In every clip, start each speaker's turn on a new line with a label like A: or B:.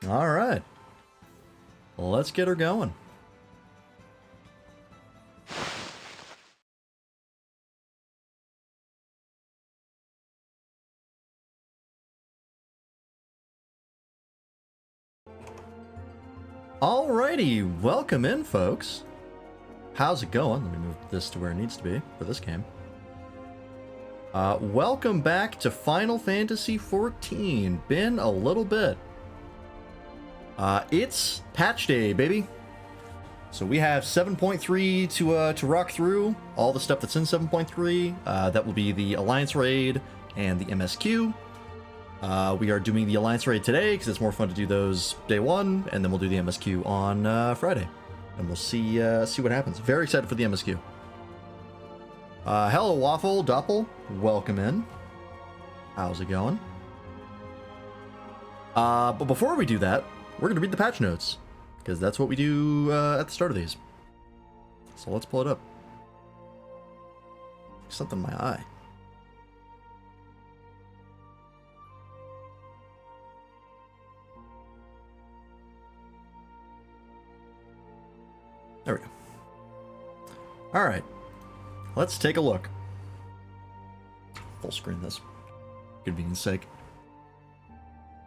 A: All right. Let's get her going. Alrighty, welcome in, folks. How's it going? Let me move this to where it needs to be for this game. Welcome back to Final Fantasy XIV. Been a little bit. It's patch day, baby. So we have 7.3 to rock through. All the stuff that's in 7.3. That will be the Alliance Raid and the MSQ. We are doing the Alliance Raid today because it's more fun to do those day one, and then we'll do the MSQ on Friday. And we'll see what happens. Very excited for the MSQ. Hello, Waffle, Doppel. Welcome in. How's it going? But before we do that, we're going to read the patch notes, because that's what we do at the start of these. So let's pull it up. Something in my eye. There we go. All right. Let's take a look. Full screen this. Convenience sake.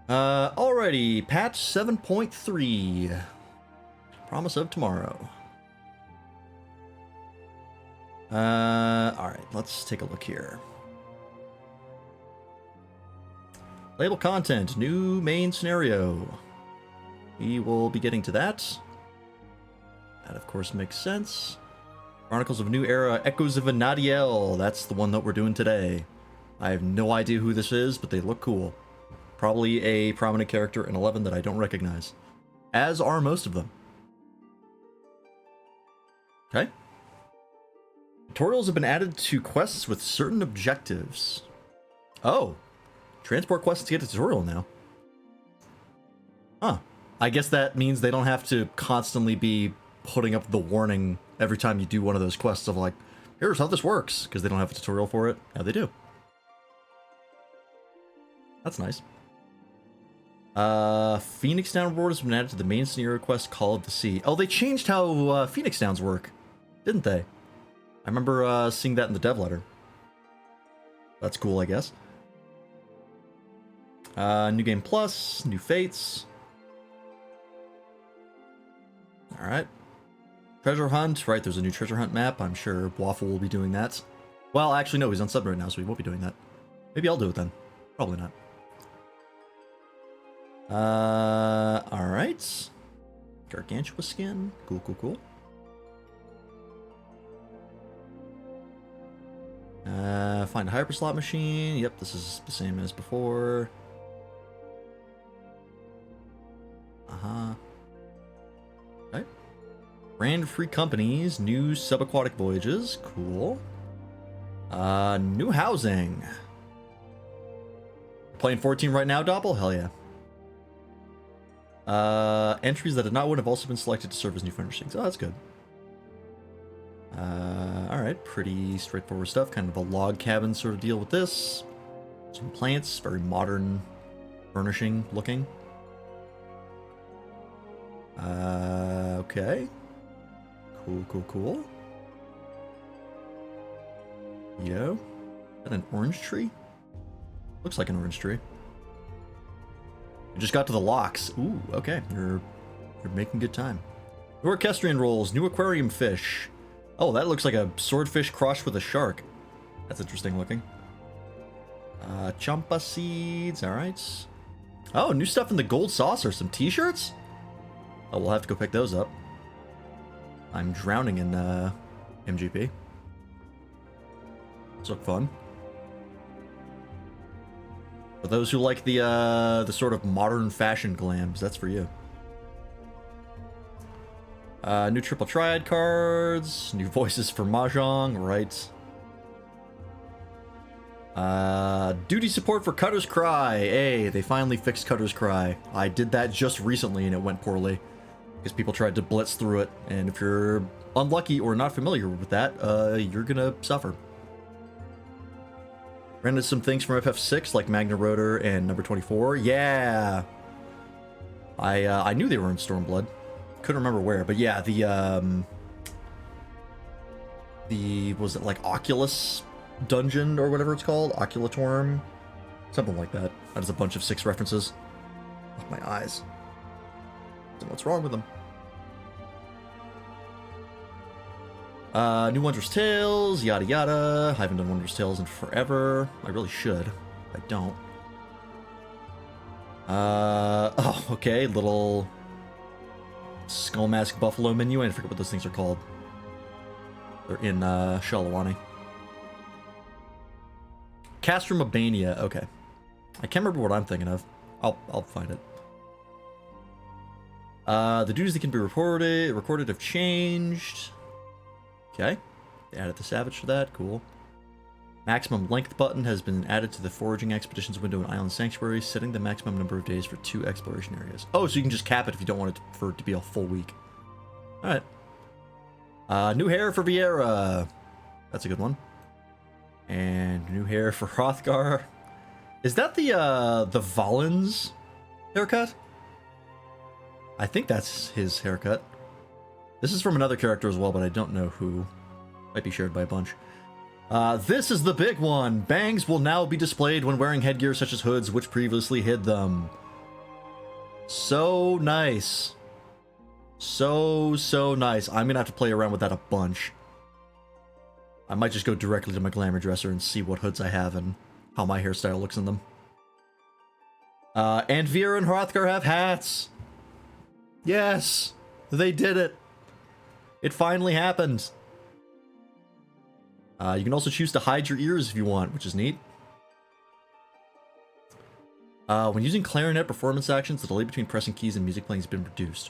A: Alrighty. Patch 7.3. Promise of tomorrow. Alright. Let's take a look here. Label content. New main scenario. We will be getting to that. That, of course, makes sense. Chronicles of New Era, Echoes of Anadiel. That's the one that we're doing today. I have no idea who this is, but they look cool. Probably a prominent character in 11 that I don't recognize. As are most of them. Okay. Tutorials have been added to quests with certain objectives. Oh. Transport quests to get a tutorial now. Huh. I guess that means they don't have to constantly be putting up the warning every time you do one of those quests of like, here's how this works, because they don't have a tutorial for it. Now they do. That's nice. Phoenix Down reward has been added to the main scenario quest, Call of the Sea. Oh, they changed how Phoenix Downs work, didn't they? I remember seeing that in the dev letter. That's cool, I guess. New Game Plus, new fates. Alright. Treasure hunt, right, there's a new treasure hunt map. I'm sure Waffle will be doing that. Well, actually, no, he's on sub right now, so he won't be doing that. Maybe I'll do it then. Probably not. Alright. Gargantua skin. Cool, cool, cool. Find a hyper slot machine. Yep, this is the same as before. Okay. Brand free companies, new subaquatic voyages, cool. New housing. Playing 14 right now, Doppel? Hell yeah. Entries that did not win have also been selected to serve as new furnishings. Oh, that's good. Alright, pretty straightforward stuff. Kind of a log cabin sort of deal with this. Some plants, very modern furnishing looking. Okay. Cool, cool, cool. Yo. Is that an orange tree? Looks like an orange tree. You just got to the locks. Ooh, okay. You're making good time. New orchestrion rolls, new aquarium fish. Oh, that looks like a swordfish crossed with a shark. That's interesting looking. Champa seeds, alright. Oh, new stuff in the gold saucer, some t-shirts? Oh, we'll have to go pick those up. I'm drowning in MGP. Those look fun. For those who like the sort of modern fashion glams, that's for you. New triple triad cards, new voices for Mahjong, right? Duty support for Cutter's Cry. Hey, they finally fixed Cutter's Cry. I did that just recently and it went poorly because people tried to blitz through it, and if you're unlucky or not familiar with that, you're gonna suffer. Rented some things from FF6 like Magna Rotor and number 24. Yeah. I knew they were in Stormblood. Couldn't remember where, but yeah, was it like Oculus dungeon or whatever it's called? Oculatorm? Something like that. That is a bunch of 6 references. Oh, my eyes. I don't know what's wrong with them. New Wondrous Tales, yada yada. I haven't done Wondrous Tales in forever. I really should. I don't. Oh, okay. Little Skull Mask Buffalo menu. I forget what those things are called. They're in Shalawani. Castrum Albania. Okay. I can't remember what I'm thinking of. I'll find it. The duties that can be recorded have changed. Okay. They added the Savage for that. Cool. Maximum length button has been added to the foraging expeditions window in Island Sanctuary, setting the maximum number of days for 2 exploration areas. Oh, so you can just cap it if you don't want it for it to be a full week. Alright. New hair for Vieira. That's a good one. And new hair for Hrothgar. Is that the Valen's haircut? I think that's his haircut. This is from another character as well, but I don't know who. Might be shared by a bunch. This is the big one. Bangs will now be displayed when wearing headgear such as hoods, which previously hid them. So nice. So nice. I'm gonna have to play around with that a bunch. I might just go directly to my glamour dresser and see what hoods I have and how my hairstyle looks in them. And Vera and Hrothgar have hats. Yes, they did it. It finally happened. You can also choose to hide your ears if you want, which is neat. When using clarinet performance actions, the delay between pressing keys and music playing has been reduced.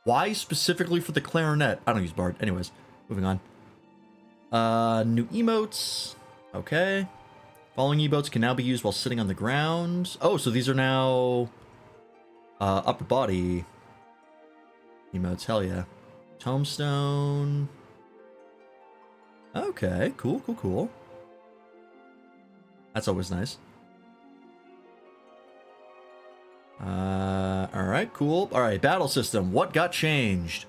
A: Why specifically for the clarinet? I don't use Bard. Anyways, moving on. New emotes. Okay. Following emotes can now be used while sitting on the ground. Oh, so these are now upper body emotes. Hell yeah. Tombstone. Okay, cool. That's always nice. Alright, cool. Alright, battle system. What got changed?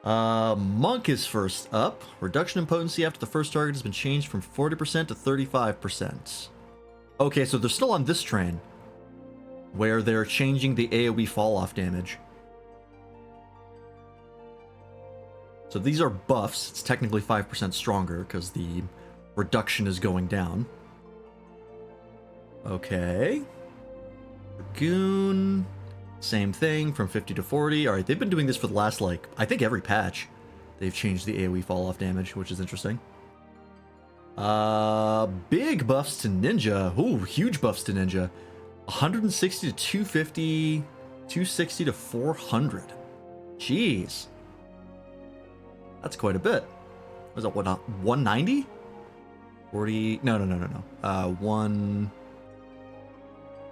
A: Monk is first up. Reduction in potency after the first target has been changed from 40% to 35%. Okay, so they're still on this train, where they're changing the AoE fall-off damage. So these are buffs. It's technically 5% stronger, because the reduction is going down. Okay. Dragoon. Same thing, from 50 to 40. Alright, they've been doing this for the last, like, I think every patch. They've changed the AoE fall-off damage, which is interesting. Big buffs to Ninja. Ooh, huge buffs to Ninja. 160 to 250, 260 to 400. Jeez. That's quite a bit. Was that, what, 190? 40, no.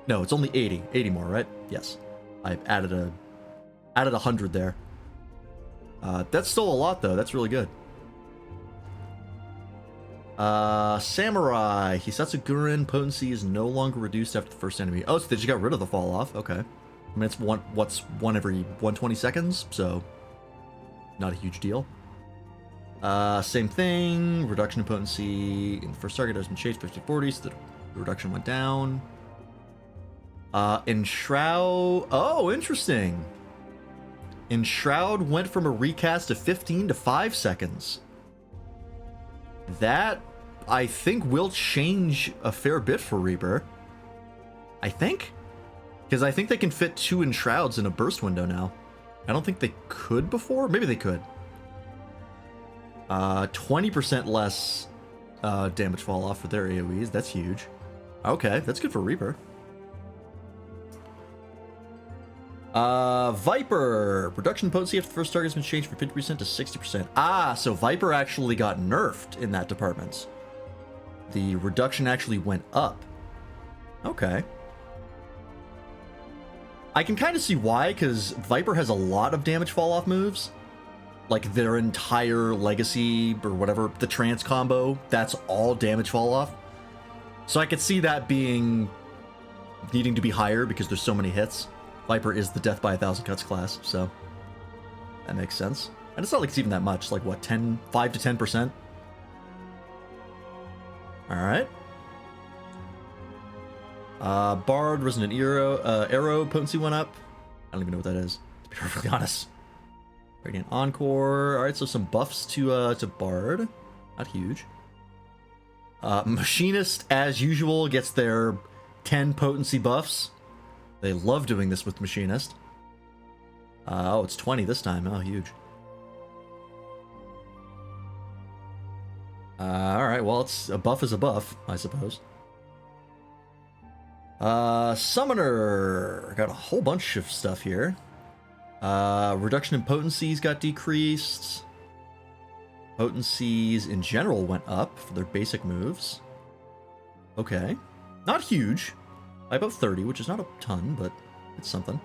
A: No, it's only 80. 80 more, right? Yes. I added 100 there. That's still a lot, though. That's really good. Samurai. Hisatsugurin potency is no longer reduced after the first enemy. Oh, so they just got rid of the fall off. Okay. I mean, it's one every 120 seconds, so not a huge deal. Same thing. Reduction in potency in the first target has been changed 50-40, so the reduction went down. Enshroud. Oh, interesting. Enshroud went from a recast of 15 to 5 seconds. That, I think, will change a fair bit for Reaper. I think? Because I think they can fit 2 Enshrouds in a burst window now. I don't think they could before. Maybe they could. 20% less damage fall off for their AoEs. That's huge. Okay, that's good for Reaper. Viper. Reduction potency after the first target has been changed from 50% to 60%. Ah, so Viper actually got nerfed in that department. The reduction actually went up. Okay. I can kind of see why, because Viper has a lot of damage fall-off moves. Like their entire legacy, or whatever, the trance combo, that's all damage fall-off. So I could see that being needing to be higher because there's so many hits. Viper is the death by 1,000 cuts class, so that makes sense. And it's not like it's even that much. It's like, what, 5 to 10%? Alright. Bard, Resonant Arrow potency went up. I don't even know what that is, to be perfectly honest. Radiant Encore. Alright, so some buffs to Bard. Not huge. Machinist, as usual, gets their 10 potency buffs. They love doing this with Machinist. Oh, it's 20 this time. Oh, huge. Alright, well, it's a buff is a buff, I suppose. Summoner. Got a whole bunch of stuff here. Reduction in potencies got decreased. Potencies in general went up for their basic moves. Okay. Not huge. By about 30, which is not a ton, but it's something.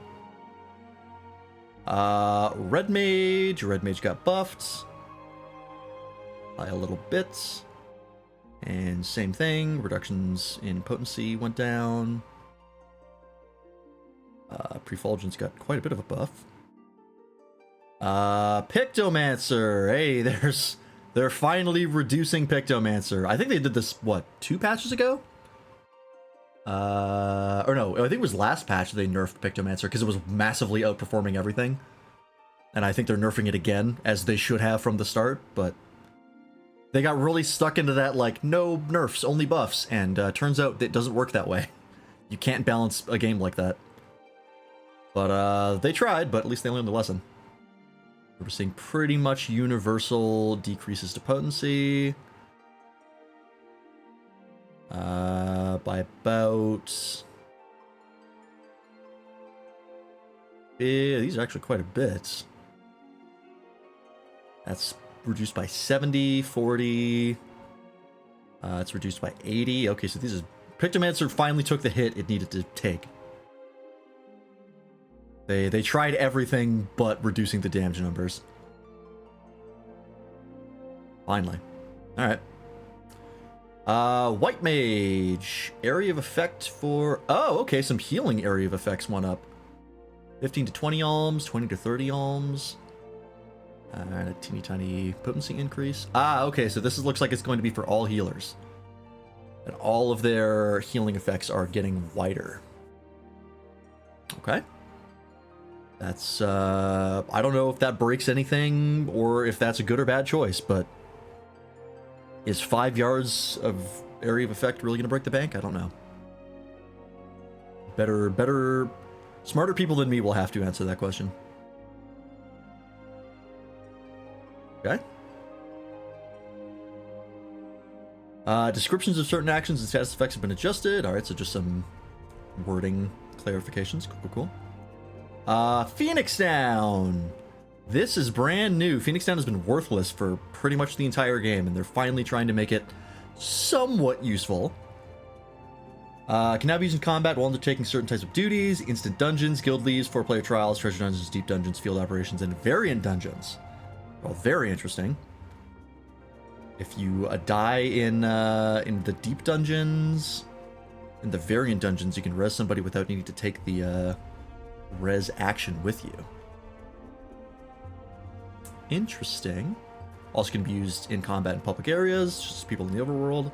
A: Red Mage. Red Mage got buffed by a little bit. And same thing. Reductions in potency went down. Prefulgence got quite a bit of a buff. Pictomancer. Hey, they're finally reducing Pictomancer. I think they did this, what, 2 patches ago? Or no, I think it was last patch they nerfed Pictomancer because it was massively outperforming everything. And I think they're nerfing it again, as they should have from the start, but they got really stuck into that, like, no nerfs, only buffs, and turns out it doesn't work that way. You can't balance a game like that. But they tried, but at least they learned the lesson. We're seeing pretty much universal decreases to potency. By about... Yeah, these are actually quite a bit. That's reduced by 70, 40. It's reduced by 80. Okay, so these are... Pictomancer finally took the hit it needed to take. They tried everything but reducing the damage numbers. Finally. Alright. White Mage. Area of effect for... Oh, okay, some healing area of effects went up. 15 to 20 alms, 20 to 30 alms. And a teeny tiny potency increase. Ah, okay, so this looks like it's going to be for all healers. And all of their healing effects are getting wider. Okay. That's, I don't know if that breaks anything or if that's a good or bad choice, but is 5 yards of area of effect really going to break the bank? I don't know. Smarter people than me will have to answer that question. Okay. Descriptions of certain actions and status effects have been adjusted. Alright, so just some wording clarifications. Cool. Phoenix Down. This is brand new. Phoenix Down has been worthless for pretty much the entire game, and they're finally trying to make it somewhat useful. Can now be used in combat while undertaking certain types of duties, instant dungeons, guild leaves, 4-player trials, treasure dungeons, deep dungeons, field operations, and variant dungeons. Well, very interesting. If you die in the deep dungeons, in the variant dungeons, you can res somebody without needing to take the res action with you. Interesting. Also can be used in combat in public areas, just people in the overworld.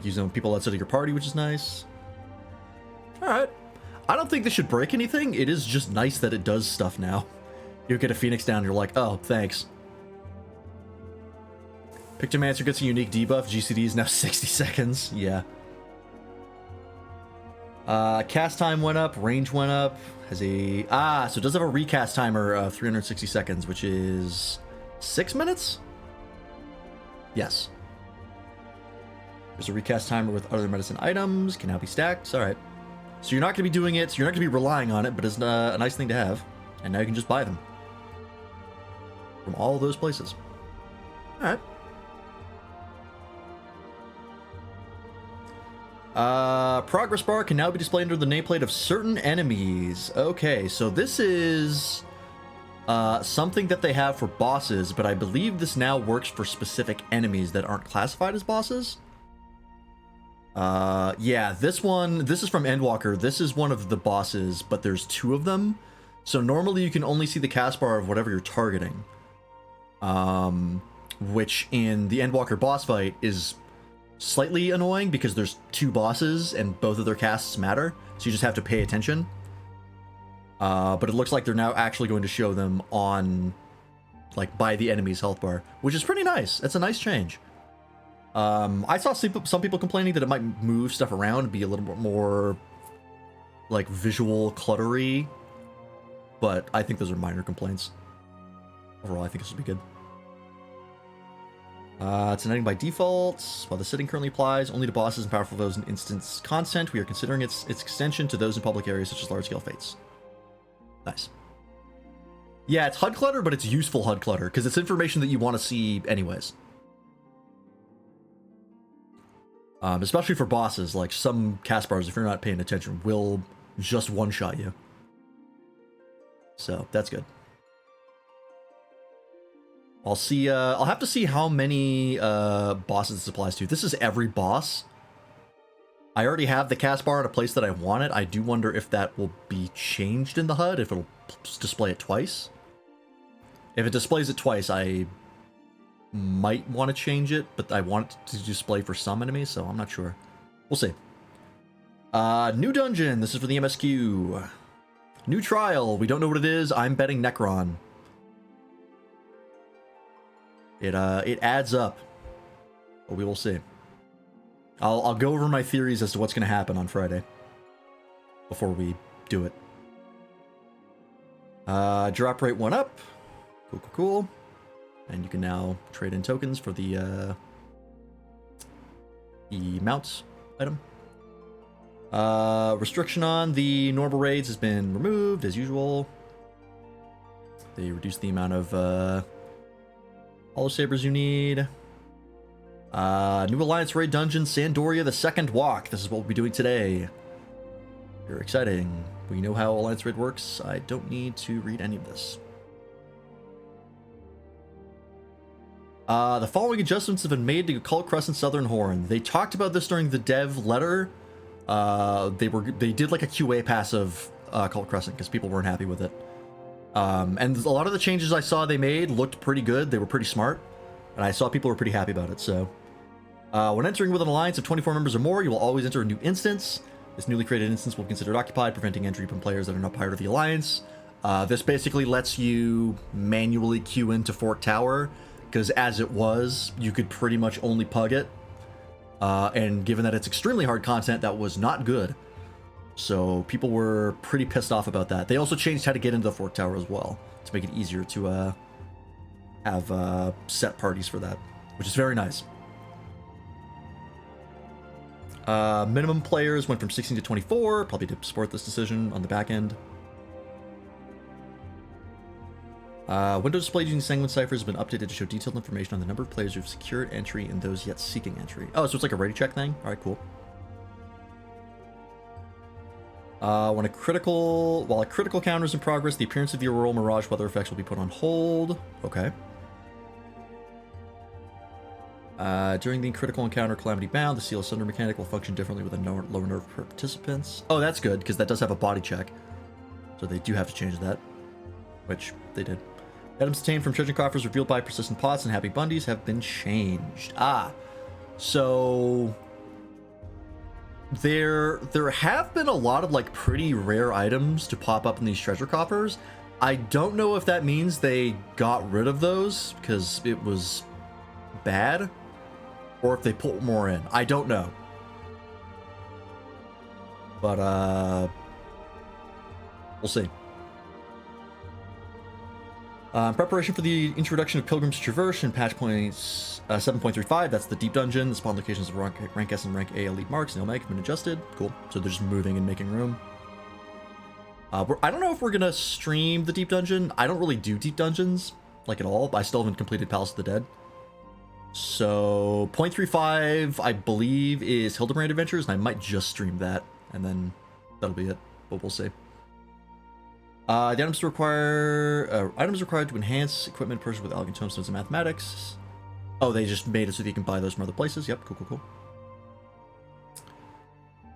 A: Use them with people outside of your party, which is nice. Alright. I don't think this should break anything. It is just nice that it does stuff now. You get a Phoenix Down, you're like, oh, thanks. Pictomancer gets a unique debuff. GCD is now 60 seconds. Yeah. Cast time went up. Range went up. Has a... so it does have a recast timer of 360 seconds, which is 6 minutes? Yes. There's a recast timer with other medicine items. Can now be stacked. Alright. So you're not going to be doing it. So you're not going to be relying on it, but it's a nice thing to have. And now you can just buy them. From all those places. Alright. Progress bar can now be displayed under the nameplate of certain enemies. Okay, so this is something that they have for bosses, but I believe this now works for specific enemies that aren't classified as bosses. Yeah, this is from Endwalker. This is one of the bosses, but there's two of them. So normally you can only see the cast bar of whatever you're targeting. Which in the Endwalker boss fight is slightly annoying because there's two bosses and both of their casts matter. So you just have to pay attention. But it looks like they're now actually going to show them on, like, by the enemy's health bar, which is pretty nice. It's a nice change. I saw some people complaining that it might move stuff around and be a little bit more, like, visual cluttery, but I think those are minor complaints. Overall, I think this will be good. It's an ending by default. While the setting currently applies only to bosses and powerful foes in instance content, we are considering its extension to those in public areas such as large-scale fates. Nice. Yeah, it's HUD clutter, but it's useful HUD clutter, because it's information that you want to see anyways. Especially for bosses, like some cast bars, if you're not paying attention, will just one-shot you. So, that's good. I'll see, I'll have to see how many bosses this applies to. This is every boss. I already have the cast bar in a place that I want it. I do wonder if that will be changed in the HUD, if it'll display it twice. If it displays it twice, I might want to change it, but I want it to display for some enemies, so I'm not sure. We'll see. New dungeon. This is for the MSQ. New trial. We don't know what it is. I'm betting Necron. It adds up, but we will see. I'll go over my theories as to what's going to happen on Friday before we do it. Drop rate went up. Cool, cool, cool. And you can now trade in tokens for the mounts item. Restriction on the normal raids has been removed as usual. They reduced the amount of Hollow Sabers you need. New Alliance raid dungeon, Sandoria, the second walk. This is what we'll be doing today. Very exciting. We know how Alliance raid works. I don't need to read any of this. The following adjustments have been made to Occult Crescent Southern Horn. They talked about this during the dev letter. They did like a QA pass of Occult Crescent because people weren't happy with it. And a lot of the changes I saw they made looked pretty good. They were pretty smart. And I saw people were pretty happy about it, so. When entering with an alliance of 24 members or more, you will always enter a new instance. This newly created instance will be considered occupied, preventing entry from players that are not part of the alliance. This basically lets you manually queue into Fort Tower, because as it was, you could pretty much only pug it. And given that it's extremely hard content, that was not good. So people were pretty pissed off about that. They also changed how to get into the Fort Tower as well, to make it easier to have set parties for that, which is very nice. Minimum players went from 16 to 24, probably to support this decision on the back end. Window display using Sanguine ciphers has been updated to show detailed information on the number of players who have secured entry and those yet seeking entry. Oh, so it's like a ready check thing? Alright, cool. While a critical counter is in progress, the appearance of the Auroral Mirage weather effects will be put on hold. Okay. During the critical encounter Calamity Bound, the Seal of Sunder mechanic will function differently with a lower nerve per participants. Oh, that's good, because that does have a body check. So they do have to change that. Which they did. Items obtained from treasure coffers revealed by persistent pots and happy bundies have been changed. So there have been a lot of like pretty rare items to pop up in these treasure coffers. I don't know if that means they got rid of those because it was bad, or if they put more in. I don't know. But we'll see. In preparation for the introduction of Pilgrim's Traverse in patch points 7.35, that's the deep dungeon. The spawn locations of rank S and rank A elite marks and Omega have been adjusted. Cool. So they're just moving and making room. I don't know if we're gonna stream the deep dungeon. I don't really do deep dungeons, like at all. I still haven't completed Palace of the Dead. So 0.35, I believe, is Hildebrand Adventures, and I might just stream that, and then that'll be it. But we'll see. The items required to enhance equipment purchased with Elegant Tomestones and Mathematics. Oh, they just made it so that you can buy those from other places. Yep, cool, cool, cool.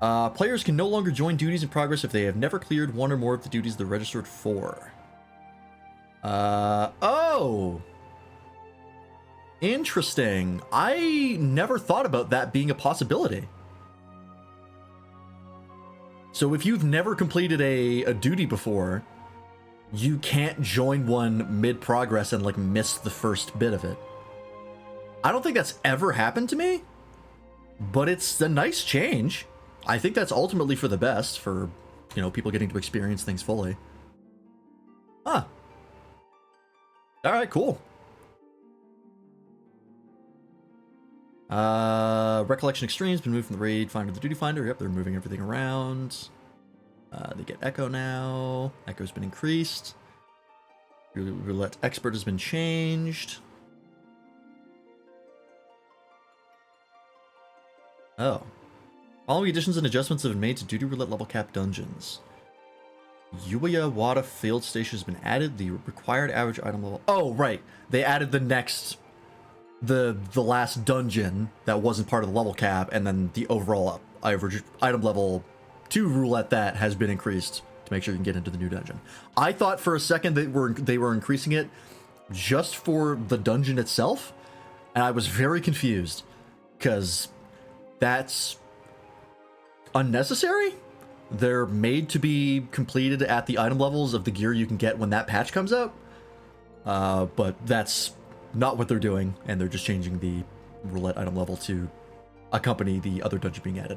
A: Players can no longer join duties in progress if they have never cleared one or more of the duties they're registered for. Oh! Interesting. I never thought about that being a possibility. So if you've never completed a duty before, you can't join one mid-progress and, like, miss the first bit of it. I don't think that's ever happened to me, but it's a nice change. I think that's ultimately for the best for, you know, people getting to experience things fully. Huh. Alright, cool. Recollection Extreme's been moved from the raid finder to the duty finder. Yep, they're moving everything around. They get Echo now. Echo's been increased. Roulette Expert has been changed. Oh. Following additions and adjustments have been made to duty roulette level cap dungeons. Yuya Wada Field Station has been added. The required average item level. Oh, right. They added the next... The last dungeon that wasn't part of the level cap, and then the overall average item level to roulette that has been increased to make sure you can get into the new dungeon. I thought for a second that they were increasing it just for the dungeon itself, and I was very confused because that's unnecessary. They're made to be completed at the item levels of the gear you can get when that patch comes out, but that's not what they're doing, and they're just changing the roulette item level to accompany the other dungeon being added,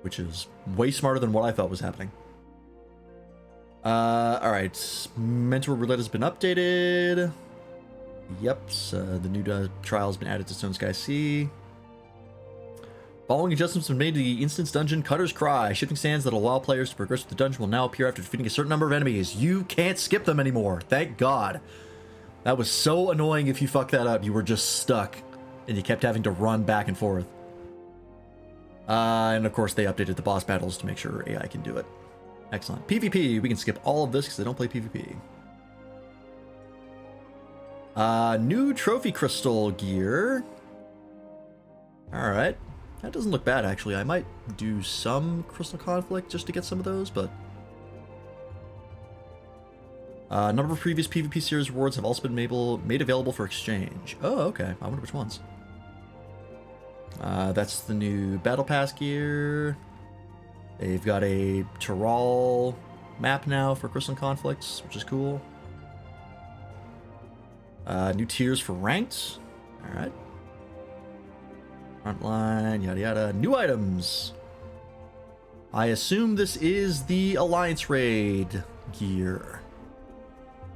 A: which is way smarter than what I thought was happening. Alright, mental roulette has been updated. Yep, the new trial has been added to Stone Sky Sea. Following adjustments have been made to the instance dungeon Cutter's Cry. Shifting sands that allow players to progress with the dungeon will now appear after defeating a certain number of enemies. You can't skip them anymore, thank God. That was so annoying. If you fucked that up, you were just stuck, and you kept having to run back and forth. And of course, they updated the boss battles to make sure AI can do it. Excellent. PvP, we can skip all of this because they don't play PvP. New trophy crystal gear. Alright. That doesn't look bad, actually. I might do some crystal conflict just to get some of those, but... a number of previous PvP series rewards have also been made available for exchange. Oh, okay. I wonder which ones. That's the new Battle Pass gear. They've got a Tyrol map now for Crystal Conflicts, which is cool. New tiers for ranked. Alright. Frontline, yada yada. New items. I assume this is the Alliance Raid gear.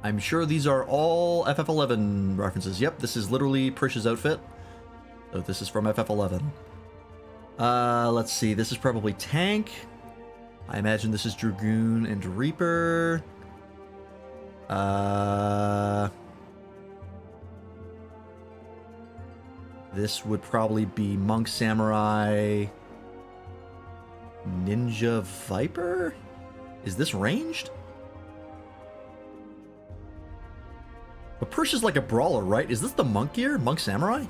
A: I'm sure these are all FF11 references. Yep, this is literally Prish's outfit. So this is from FF11. Let's see. This is probably Tank. I imagine this is Dragoon and Reaper. This would probably be Monk Samurai. Ninja Viper? Is this ranged? But Prish is like a brawler, right? Is this the monk gear? Monk Samurai?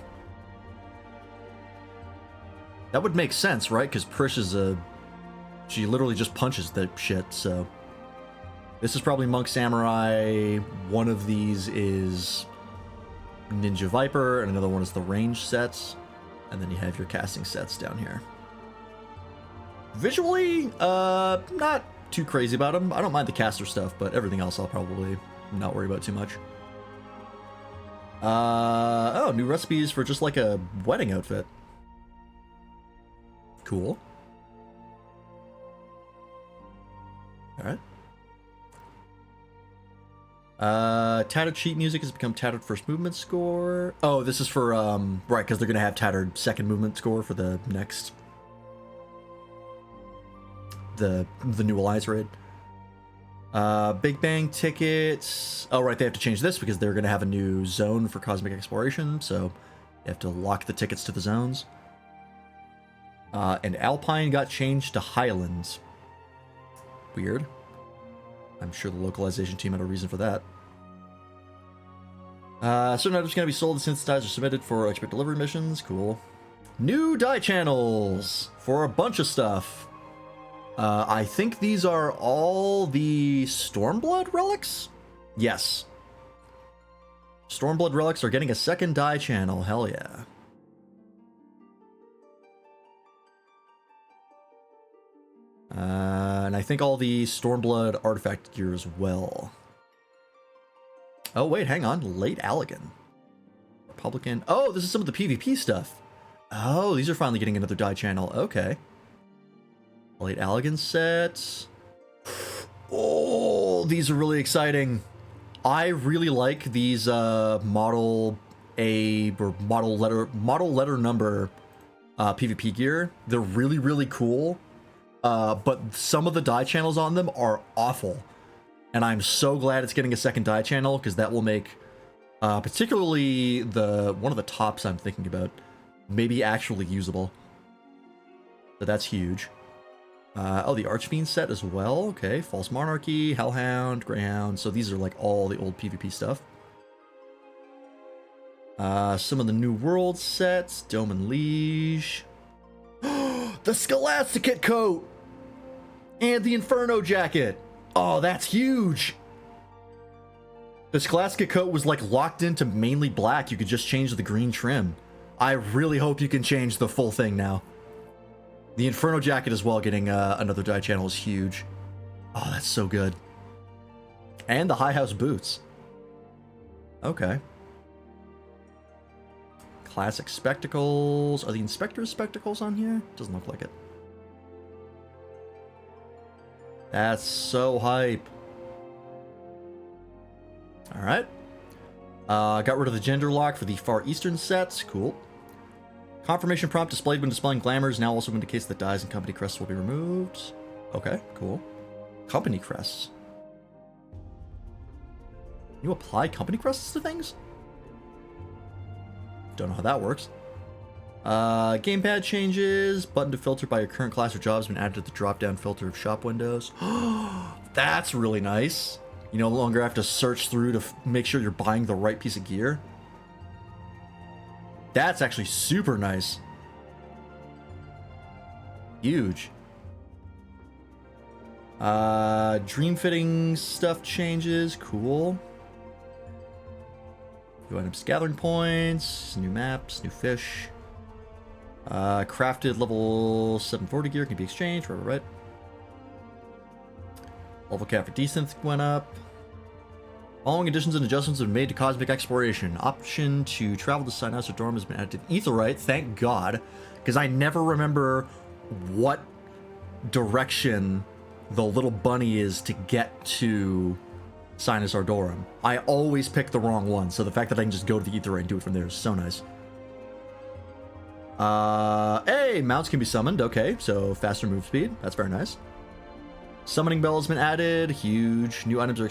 A: That would make sense, right? Because Prish is a... she literally just punches the shit, so... this is probably Monk Samurai. One of these is Ninja Viper, and another one is the range sets. And then you have your casting sets down here. Visually, not too crazy about them. I don't mind the caster stuff, but everything else I'll probably not worry about too much. Oh, new recipes for just like a wedding outfit. Cool. Alright. Tattered sheet music has become tattered first movement score. Oh, this is for, right, because they're going to have tattered second movement score for the next... the new Alliance raid. Big Bang tickets. Oh, right, they have to change this because they're going to have a new zone for cosmic exploration, so you have to lock the tickets to the zones. And Alpine got changed to Highlands. Weird. I'm sure the localization team had a reason for that. Certain items can be sold and synthesized or submitted for expert delivery missions. Cool. New die channels for a bunch of stuff. I think these are all the Stormblood relics? Yes. Stormblood relics are getting a second die channel. Hell yeah. And I think all the Stormblood artifact gear as well. Oh, wait, hang on. Late Allegan. Republican. Oh, this is some of the PvP stuff. Oh, these are finally getting another die channel. Okay. Late Allegan set. Oh, these are really exciting. I really like these model A or model letter number PvP gear. They're really, really cool. But some of the die channels on them are awful. And I'm so glad it's getting a second die channel, because that will make particularly one of the tops I'm thinking about maybe actually usable. So that's huge. Oh, the Archfiend set as well. Okay, False Monarchy, Hellhound, Greyhound. So these are like all the old PvP stuff. Some of the New World sets. Dome and Liege. The Scholasticate coat! And the Inferno jacket! Oh, that's huge! The Scholasticate coat was like locked into mainly black. You could just change the green trim. I really hope you can change the full thing now. The Inferno jacket as well, getting another die channel, is huge. Oh, that's so good. And the High House boots. Okay. Classic spectacles. Are the Inspector's spectacles on here? Doesn't look like it. That's so hype. Alright. Got rid of the gender lock for the Far Eastern sets. Cool. Confirmation prompt displayed when displaying glamours now also indicates that dies and company crests will be removed. Okay, cool. Company crests. You apply company crests to things? Don't know how that works. Gamepad changes. Button to filter by your current class or job has been added to the drop-down filter of shop windows. That's really nice. You no longer have to search through to make sure you're buying the right piece of gear. That's actually super nice. Huge. Dream fitting stuff changes. Cool. New items, gathering points, new maps, new fish. Crafted level 740 gear can be exchanged. Right. Level cap for desynth went up. Following additions and adjustments have been made to Cosmic Exploration. Option to travel to Sinus or Dorm has been added to Aetherite, thank God, because I never remember what direction the little bunny is to get to Sinus Ardorum. I always pick the wrong one, so the fact that I can just go to the Aetherite and do it from there is so nice. Hey, mounts can be summoned. Okay, so faster move speed. That's very nice. Summoning Bell has been added. Huge. New items are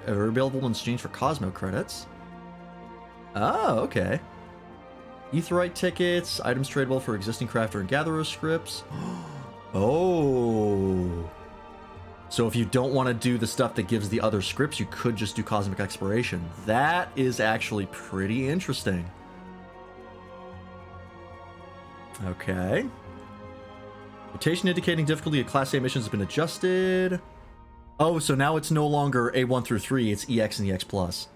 A: available in exchange for Cosmo credits. Oh, okay. Aetherite tickets. Items tradable for existing crafter and gatherer scripts. Oh. So if you don't want to do the stuff that gives the other scripts, you could just do Cosmic Exploration. That is actually pretty interesting. Okay. Mutation indicating difficulty of Class A missions has been adjusted. Oh, so now it's no longer A1 through 3, it's EX and EX+.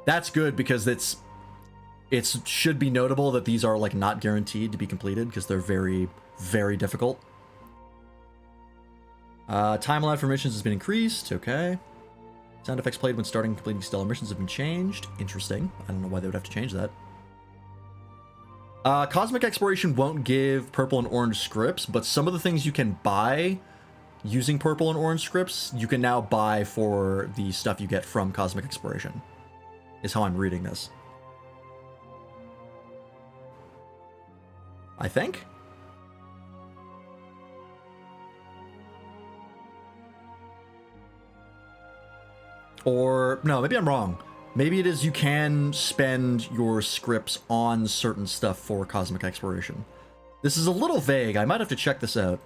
A: That's good, because it should be notable that these are like not guaranteed to be completed, because they're very, very difficult. Time allowed for missions has been increased. Okay. Sound effects played when starting and completing stellar missions have been changed. Interesting. I don't know why they would have to change that. Cosmic Exploration won't give purple and orange scripts, but some of the things you can buy using purple and orange scripts, you can now buy for the stuff you get from Cosmic Exploration, is how I'm reading this. I think? Or, no, maybe I'm wrong. Maybe it is you can spend your scripts on certain stuff for Cosmic Exploration. This is a little vague. I might have to check this out.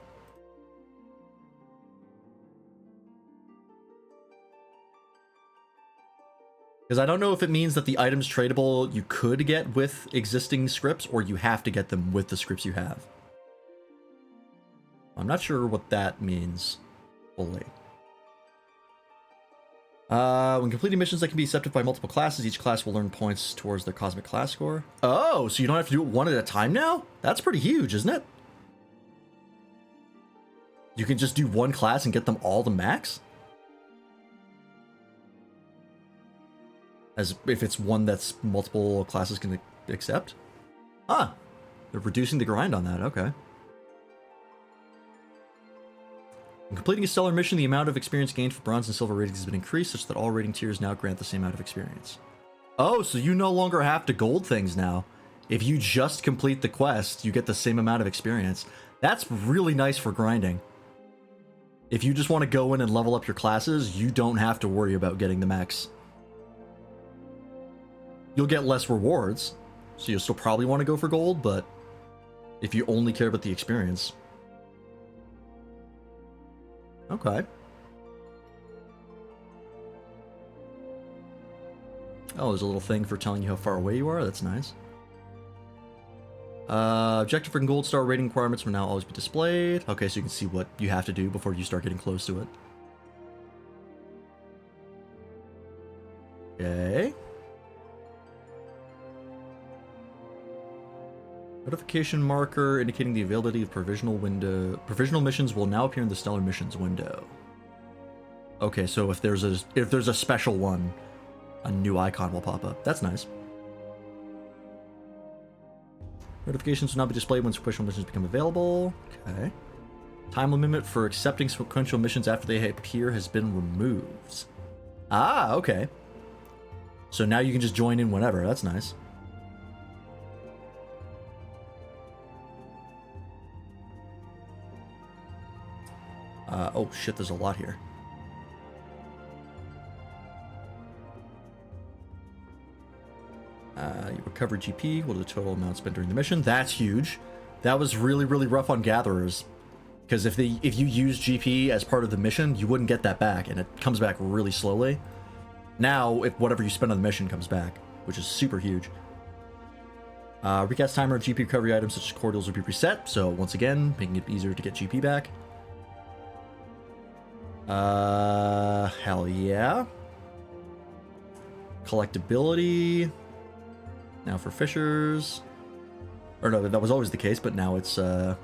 A: Because I don't know if it means that the items tradable you could get with existing scripts, or you have to get them with the scripts you have. I'm not sure what that means fully. When completing missions that can be accepted by multiple classes, each class will earn points towards their cosmic class score. Oh, so you don't have to do it one at a time now? That's pretty huge, isn't it? You can just do one class and get them all to max? As if it's one that's multiple classes can accept? Ah, they're reducing the grind on that, okay. When completing a stellar mission, the amount of experience gained for bronze and silver ratings has been increased, such that all rating tiers now grant the same amount of experience. Oh, so you no longer have to gold things now. If you just complete the quest, you get the same amount of experience. That's really nice for grinding. If you just want to go in and level up your classes, you don't have to worry about getting the max. You'll get less rewards, so you'll still probably want to go for gold, but if you only care about the experience... Okay. Oh, there's a little thing for telling you how far away you are. That's nice. Objective and gold star rating requirements will now always be displayed. Okay, so you can see what you have to do before you start getting close to it. Okay. Notification marker indicating the availability of provisional missions will now appear in the stellar missions window. Okay, so if there's a special one, a new icon will pop up. That's nice. Notifications will not be displayed when sequential missions become available. Okay. Time limit for accepting sequential missions after they appear has been removed. Ah, okay. So now you can just join in whenever. That's nice. Oh shit, there's a lot here. You recover GP. What are the total amount spent during the mission? That's huge. That was really, really rough on gatherers. Because if you use GP as part of the mission, you wouldn't get that back, and it comes back really slowly. Now, if whatever you spend on the mission comes back, which is super huge. Recast timer of GP recovery items such as cordials will be reset, so once again, making it easier to get GP back. Hell yeah. Collectability. Now for fishers. Or no, that was always the case, but now it's, you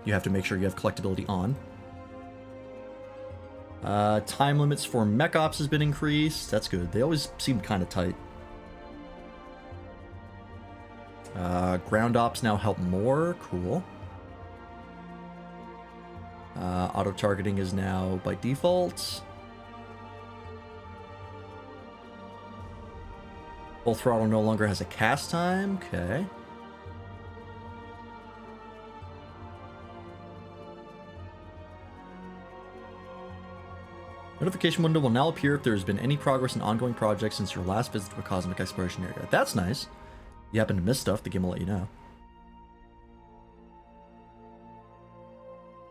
A: have to make sure you have collectability on. Time limits for mech ops has been increased. That's good. They always seemed kind of tight. Ground ops now help more. Cool. Auto-targeting is now by default. Full throttle no longer has a cast time. Okay. Notification window will now appear if there has been any progress in ongoing projects since your last visit to a cosmic exploration area. That's nice. If you happen to miss stuff, the game will let you know.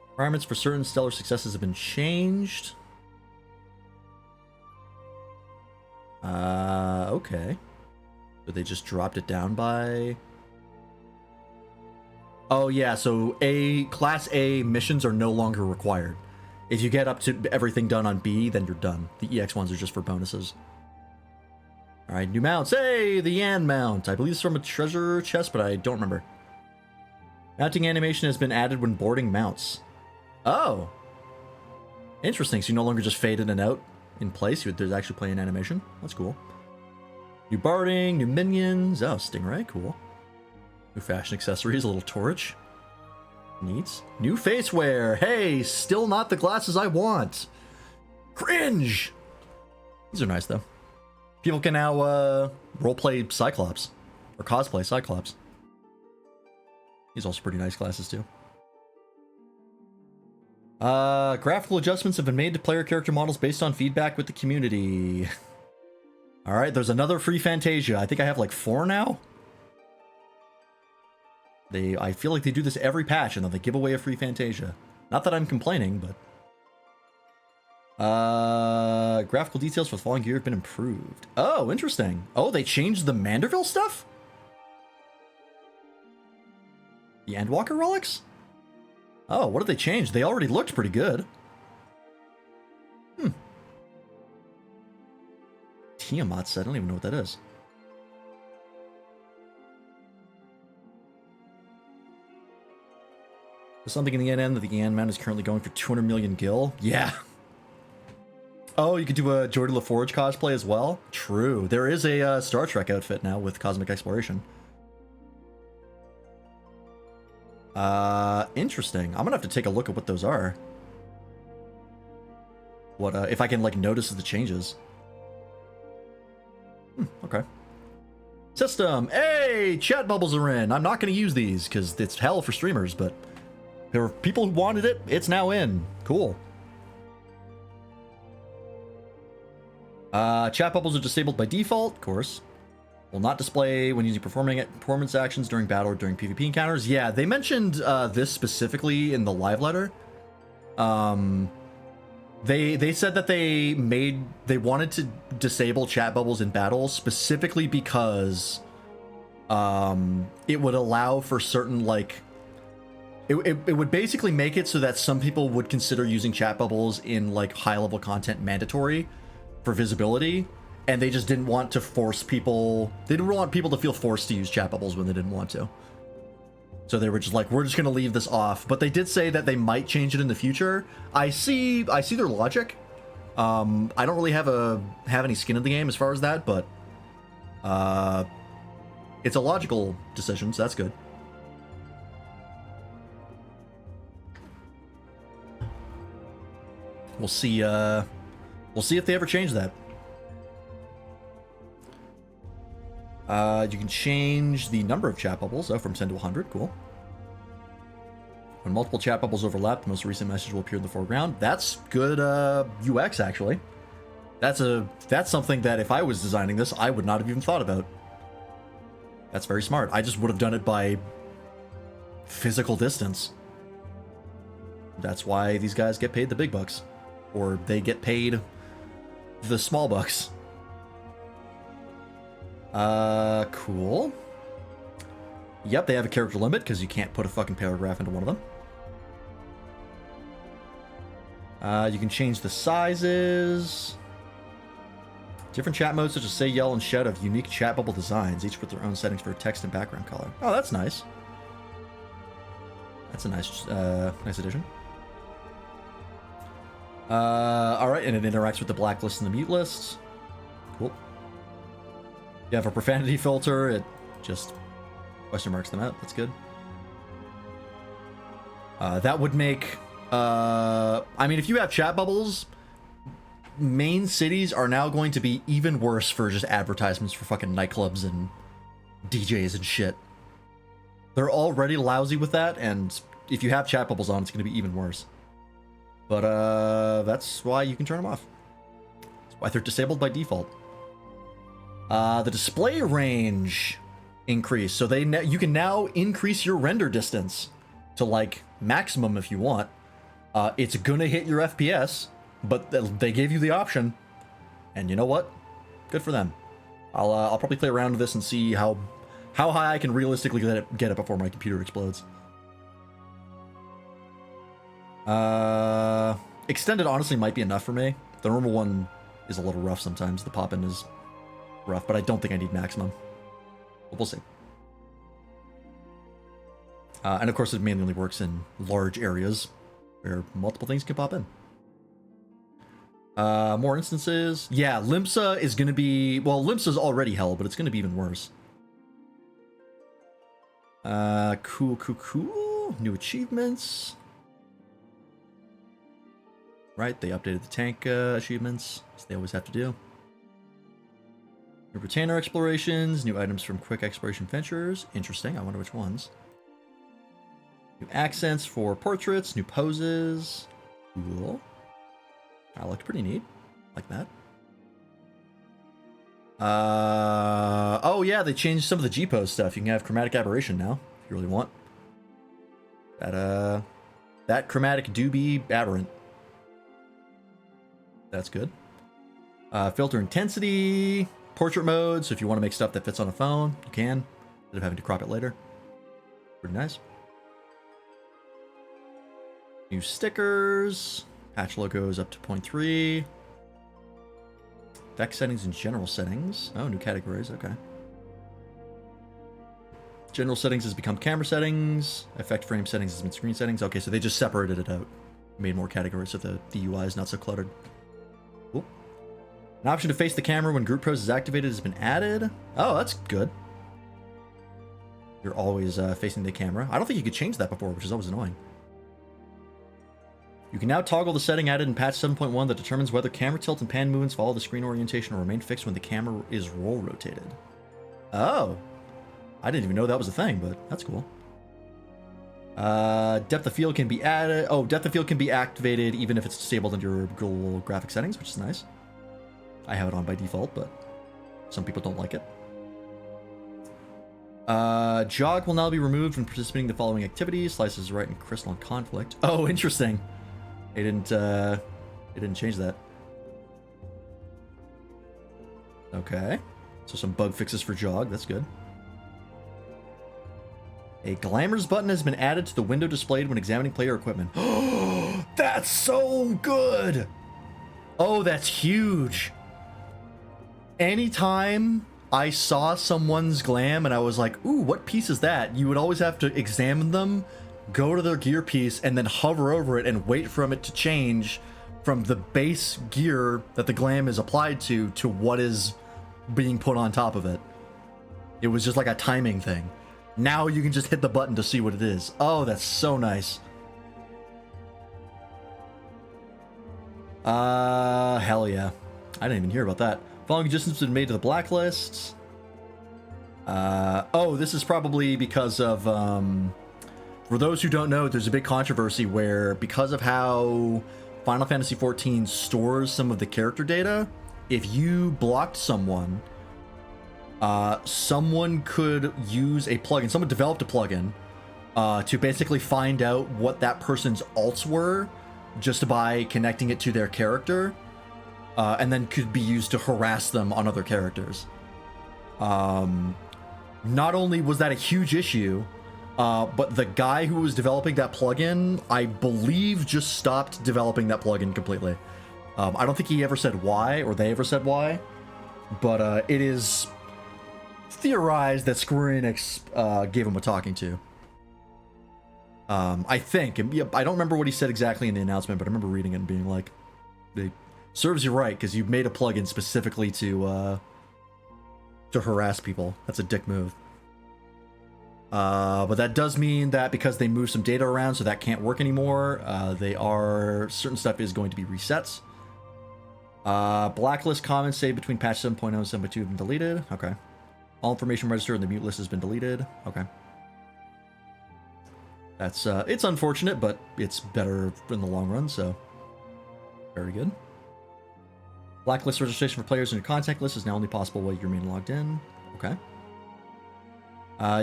A: Requirements for certain stellar successes have been changed. Okay. So they just dropped it down by... Oh yeah, so Class A missions are no longer required. If you get up to everything done on B, then you're done. The EX ones are just for bonuses. Alright, new mounts. Hey, the Yan mount. I believe it's from a treasure chest, but I don't remember. Mounting animation has been added when boarding mounts. Oh. Interesting, so you no longer just fade in and out in place. There's actually playing animation. That's cool. New barding, new minions. Oh, Stingray, cool. New fashion accessories, a little torch. Neat. New face wear. Hey, still not the glasses I want. Cringe. These are nice, though. People can now roleplay Cyclops. Or cosplay Cyclops. These are also pretty nice glasses, too. Graphical adjustments have been made to player character models based on feedback with the community. Alright, there's another free Fantasia. I think I have like 4 now. I feel like they do this every patch and then they give away a free Fantasia. Not that I'm complaining, but... Graphical details for the following gear have been improved. Oh, interesting. Oh, they changed the Manderville stuff? The Endwalker relics? Oh, what did they change? They already looked pretty good. Tiamat set. I don't even know what that is. There's something in the NN that the Yan Man is currently going for 200 million gil. Yeah. Oh, you could do a Geordie LaForge cosplay as well? True. There is a Star Trek outfit now with cosmic exploration. Interesting. I'm gonna have to take a look at what those are. What, if I can, like, notice the changes. Okay. System! Hey! Chat bubbles are in! I'm not gonna use these, because it's hell for streamers, but there were people who wanted it. It's now in. Cool. Chat bubbles are disabled by default, of course. Will not display when using performance actions during battle or during PvP encounters. Yeah, they mentioned this specifically in the live letter. They said that they wanted to disable chat bubbles in battle specifically because it would allow for certain, like, it would basically make it so that some people would consider using chat bubbles in, like, high level content mandatory for visibility, and they just didn't want to force people. They didn't want people to feel forced to use chat bubbles when they didn't want to. So they were just like, we're just gonna leave this off. But they did say that they might change it in the future. I see their logic. I don't really have any skin in the game as far as that, but it's a logical decision, so that's good. We'll see. We'll see if they ever change that. You can change the number of chat bubbles from 10 to 100. Cool. When multiple chat bubbles overlap, the most recent message will appear in the foreground. That's good UX, actually. That's something that if I was designing this, I would not have even thought about. That's very smart. I just would have done it by physical distance. That's why these guys get paid the big bucks. Or they get paid the small bucks. Cool. Yep, they have a character limit because you can't put a fucking paragraph into one of them. You can change the sizes. Different chat modes such as say, yell, and shout have unique chat bubble designs, each with their own settings for text and background color. Oh, that's nice. That's a nice addition. Alright, and it interacts with the blacklist and the mute list. Cool. You have a profanity filter, it just question marks them out. That's good. That would make... I mean, if you have chat bubbles, main cities are now going to be even worse for just advertisements for fucking nightclubs and DJs and shit. They're already lousy with that, and if you have chat bubbles on, it's going to be even worse. But, that's why you can turn them off. That's why they're disabled by default. The display range increase. So you can now increase your render distance to, like, maximum if you want. It's gonna hit your FPS, but they gave you the option. And you know what? Good for them. I'll probably play around with this and see how high I can realistically get it before my computer explodes. Extended honestly might be enough for me. The normal one is a little rough sometimes. The pop-in is rough, but I don't think I need maximum. But we'll see. And of course it mainly only works in large areas where multiple things can pop in. More instances. Yeah, Limsa is going to be... Well, Limsa's already hell, but it's going to be even worse. Cool. New achievements. Right, they updated the tank achievements, as they always have to do. New retainer explorations, new items from quick exploration ventures. Interesting, I wonder which ones. New accents for portraits, new poses. Cool. That looked pretty neat. Like that. Oh yeah, they changed some of the G-pose stuff. You can have chromatic aberration now, if you really want. That chromatic do be aberrant. That's good. Filter intensity, portrait mode. So if you want to make stuff that fits on a phone, you can, instead of having to crop it later. Pretty nice. New stickers. Patch logos up to 0.3. Deck settings and general settings. Oh, new categories. Okay. General settings has become camera settings. Effect frame settings has been screen settings. Okay, so they just separated it out. Made more categories so the UI is not so cluttered. Cool. An option to face the camera when group pros is activated has been added. Oh, that's good. You're always facing the camera. I don't think you could change that before, which is always annoying. You can now toggle the setting added in patch 7.1 that determines whether camera tilt and pan movements follow the screen orientation or remain fixed when the camera is roll rotated. Oh. I didn't even know that was a thing, but that's cool. Depth of field can be added. Oh, depth of field can be activated even if it's disabled under your Google graphic settings, which is nice. I have it on by default, but some people don't like it. Jog will now be removed when participating in the following activities. Slices right and crystal and conflict. Oh, interesting. They didn't change that. Okay. So some bug fixes for jog. That's good. A glamours button has been added to the window displayed when examining player equipment. Oh, that's so good. Oh, that's huge. Anytime I saw someone's glam and I was like, ooh, what piece is that? You would always have to examine them, go to their gear piece, and then hover over it and wait for it to change from the base gear that the glam is applied to what is being put on top of it. It was just like a timing thing. Now you can just hit the button to see what it is. Oh, that's so nice. Hell yeah. I didn't even hear about that. Following adjustments have been made to the blacklist. Oh, this is probably because of, for those who don't know, there's a big controversy where because of how Final Fantasy XIV stores some of the character data, if you blocked someone, someone could use a plugin. Someone developed a plugin to basically find out what that person's alts were just by connecting it to their character, and then could be used to harass them on other characters. Not only was that a huge issue, but the guy who was developing that plugin, I believe, just stopped developing that plugin completely. I don't think he ever said why, or they ever said why, but it is theorized that Square Enix gave him a talking to. I think. I don't remember what he said exactly in the announcement, but I remember reading it and being like, it serves you right, because you made a plugin specifically to harass people. That's a dick move. But that does mean that because they moved some data around, so that can't work anymore. Certain stuff is going to be reset. Blacklist comments saved between patch 7.0 and 7.2 have been deleted. Okay. All information registered in the mute list has been deleted. Okay. That's, it's unfortunate, but it's better in the long run, so. Very good. Blacklist registration for players in your contact list is now only possible while you remain logged in. Okay.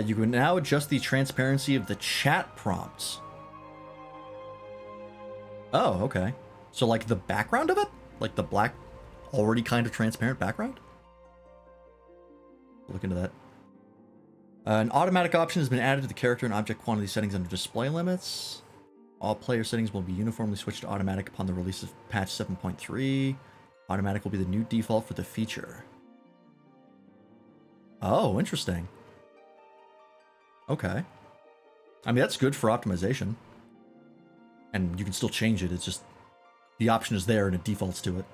A: You can now adjust the transparency of the chat prompts. Oh, okay. So, like, the background of it? Like the black, already kind of transparent background? Look into that. An automatic option has been added to the character and object quantity settings under display limits. All player settings will be uniformly switched to automatic upon the release of patch 7.3. Automatic will be the new default for the feature. Oh, interesting. Okay. I mean, that's good for optimization. And you can still change it, it's just the option is there and it defaults to it.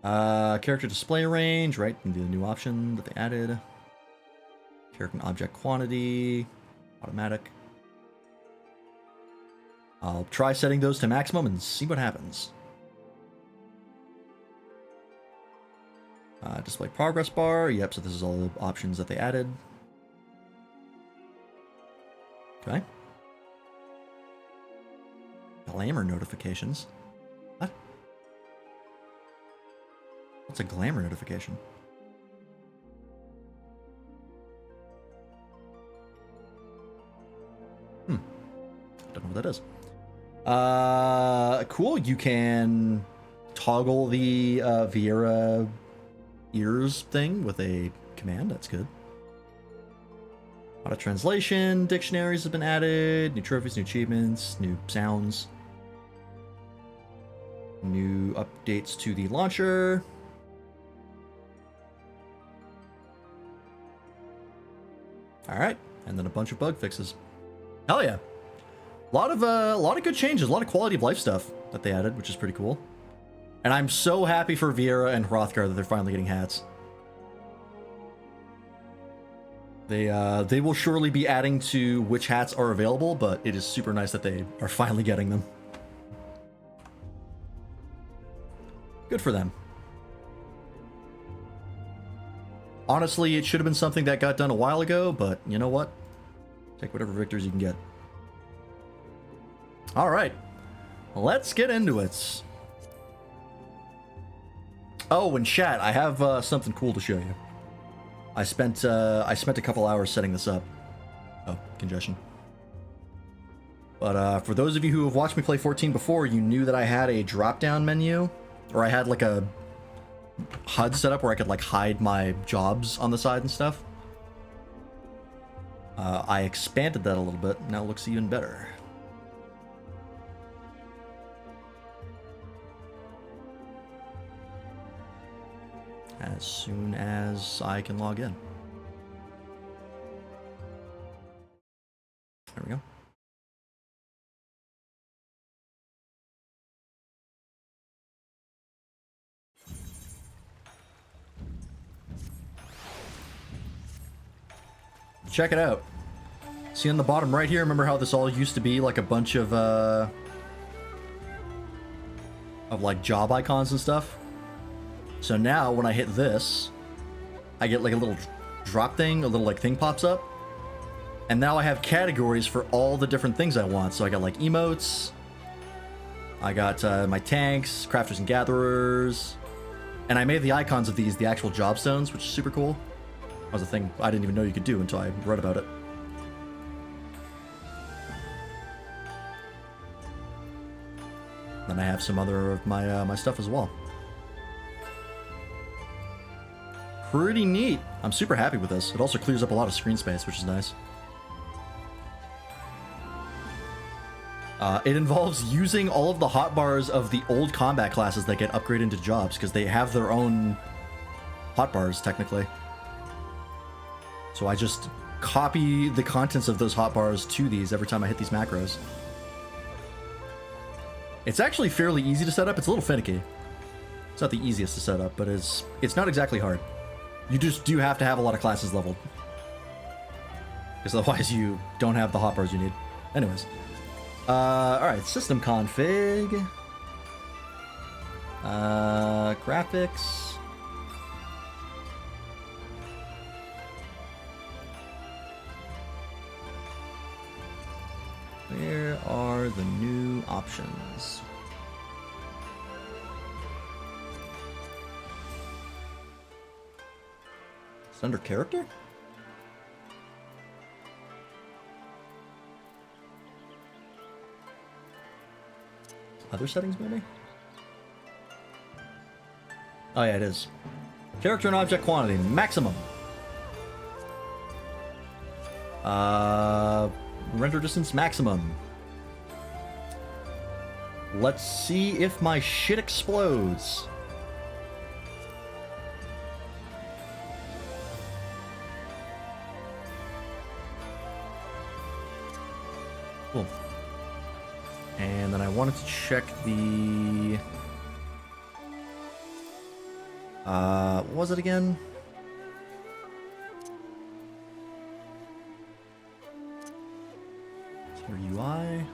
A: Character display range, right? The new option that they added. Character and object quantity, automatic. I'll try setting those to maximum and see what happens. Display progress bar. Yep, so this is all the options that they added. Okay. Glamour notifications. What? What's a glamour notification? Don't know what that is. Cool. You can toggle the Viera ears thing with a command. That's good. Auto translation, dictionaries have been added, new trophies, new achievements, new sounds, new updates to the launcher. All right, and then a bunch of bug fixes. Hell yeah! A lot of good changes, a lot of quality of life stuff that they added, which is pretty cool. And I'm so happy for Viera and Hrothgar that they're finally getting hats. They will surely be adding to which hats are available, but it is super nice that they are finally getting them. Good for them. Honestly, it should have been something that got done a while ago, but you know what? Take whatever victories you can get. All right, let's get into it. Oh, and chat, I have something cool to show you. I spent a couple hours setting this up. Oh, congestion. But for those of you who have watched me play 14 before, you knew that I had a drop-down menu, or I had like a HUD set up where I could like hide my jobs on the side and stuff. I expanded that a little bit. Now it looks even better. As soon as I can log in. There we go. Check it out. See on the bottom right here, remember how this all used to be like a bunch of like job icons and stuff? So now when I hit this, I get like a little drop thing, a little like thing pops up. And now I have categories for all the different things I want. So I got like emotes, I got my tanks, crafters and gatherers, and I made the icons of these the actual job stones, which is super cool. That was a thing I didn't even know you could do until I read about it. Then I have some other of my my stuff as well. Pretty neat. I'm super happy with this. It also clears up a lot of screen space, which is nice. It involves using all of the hotbars of the old combat classes that get upgraded into jobs, because they have their own hotbars, technically. So I just copy the contents of those hotbars to these every time I hit these macros. It's actually fairly easy to set up. It's a little finicky. It's not the easiest to set up, but it's not exactly hard. You just do have to have a lot of classes leveled, because otherwise you don't have the hotbars you need. Anyways. Alright, system config. Graphics. Where are the new options? It's under character? Other settings, maybe? Oh yeah, it is. Character and object quantity, maximum. Render distance, maximum. Let's see if my shit explodes. Cool. And then I wanted to check the... what was it again? Your UI.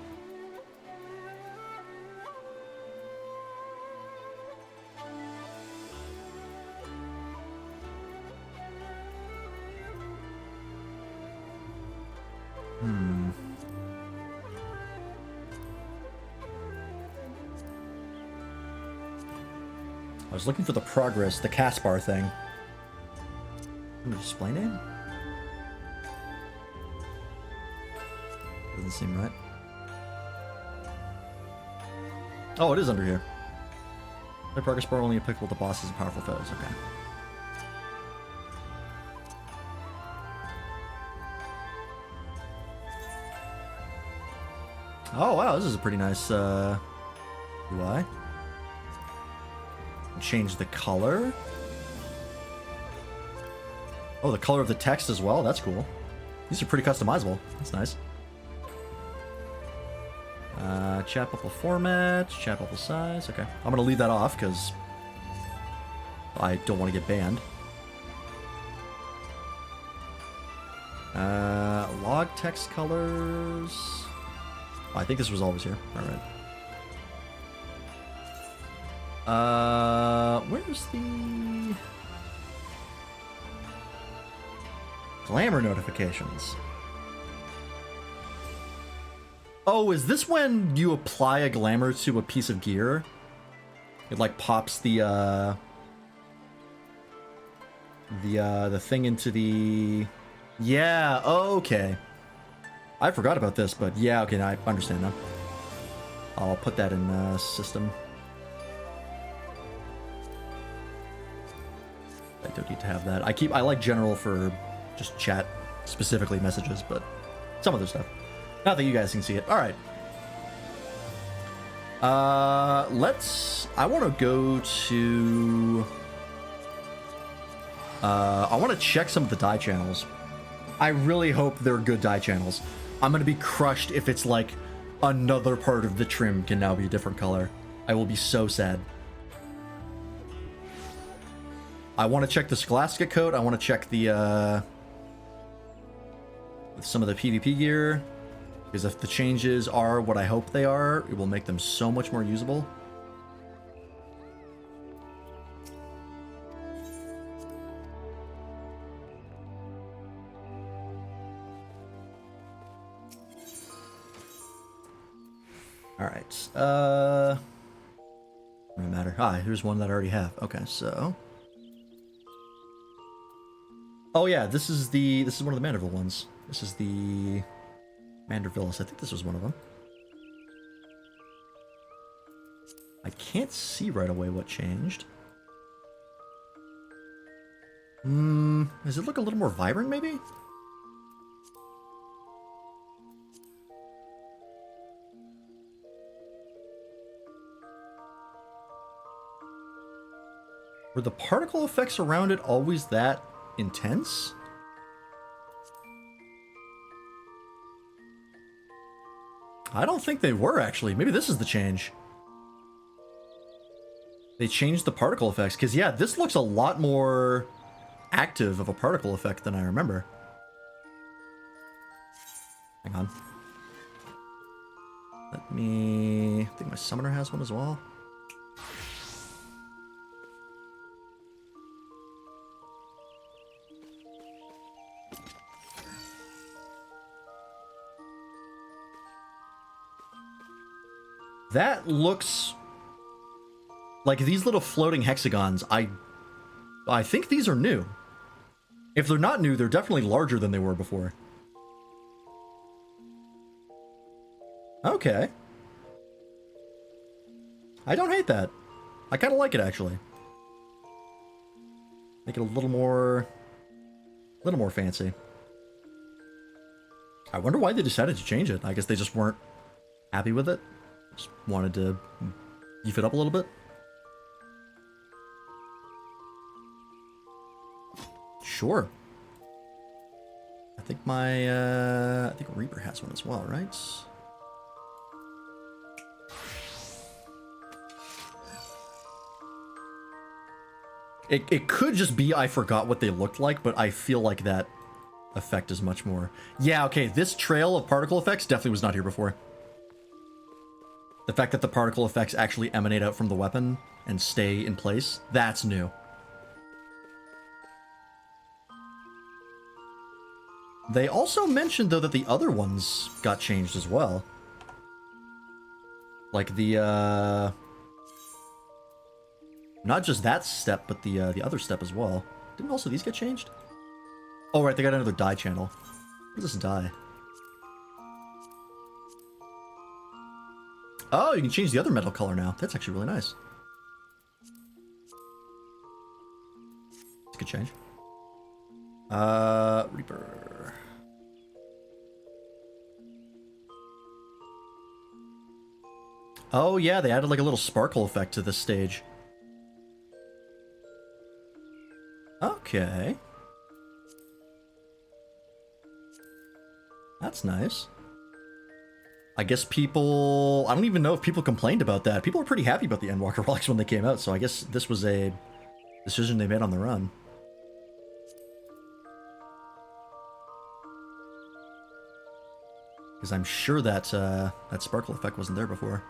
A: I was looking for the progress, the cast bar thing. Display name? Doesn't seem right. Oh, it is under here. The progress bar only applicable to bosses and powerful foes. Okay. Oh, wow, this is a pretty nice UI. Change the color. Oh, the color of the text as well. That's cool. These are pretty customizable. That's nice. Chat bubble format, chat bubble size. Okay, I'm gonna leave that off because I don't want to get banned. Log text colors. Oh, I think this was always here. All right. Where's the glamour notifications? Oh, is this when you apply a glamour to a piece of gear? It like pops the thing into the... Yeah, okay. I forgot about this, but yeah, okay, now I understand now. I'll put that in system. I don't need to have that. I like general for just chat, specifically messages, but some other stuff. Not that you guys can see it. All right. I want to go to... I want to check some of the dye channels. I really hope they're good dye channels. I'm going to be crushed if it's like another part of the trim can now be a different color. I will be so sad. I want to check the Scholastica coat. I want to check the some of the PvP gear. Because if the changes are what I hope they are, it will make them so much more usable. Alright, doesn't matter. Hi, here's one that I already have. Okay, so... Oh yeah, this is one of the Manderville ones. This is the... Mandervillas. I think this was one of them. I can't see right away what changed. Does it look a little more vibrant, maybe? Were the particle effects around it always that intense? I don't think they were, actually. Maybe this is the change. They changed the particle effects, because yeah, this looks a lot more active of a particle effect than I remember. Hang on. Let me... I think my summoner has one as well. That looks like these little floating hexagons. I think these are new. If they're not new, they're definitely larger than they were before. Okay. I don't hate that. I kind of like it, actually. Make it a little more fancy. I wonder why they decided to change it. I guess they just weren't happy with it. Just wanted to beef it up a little bit. Sure. I think I think Reaper has one as well, right? It could just be I forgot what they looked like, but I feel like that effect is much more... Yeah, okay, this trail of particle effects definitely was not here before. The fact that the particle effects actually emanate out from the weapon and stay in place, that's new. They also mentioned, though, that the other ones got changed as well. Like the, not just that step, but the other step as well. Didn't also these get changed? Oh, right, they got another dye channel. What is this dye? Oh, you can change the other metal color now. That's actually really nice. It's a good change. Reaper. Oh yeah, they added like a little sparkle effect to this stage. Okay. That's nice. I guess people... I don't even know if people complained about that. People were pretty happy about the Endwalker relics when they came out, so I guess this was a decision they made on their own. Because I'm sure that that sparkle effect wasn't there before.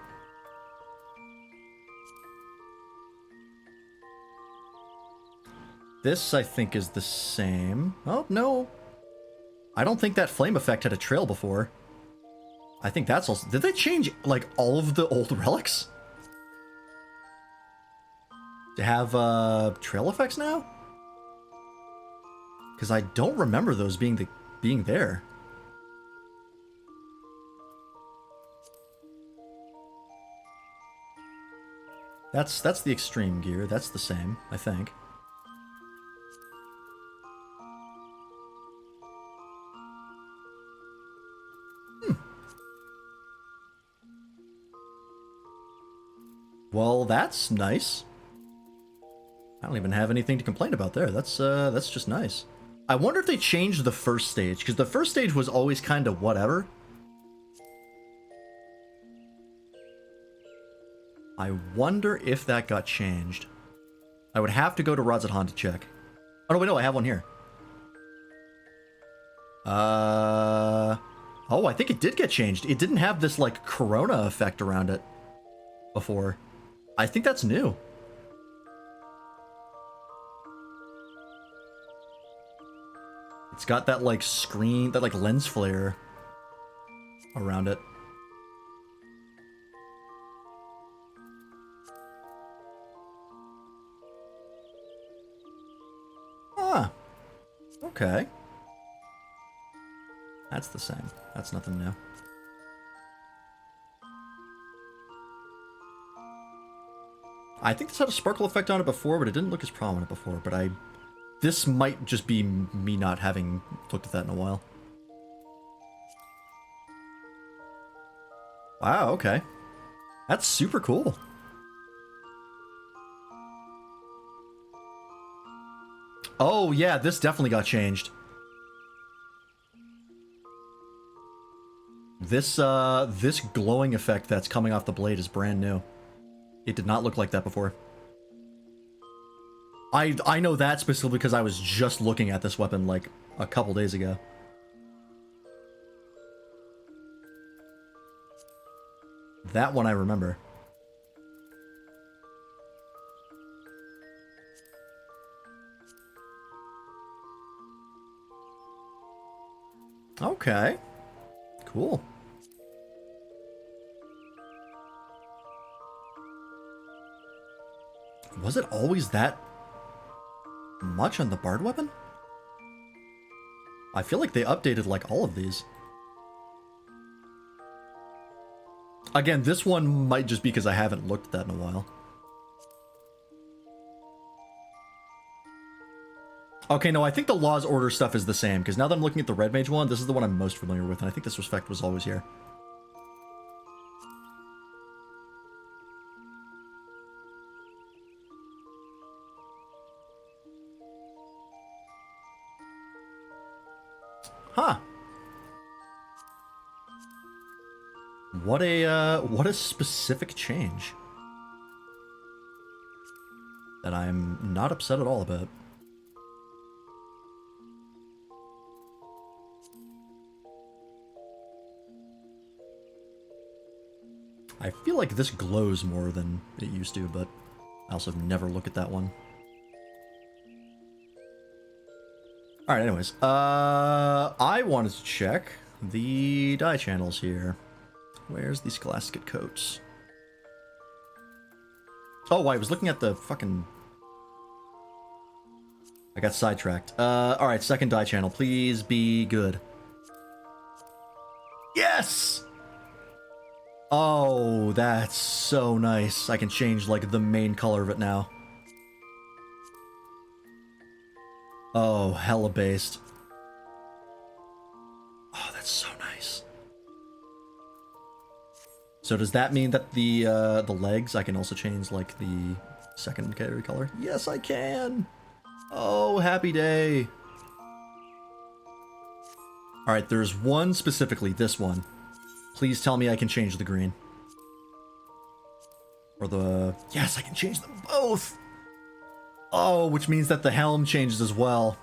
A: This, I think, is the same. Oh, no. I don't think that flame effect had a trail before. I think that's also... Did they change, like, all of the old relics? To have, trail effects now? Because I don't remember those being there. That's the extreme gear. That's the same, I think. Well, that's nice. I don't even have anything to complain about there. That's just nice. I wonder if they changed the first stage, because the first stage was always kind of whatever. I wonder if that got changed. I would have to go to Razathan to check. Oh, no, wait, no, I have one here. Oh, I think it did get changed. It didn't have this, like, corona effect around it before. I think that's new. It's got that, like, screen, that, like, lens flare around it. Ah. Okay. That's the same. That's nothing new. I think this had a sparkle effect on it before, but it didn't look as prominent before, but this might just be me not having looked at that in a while. Wow, okay. That's super cool. Oh, yeah, this definitely got changed. This glowing effect that's coming off the blade is brand new. It did not look like that before. I know that specifically because I was just looking at this weapon like a couple days ago. That one I remember. Okay. Cool. Was it always that much on the Bard weapon? I feel like they updated like all of these. Again, this one might just be because I haven't looked at that in a while. Okay, no, I think the Law's Order stuff is the same, because now that I'm looking at the Red Mage one, this is the one I'm most familiar with, and I think this effect was always here. Huh. What a specific change. That I'm not upset at all about. I feel like this glows more than it used to, but I also never look at that one. Alright, anyways. I wanted to check the dye channels here. Where's the Scholastic coats? Oh, I was looking at the fucking... I got sidetracked. Alright, second dye channel. Please be good. Yes! Oh, that's so nice. I can change, like, the main color of it now. Oh, hella based. Oh, that's so nice. So does that mean that the legs, I can also change, like, the secondary color? Yes, I can! Oh, happy day! Alright, there's one specifically, this one. Please tell me I can change the green. Or the... Yes, I can change them both! Oh, which means that the helm changes as well.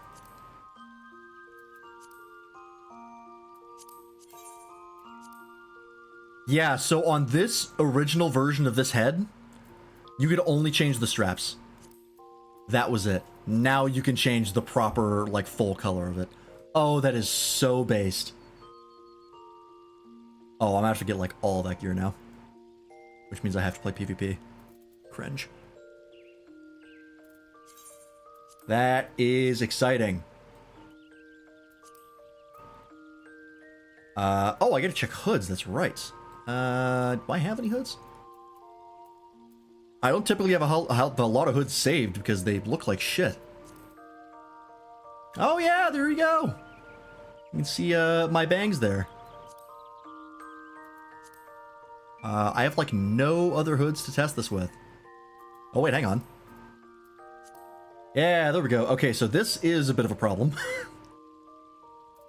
A: Yeah, so on this original version of this head, you could only change the straps. That was it. Now you can change the proper, like, full color of it. Oh, that is so based. Oh, I'm gonna have to get, like, all that gear now. Which means I have to play PvP. Cringe. That is exciting. Oh, I gotta check hoods, that's right. Do I have any hoods? I don't typically have a lot of hoods saved because they look like shit. Oh yeah, there you go. You can see my bangs there. I have like no other hoods to test this with. Oh wait, hang on. Yeah, there we go. Okay, so this is a bit of a problem.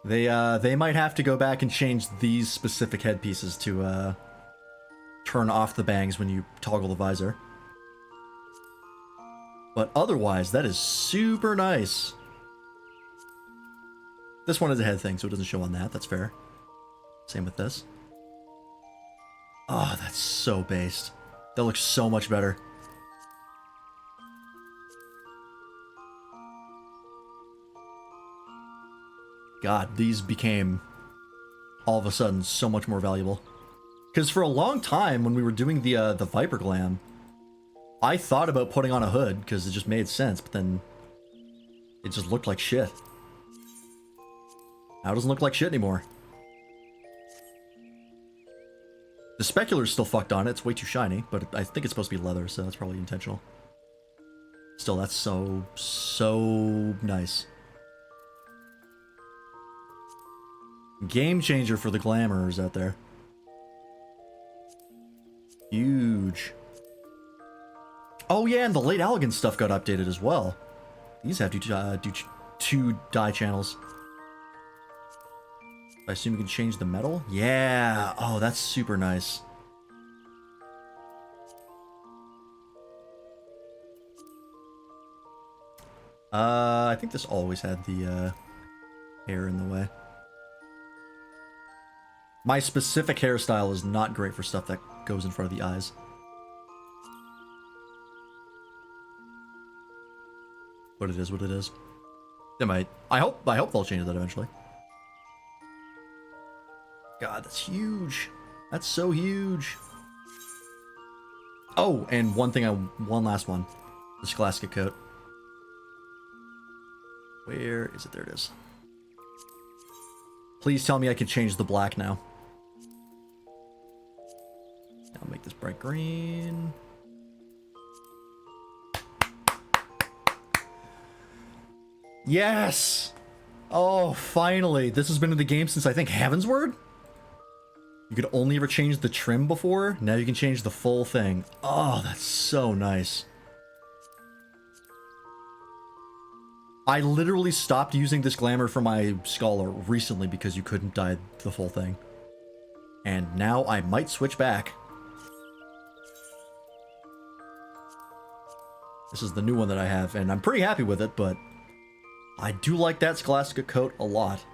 A: They might have to go back and change these specific headpieces to turn off the bangs when you toggle the visor. But otherwise, that is super nice. This one is a head thing, so it doesn't show on that. That's fair. Same with this. Oh, that's so based. That looks so much better. God, these became all of a sudden so much more valuable. Because for a long time, when we were doing the Viper Glam, I thought about putting on a hood because it just made sense, but then it just looked like shit. Now it doesn't look like shit anymore. The specular's still fucked on it. It's way too shiny, but I think it's supposed to be leather, so that's probably intentional. Still, that's so nice. Game changer for the glamours out there. Huge. Oh yeah, and the late elegant stuff got updated as well. These have two dye channels. I assume you can change the metal? Yeah! Oh, that's super nice. I think this always had the hair in the way. My specific hairstyle is not great for stuff that goes in front of the eyes. But it is what it is. They might. I hope they'll change that eventually. God, that's huge. That's so huge. Oh, and one last one. The Scholastica coat. Where is it? There it is. Please tell me I can change the black now. I'll make this bright green. Yes! Oh, finally. This has been in the game since, I think, Heavensward? You could only ever change the trim before. Now you can change the full thing. Oh, that's so nice. I literally stopped using this glamour for my Scholar recently because you couldn't dye the full thing. And now I might switch back. This is the new one that I have, and I'm pretty happy with it, but I do like that Scholastica coat a lot,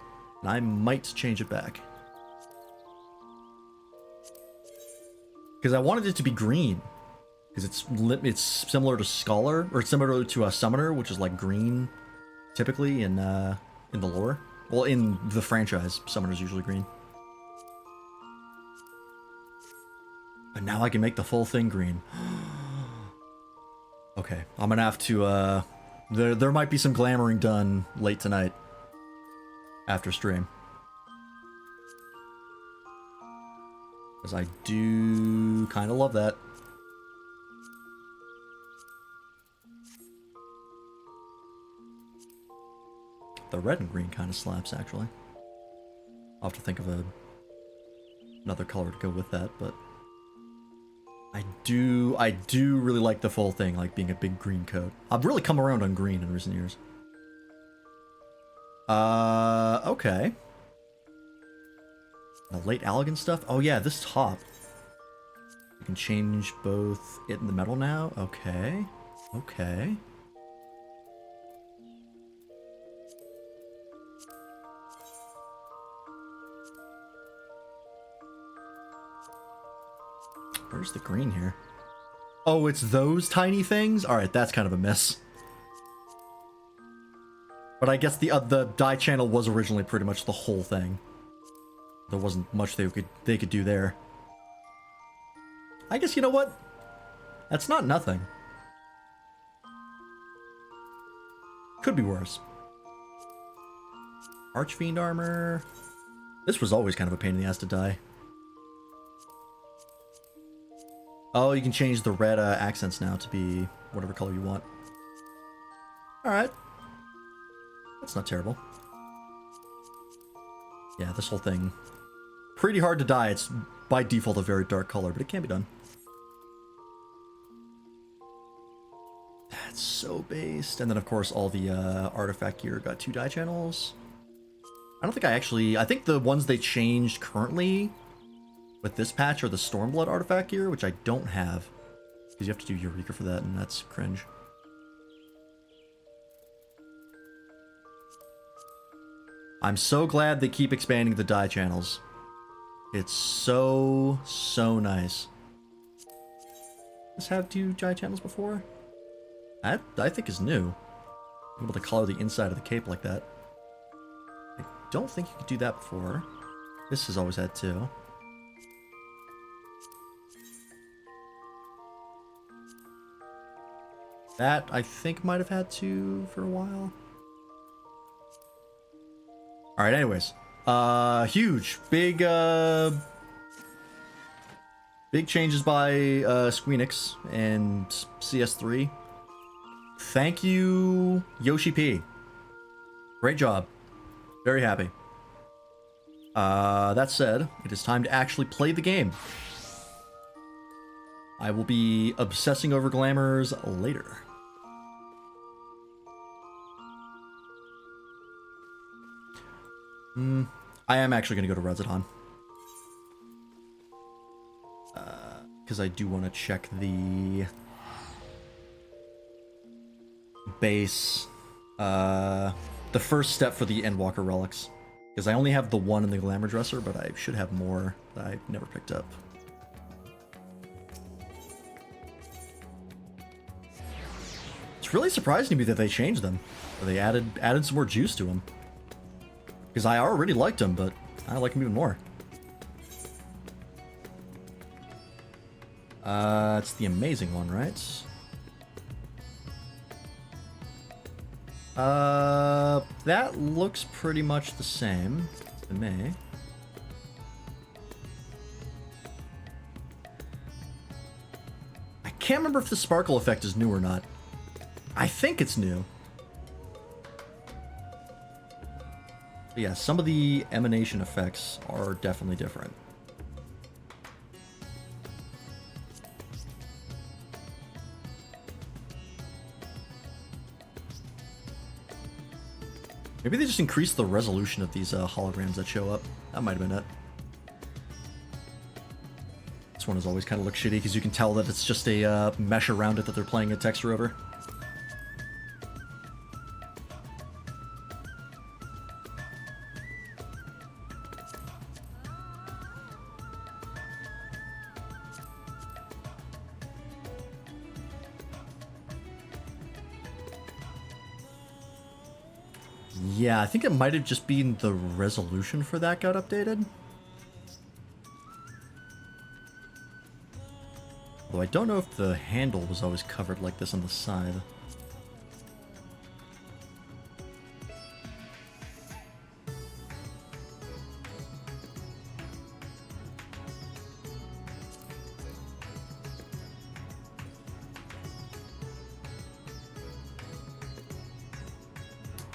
A: and I might change it back. Because I wanted it to be green, because it's similar to Scholar, or similar to a Summoner, which is like green, typically in the lore. Well, in the franchise, Summoner's usually green. But now I can make the full thing green. Okay, I'm gonna have to, there might be some glamoring done late tonight. After stream. Because I do kind of love that. The red and green kind of slaps, actually. I'll have to think of another color to go with that, but I do really like the full thing, like being a big green coat. I've really come around on green in recent years. Okay. The late Allegan stuff? Oh yeah, this top. You can change both it and the metal now? Okay. Okay. Where's the green here? Oh, it's those tiny things? Alright, that's kind of a miss. But I guess the dye channel was originally pretty much the whole thing. There wasn't much they could do there. I guess, you know what? That's not nothing. Could be worse. Archfiend armor. This was always kind of a pain in the ass to dye. Oh, you can change the red accents now to be whatever color you want. Alright. That's not terrible. Yeah, this whole thing. Pretty hard to dye. It's by default a very dark color, but it can be done. That's so based. And then, of course, all the artifact gear got 2 dye channels. I don't think I think the ones they changed currently with this patch are the Stormblood artifact gear, which I don't have. Because you have to do Eureka for that, and that's cringe. I'm so glad they keep expanding the dye channels. It's so nice. Does this have 2 dye channels before? That, I think, is new. Able to color the inside of the cape like that. I don't think you could do that before. This has always had 2. That, I think, might have had 2 for a while. Alright, anyways. Huge. Big changes by Squeenix and CS3. Thank you, Yoshi P. Great job. Very happy. That said, it is time to actually play the game. I will be obsessing over glamours later. I am actually going to go to Rezidon. Because I do want to check the base, the first step for the Endwalker relics. Because I only have the one in the Glamour Dresser, but I should have more that I've never picked up. It's really surprising to me that they changed them. Or they added some more juice to them. Because I already liked him, but I like him even more. It's the amazing one, right? That looks pretty much the same to me. I can't remember if the sparkle effect is new or not. I think it's new. But yeah, some of the emanation effects are definitely different. Maybe they just increased the resolution of these holograms that show up. That might have been it. This one has always kind of looked shitty because you can tell that it's just a mesh around it that they're playing a texture over. Yeah, I think it might have just been the resolution for that got updated. Although I don't know if the handle was always covered like this on the side.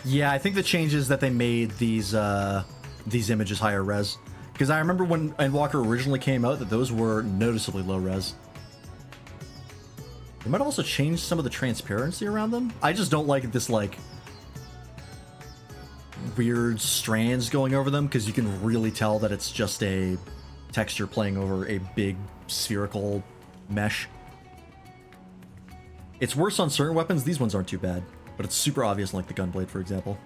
A: Yeah, I think the change is that they made these images higher res. Because I remember when Endwalker originally came out that those were noticeably low res. They might have also changed some of the transparency around them. I just don't like this, like, weird strands going over them, because you can really tell that it's just a texture playing over a big spherical mesh. It's worse on certain weapons. These ones aren't too bad, but it's super obvious in, like, the Gunblade, for example.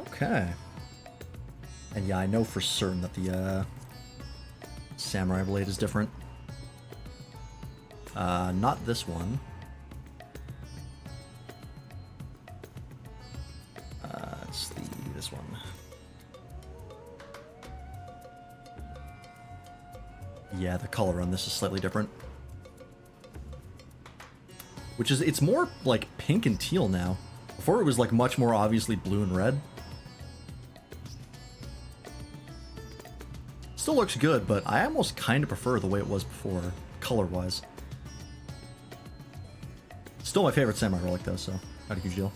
A: Okay. And yeah, I know for certain that the Samurai Blade is different. Not this one. It's this one. Yeah, the color on this is slightly different. Which is, it's more like pink and teal now. Before it was like much more obviously blue and red. Still looks good, but I almost kind of prefer the way it was before, color-wise. Still my favorite Samurai Relic though, so not a huge deal.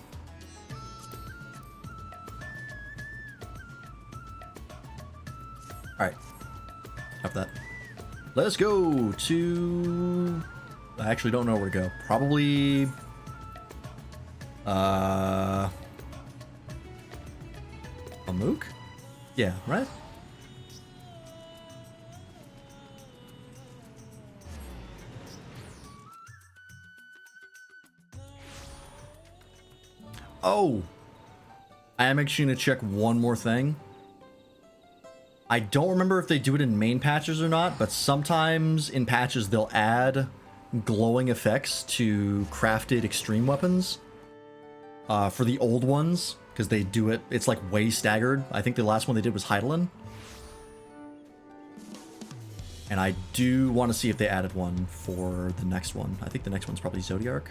A: Alright. Have that. Let's go to... I actually don't know where to go. Probably... Amuk? Yeah, right? Oh! I am actually going to check one more thing. I don't remember if they do it in main patches or not, but sometimes in patches they'll add glowing effects to crafted extreme weapons. For the old ones, because they do it, it's like way staggered. I think the last one they did was Heidelin. And I do want to see if they added one for the next one. I think the next one's probably Zodiark.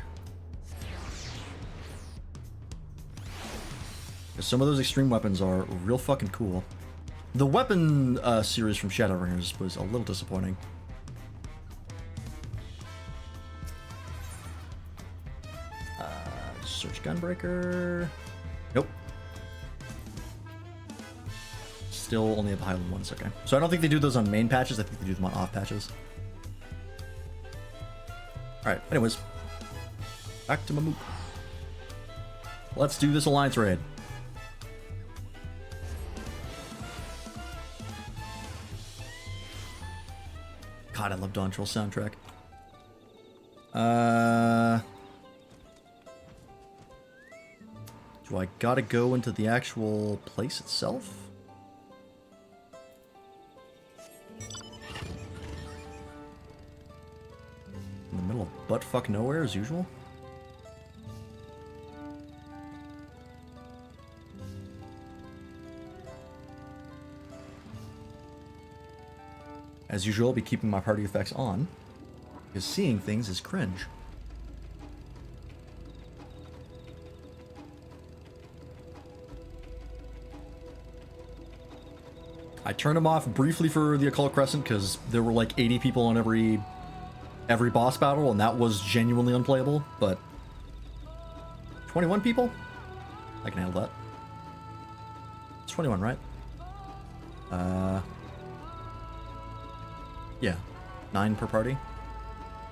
A: Some of those extreme weapons are real fucking cool. The weapon series from Shadowbringers was a little disappointing. Search Gunbreaker. Nope. Still only have Highland ones, okay. So I don't think they do those on main patches, I think they do them on off patches. Alright, anyways. Back to Mamook. Let's do this Alliance raid. God, I love Dawntrail soundtrack. Do I gotta go into the actual place itself? In the middle of buttfuck nowhere as usual? As usual, I'll be keeping my party effects on, because seeing things is cringe. I turned them off briefly for the Occult Crescent because there were like 80 people on every boss battle, and that was genuinely unplayable, but 21 people? I can handle that. It's 21, right? Yeah. 9 per party?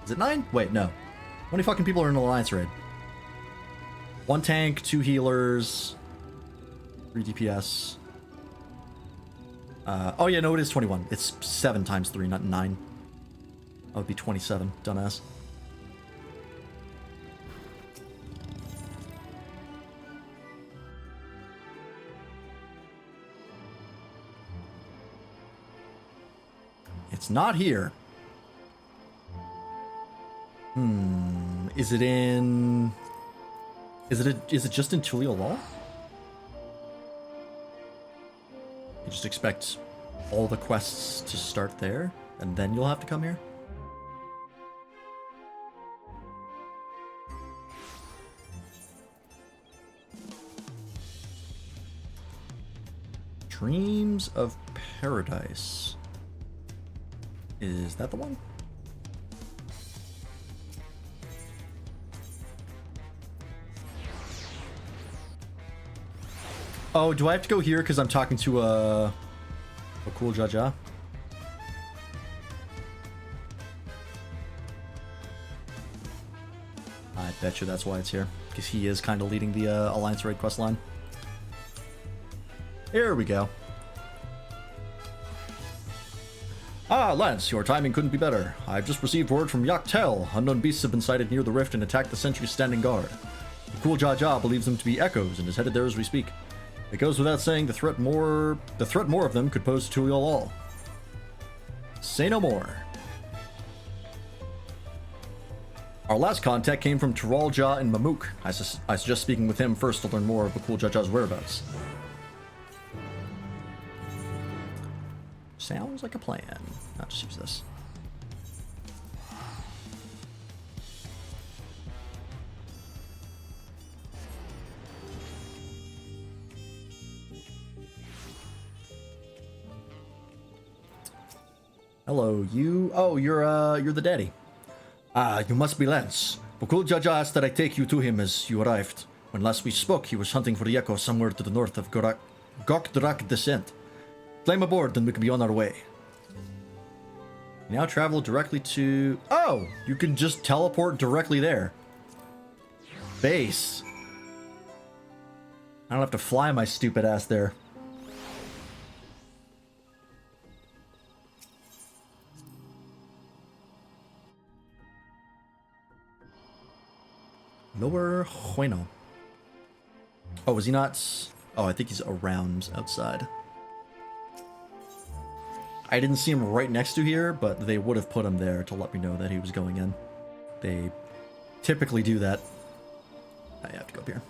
A: Is it 9? Wait, no. How many fucking people are in an Alliance raid? 1 tank, 2 healers, 3 DPS. Oh yeah, no, it is 21. It's 7 times 3, not 9. That would be 27, dumbass. It's not here. Is it in... Is it just in Tuliolal? You just expect all the quests to start there, and then you'll have to come here? Dreams of Paradise. Is that the one? Oh, do I have to go here because I'm talking to a cool Jaja? I bet you that's why it's here, because he is kind of leading the Alliance Raid quest line. Here we go. Ah, Lance, your timing couldn't be better. I've just received word from Dawntrail. Unknown beasts have been sighted near the rift and attacked the sentries standing guard. The cool Jaja believes them to be echoes and is headed there as we speak. It goes without saying the threat more of them could pose to you all. Say no more. Our last contact came from Tiralja and Mamook. I suggest speaking with him first to learn more of the cool Jaja's whereabouts. Sounds like a plan. I'll just use this. Hello, you. Oh, you're the daddy. Ah, you must be Lance. Bokul Jaja asked that I take you to him as you arrived. When last we spoke, he was hunting for the Echo somewhere to the north of Gokdrak Descent. Climb aboard, then we can be on our way. Now travel directly to... Oh! You can just teleport directly there. Base. I don't have to fly my stupid ass there. Lower Hueno. Oh, is he not? Oh, I think he's around outside. I didn't see him right next to here, but they would have put him there to let me know that he was going in. They typically do that. I have to go up here.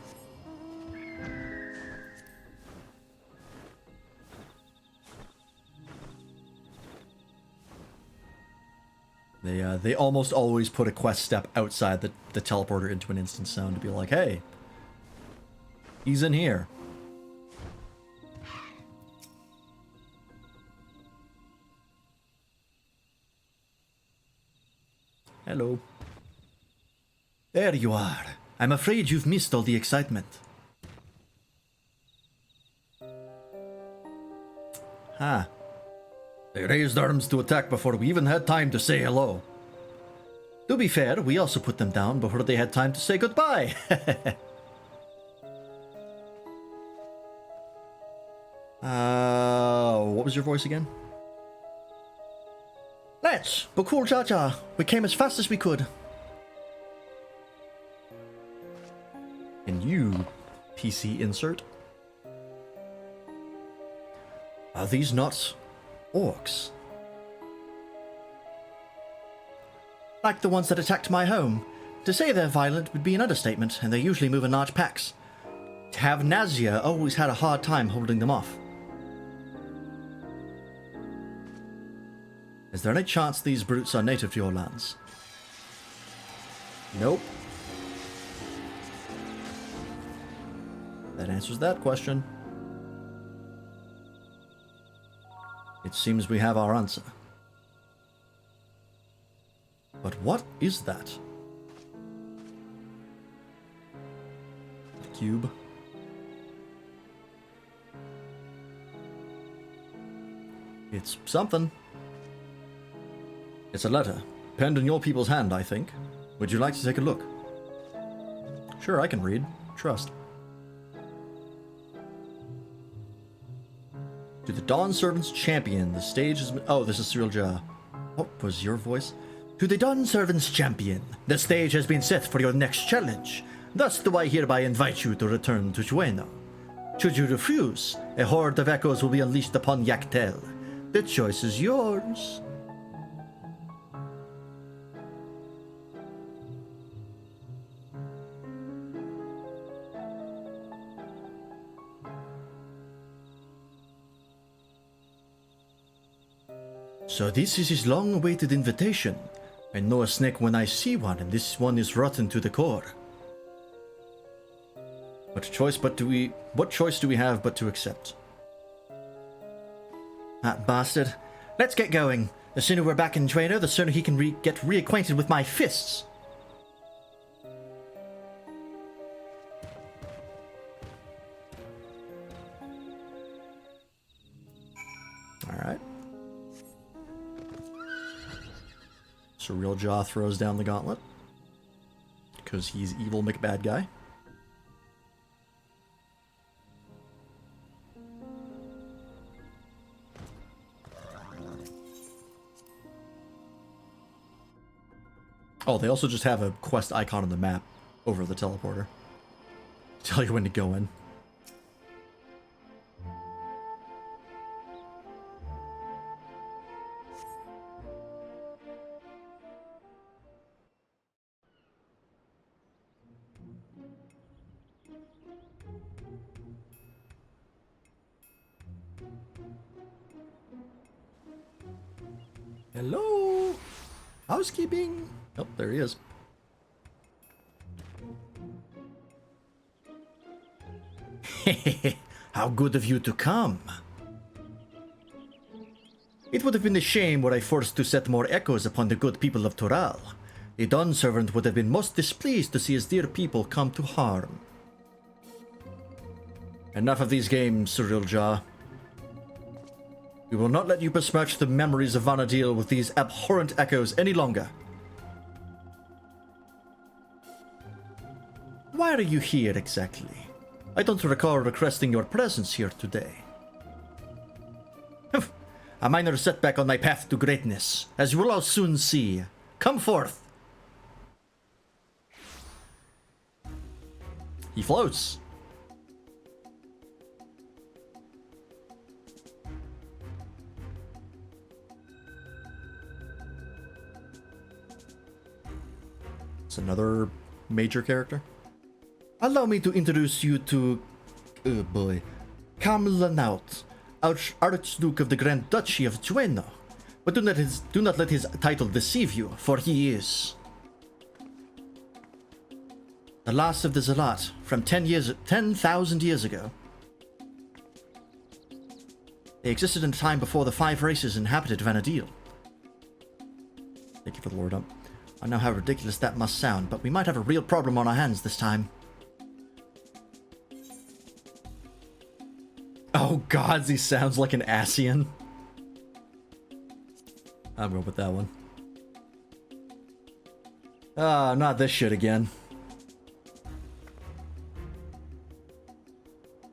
A: They almost always put a quest step outside the teleporter into an instance zone to be like, hey, he's in here. Hello. There you are. I'm afraid you've missed all the excitement. Huh. They raised arms to attack before we even had time to say hello. To be fair, we also put them down before they had time to say goodbye. What was your voice again? Let's, Bokul Jaja. We came as fast as we could. And you, PC insert. Are these not orcs? Like the ones that attacked my home. To say they're violent would be an understatement, and they usually move in large packs. To have Nazia always had a hard time holding them off. Is there any chance these brutes are native to your lands? Nope. That answers that question. It seems we have our answer. But what is that? The cube. It's something. It's a letter, penned in your people's hand, I think. Would you like to take a look? Sure, I can read. Trust. To the Dawn Servant's Champion, the stage has been... Oh, this is Tiralja. What was your voice? To the Dawn Servant's Champion, the stage has been set for your next challenge. Thus do I hereby invite you to return to Jueno. Should you refuse, a horde of echoes will be unleashed upon Dawntrail. The choice is yours. So this is his long-awaited invitation. I know a snake when I see one, and this one is rotten to the core. What choice do we have but to accept?
B: That bastard. Let's get going. The sooner we're back in Drano, the sooner he can get reacquainted with my fists.
A: Alright. So Real Jaw throws down the gauntlet. Because he's evil McBad guy. Oh, they also just have a quest icon on the map over the teleporter. Tell you when to go in. Hello? Housekeeping? Oh, there he is.
B: How good of you to come. It would have been a shame were I forced to set more echoes upon the good people of Toral. The Dawn servant would have been most displeased to see his dear people come to harm.
A: Enough of these games, Cyril Jaw. We will not let you besmirch the memories of Vanadil with these abhorrent echoes any longer.
B: Why are you here exactly? I don't recall requesting your presence here today. A minor setback on my path to greatness, as you will all soon see. Come forth!
A: He floats. It's another major character.
B: Allow me to introduce you to... oh boy. Kamlanaut, Archduke of the Grand Duchy of Drano. But do not let his title deceive you, for he is... the last of the Zealot, from 10,000 years ago. They existed in a time before the 5 races inhabited Vanadil.
A: Thank you for the lore dump.
B: I know how ridiculous that must sound, but we might have a real problem on our hands this time.
A: Oh gods, he sounds like an Asian. I'm going with that one. Ah, not this shit again.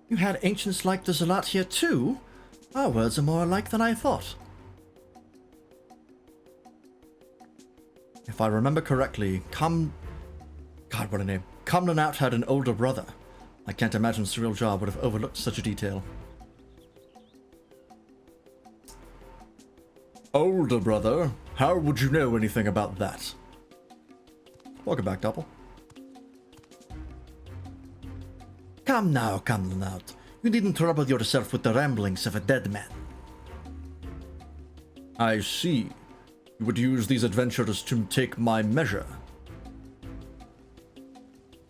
B: You had ancients like the Zealot here too? Our words are more alike than I thought.
A: If I remember correctly, God, what a name. Kamlanaut had an older brother. I can't imagine Cyril Jaw would have overlooked such a detail. Older brother? How would you know anything about that? Welcome back, Doppel.
B: Come now, Kamlanaut. You needn't trouble yourself with the ramblings of a dead man.
A: I see. You would use these adventures to take my measure.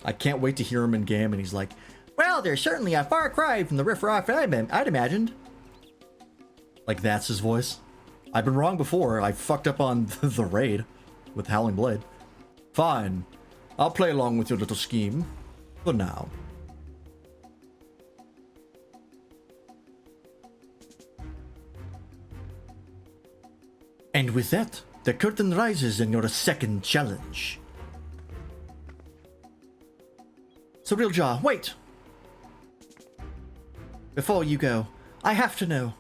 A: I can't wait to hear him in game, and he's like,
B: well, there's certainly a far cry from the riffraff I'd imagined.
A: Like, that's his voice. I've been wrong before. I fucked up on the raid with Howling Blade. Fine. I'll play along with your little scheme. For now.
B: And with that, the curtain rises in your second challenge. Cyril Jaw, wait! Before you go, I have to know.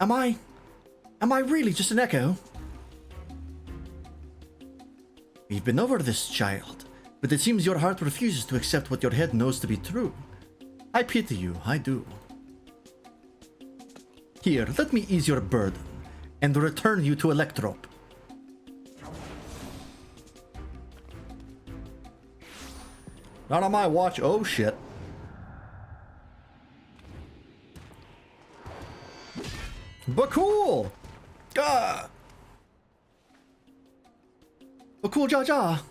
B: Am I really just an echo? We've been over this, child, but it seems your heart refuses to accept what your head knows to be true. I pity you, I do. Here, let me ease your burden and return you to Electrope.
A: Not on my watch. Oh, shit. But cool! Gah!
B: But cool, Jaw.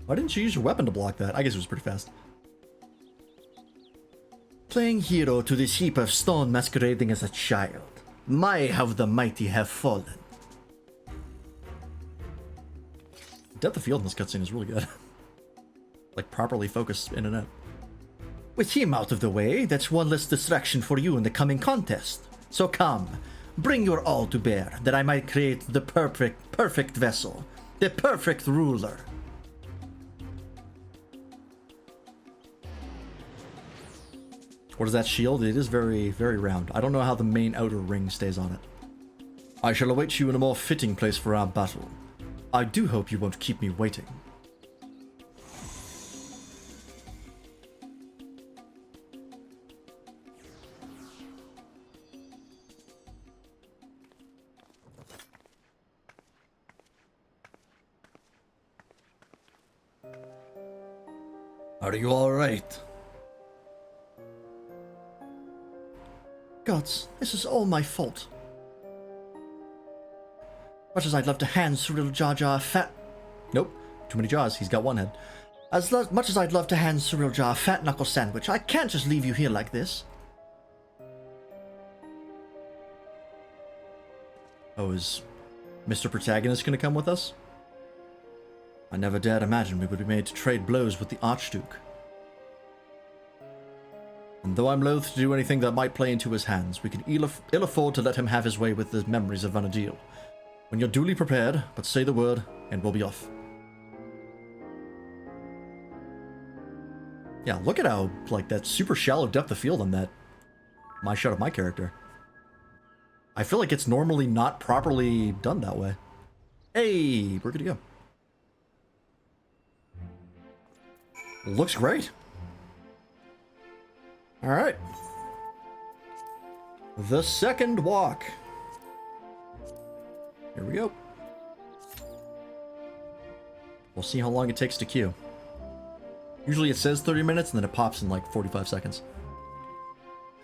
A: Why didn't you use your weapon to block that? I guess it was pretty fast.
B: Playing hero to this heap of stone masquerading as a child. My, how the mighty have fallen.
A: Depth of field in this cutscene is really good. Like, properly focused internet.
B: With him out of the way, that's one less distraction for you in the coming contest. So come, bring your all to bear, that I might create the perfect vessel. The perfect ruler.
A: What is that shield? It is very, very round. I don't know how the main outer ring stays on it.
B: I shall await you in a more fitting place for our battle. I do hope you won't keep me waiting. Are you all right? Gods, this is all my fault. Much as I'd love to hand Cyril Jar Jar fat...
A: Nope. Too many jaws. He's got one head.
B: Much as I'd love to hand Cyril Jar a fat knuckle sandwich, I can't just leave you here like this.
A: Oh, is Mr. Protagonist gonna come with us?
B: I never dared imagine we would be made to trade blows with the Archduke.
A: And though I'm loath to do anything that might play into his hands, we can ill afford to let him have his way with the memories of Vanadil. When you're duly prepared, but say the word, and we'll be off. Yeah, look at how, like, that super shallow depth of field on that. My shot of my character. I feel like it's normally not properly done that way. Hey, we're good to go. Looks great. Alright. The second walk. Here we go. We'll see how long it takes to queue. Usually it says 30 minutes and then it pops in like 45 seconds.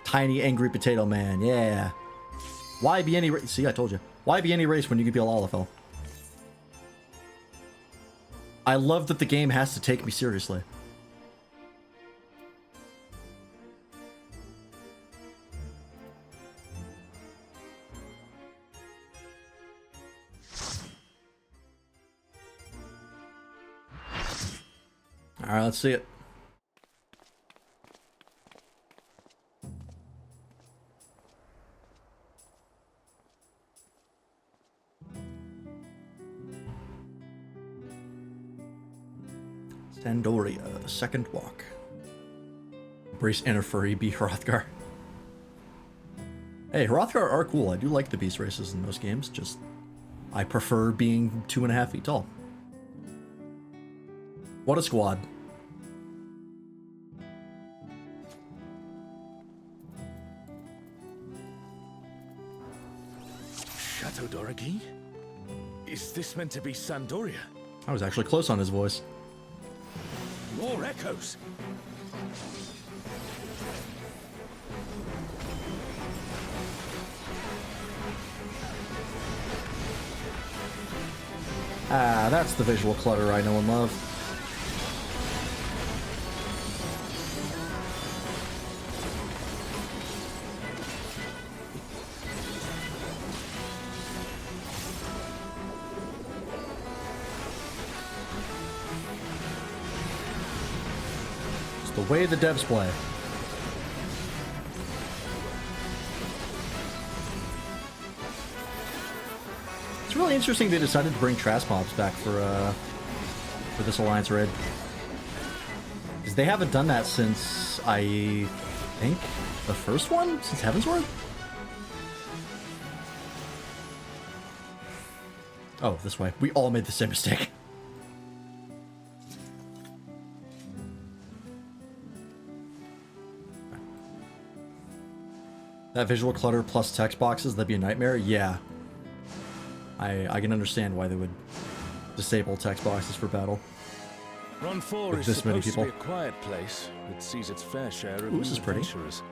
A: Tiny angry potato man, yeah. Why be any race? See, I told you. Why be any race when you could be a Lalafell? I love that the game has to take me seriously. Alright, let's see it. Sandoria, the second walk. Embrace inner furry, be Hrothgar. Hey, Hrothgar are cool. I do like the beast races in most games, just I prefer being 2.5 feet tall. What a squad.
C: Chateau d'Origny? Is this meant to be Sandoria?
A: I was actually close on his voice.
C: More echoes!
A: Ah, that's the visual clutter I know and love. It's the way the devs play. It's really interesting they decided to bring Trash Mobs back for this Alliance raid. Because they haven't done that since, I think, the first one? Since Heavensward? Oh, this way. We all made the same mistake. That visual clutter plus text boxes, that'd be a nightmare? Yeah. I can understand why they would disable text boxes for battle.
C: Run 4
A: With
C: is
A: this many
C: supposed
A: people.
C: to be a quiet place. It sees its fair share of
A: Ooh, this is pretty.
C: adventurers.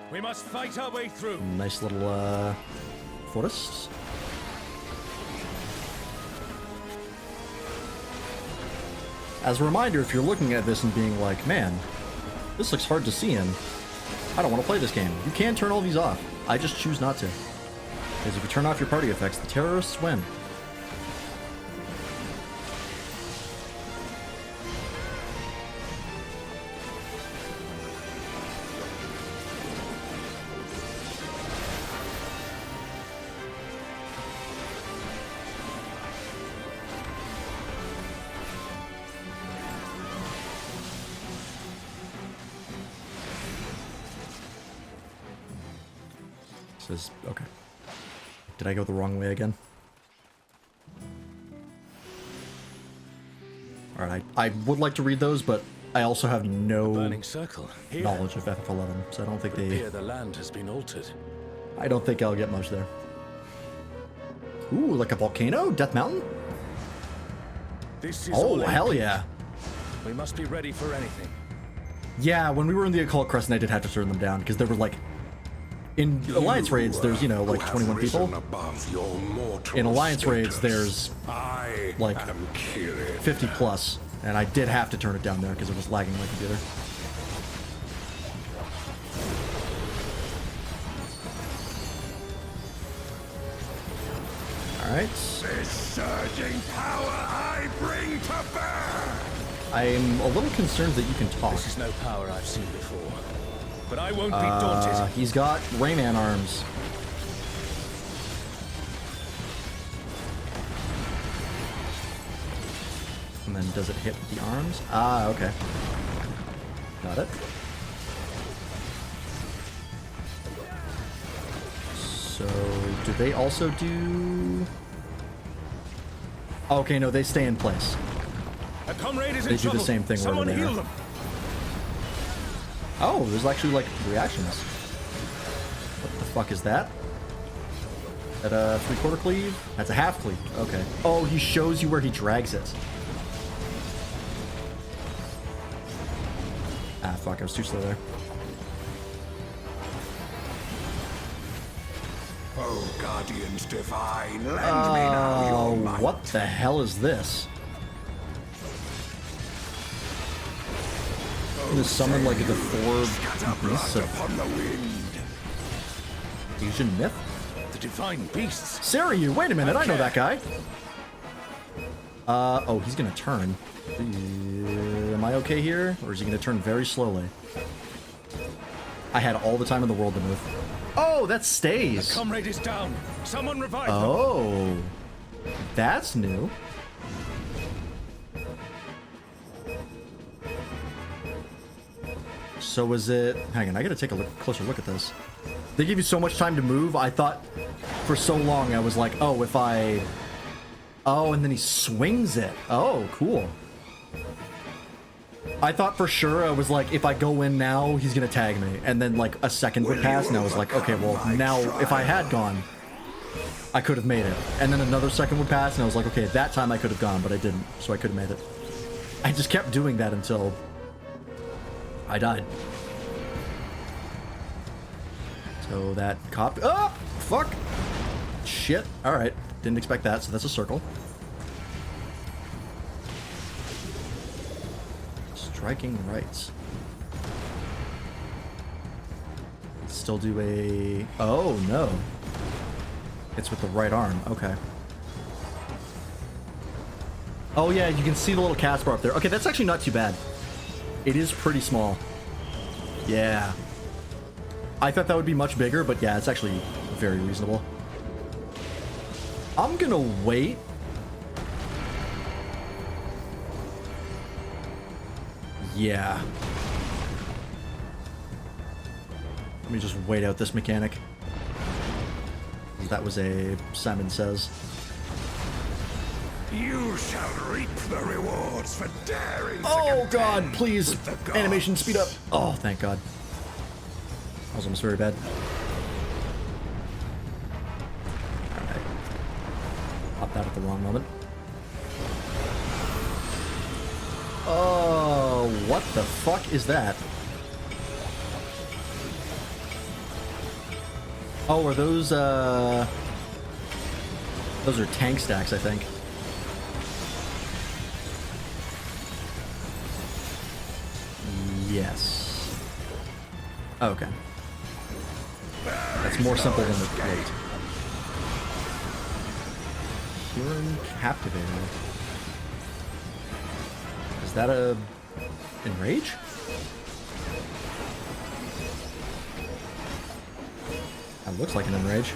C: We must fight our way through.
A: Nice little, forests. As a reminder, if you're looking at this and being like, man, this looks hard to see in, I don't want to play this game. You can turn all these off. I just choose not to. Because if you turn off your party effects, the terrorists win. Says, okay. Did I go the wrong way again? Alright, I would like to read those, but I also have no
C: Burning circle. Here.
A: knowledge of FF11, so I don't think
C: Here the land has been altered.
A: I don't think I'll get much there. Ooh, like a volcano? Death Mountain?
C: This is
A: Oh,
C: all
A: hell
C: empty.
A: yeah.
C: We must be ready for anything.
A: Yeah, when we were in the Occult Crescent, I did have to turn them down, because there were like... In Alliance raids, there's, you know, like 21 people. In Alliance raids, there's like 50 plus, and I did have to turn it down there because it was lagging my computer. Alright.
D: This surging power I bring to bear!
A: I'm a little concerned that you can talk.
C: This is no power I've seen before. But I won't be daunted.
A: He's got Rayman arms. And then does it hit the arms? Ah, okay. Got it. So, do they also do... Okay, no, they stay in place.
C: A comrade is
A: They
C: in
A: do
C: trouble.
A: the same thing
C: Someone
A: wherever they
C: heal
A: are.
C: them.
A: Oh, there's actually, like, reactions. What the fuck is that? Is that a 3/4 cleave? That's a half cleave. Okay. Oh, he shows you where he drags it. Ah, fuck, I was too slow there.
D: Oh, guardians divine, lend me now your might.
A: What the hell is this? Gonna summon like the four beasts
D: Blood
A: of
D: upon the wind.
A: Asian myth?
C: The divine beasts.
A: Siryu, wait a minute, I know
C: Okay.
A: that guy. Oh, he's gonna turn. Am I okay here? Or is he gonna turn very slowly? I had all the time in the world to move. Oh, that stays.
C: Comrade is down. Someone revive them.
A: Oh, that's new. So was it... Hang on, I gotta take a closer look at this. They give you so much time to move, I thought for so long I was like, oh, if I... Oh, and then he swings it. Oh, cool. I thought for sure, I was like, if I go in now, he's gonna tag me. And then like a second would pass and I was like, okay, well now if I had gone, I could have made it. And then another second would pass and I was like, okay, that time I could have gone, but I didn't, so I could have made it. I just kept doing that until I died. So that cop... Oh! Fuck! Shit. Alright. Didn't expect that, so that's a circle. Striking right. Still do a... Oh, no. It's with the right arm. Okay. Oh, yeah, you can see the little cast bar up there. Okay, that's actually not too bad. It is pretty small. Yeah. I thought that would be much bigger, but yeah, it's actually very reasonable. I'm gonna wait. Yeah. Let me just wait out this mechanic. That was a Simon Says.
D: You shall reap the rewards for daring to
A: Oh god,
D: contend
A: please.
D: with the gods.
A: Animation speed up. Oh, thank god. That was almost very bad. Alright. Popped out at the wrong moment. Oh, what the fuck is that? Oh, are those are tank stacks, I think. Yes. Oh, okay. That's more simple than it looked. Huron Captivator. Is that a Enrage? That looks like an Enrage.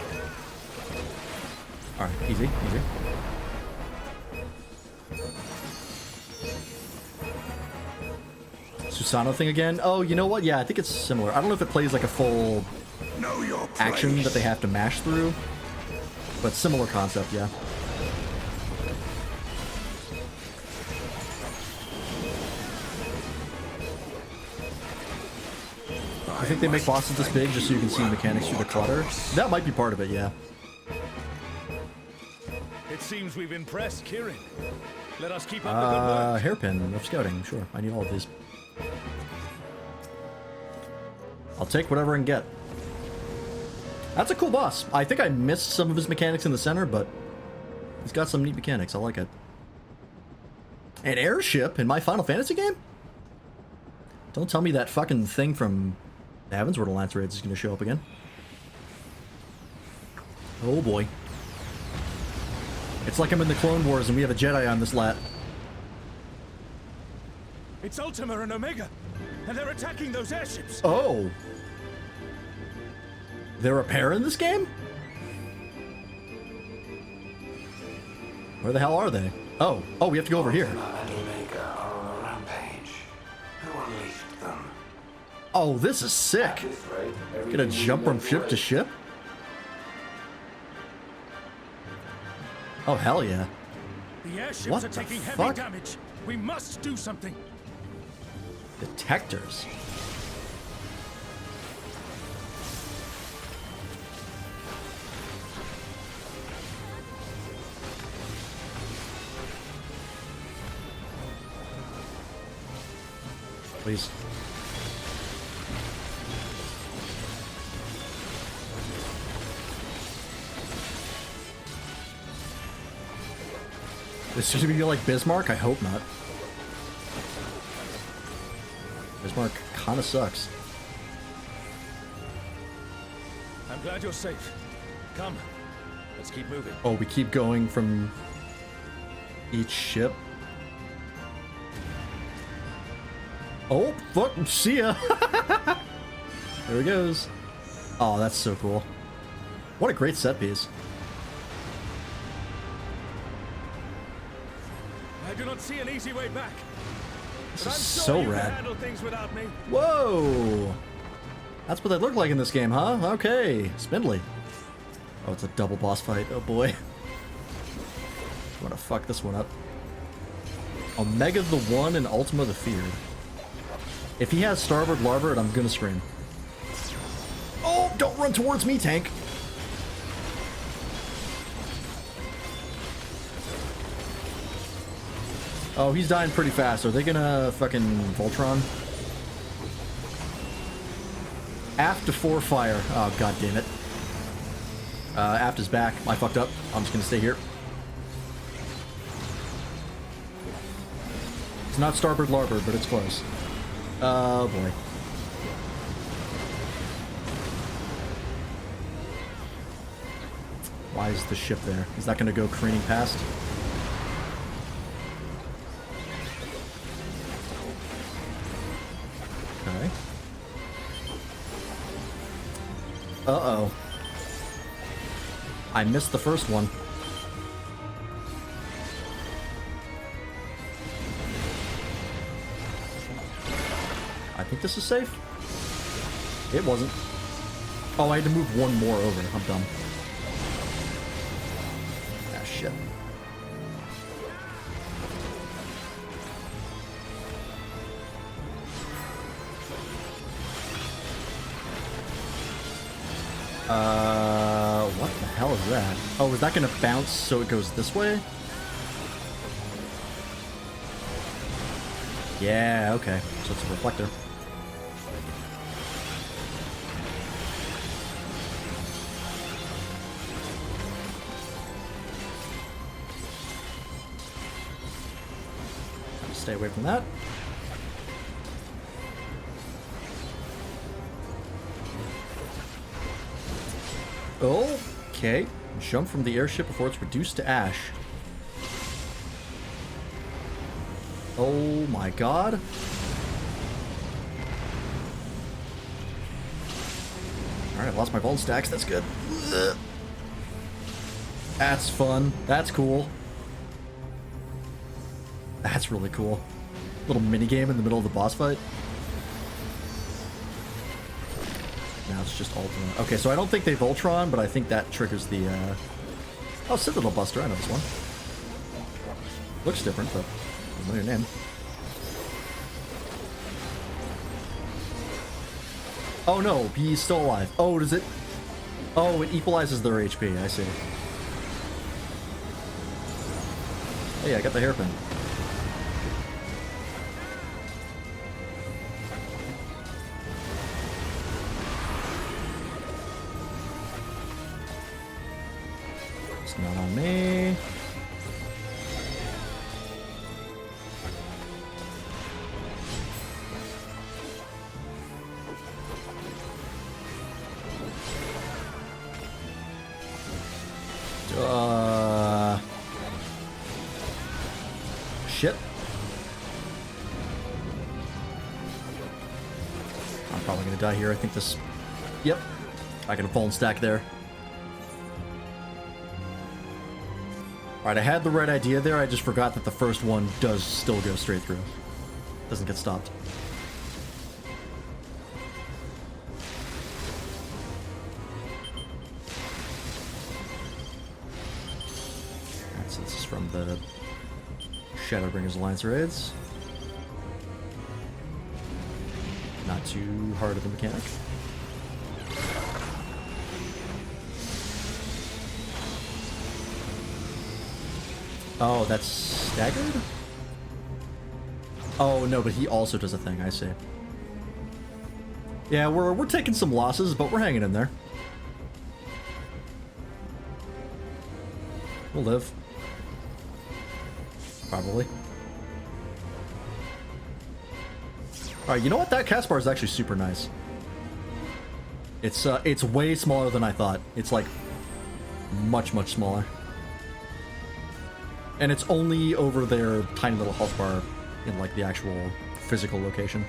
A: Alright, easy, easy. Susano thing again? Oh, you know what? Yeah, I think it's similar. I don't know if it plays like a full
D: Know your
A: action
D: place.
A: that they have to mash through, but similar concept, yeah. I think they make bosses this big just so you can see mechanics through the clutter. That might be part of it, yeah.
C: It seems we've impressed Kirin. Let us keep up the good work.
A: Hairpin of scouting, sure. I need all of these. I'll take whatever I can get. That's a cool boss. I think I missed some of his mechanics in the center, but he's got some neat mechanics. I like it. An airship in my Final Fantasy game? Don't tell me that fucking thing from the Heavensward Alliance raids is going to show up again. Oh boy. It's like I'm in the Clone Wars and we have a Jedi on this lat.
C: It's Ultima and Omega, and they're attacking those airships.
A: Oh. They're a pair in this game? Where the hell are they? Oh, we have to go over here.
E: Ultima and Omega are on a rampage. Who unleashed them?
A: Oh, this is sick.
E: At this rate,
A: Gonna
E: everything
A: jump
E: we
A: from
E: know
A: ship to ship? Oh, hell yeah.
C: The airships
A: What
C: are
A: the
C: taking heavy
A: fuck?
C: damage. We must do something.
A: Detectors. Please. Is this gonna be like Bismarck? I hope not. Bismarck kinda sucks.
C: I'm glad you're safe. Come, let's keep moving.
A: Oh, we keep going from each ship. Oh, fuck, see ya. There he goes. Oh, that's so cool. What a great set piece.
C: I do not see an easy way back.
A: This
C: But
A: is
C: I'm sure
A: so
C: you can
A: rad.
C: handle things without me.
A: Whoa! That's what they look like in this game, huh? Okay, spindly. Oh, it's a double boss fight. Oh boy. I'm gonna fuck this one up. Omega the One and Ultima the Feared. If he has Starboard Larboard, I'm gonna scream. Oh, don't run towards me, tank! Oh, he's dying pretty fast. Are they gonna fucking Voltron? Aft to 4 fire. Oh, god damn it. Aft is back. I fucked up. I'm just gonna stay here. It's not Starboard Larboard, but it's close. Oh boy. Why is the ship there? Is that gonna go careening past? Okay. Uh-oh. I missed the first one. I think this is safe. It wasn't. Oh, I had to move one more over. I'm dumb. Ah, shit. What the hell is that? Oh, is that gonna bounce so it goes this way? Yeah, okay. So it's a reflector. Stay away from that. Okay. Jump from the airship before it's reduced to ash. Oh my god. Alright, I lost my Vault stacks. That's good. Ugh. That's fun. That's cool. That's really cool. Little mini game in the middle of the boss fight. Now it's just Ultimate. Okay, so I don't think they Voltron, but I think that triggers the, Oh, Citadel Buster. I know this one. Looks different, but doesn't know your name. Oh no, he's still alive. Oh, does it? Oh, it equalizes their HP. I see. Hey, I got the hairpin. It's not on me. Shit. I'm probably gonna die here. I think this... Yep. I can fall and stack there. Alright, I had the right idea there. I just forgot that the first one does still go straight through. Doesn't get stopped. Alright, so this is from the Shadowbringers Alliance raids. Not too hard of a mechanic. Oh, that's staggered? Oh, no, but he also does a thing, I see. Yeah, we're taking some losses, but we're hanging in there. We'll live. Probably. Alright, you know what? That cast bar is actually super nice. It's way smaller than I thought. It's like much, much smaller. And it's only over their tiny little health bar in like the actual physical location.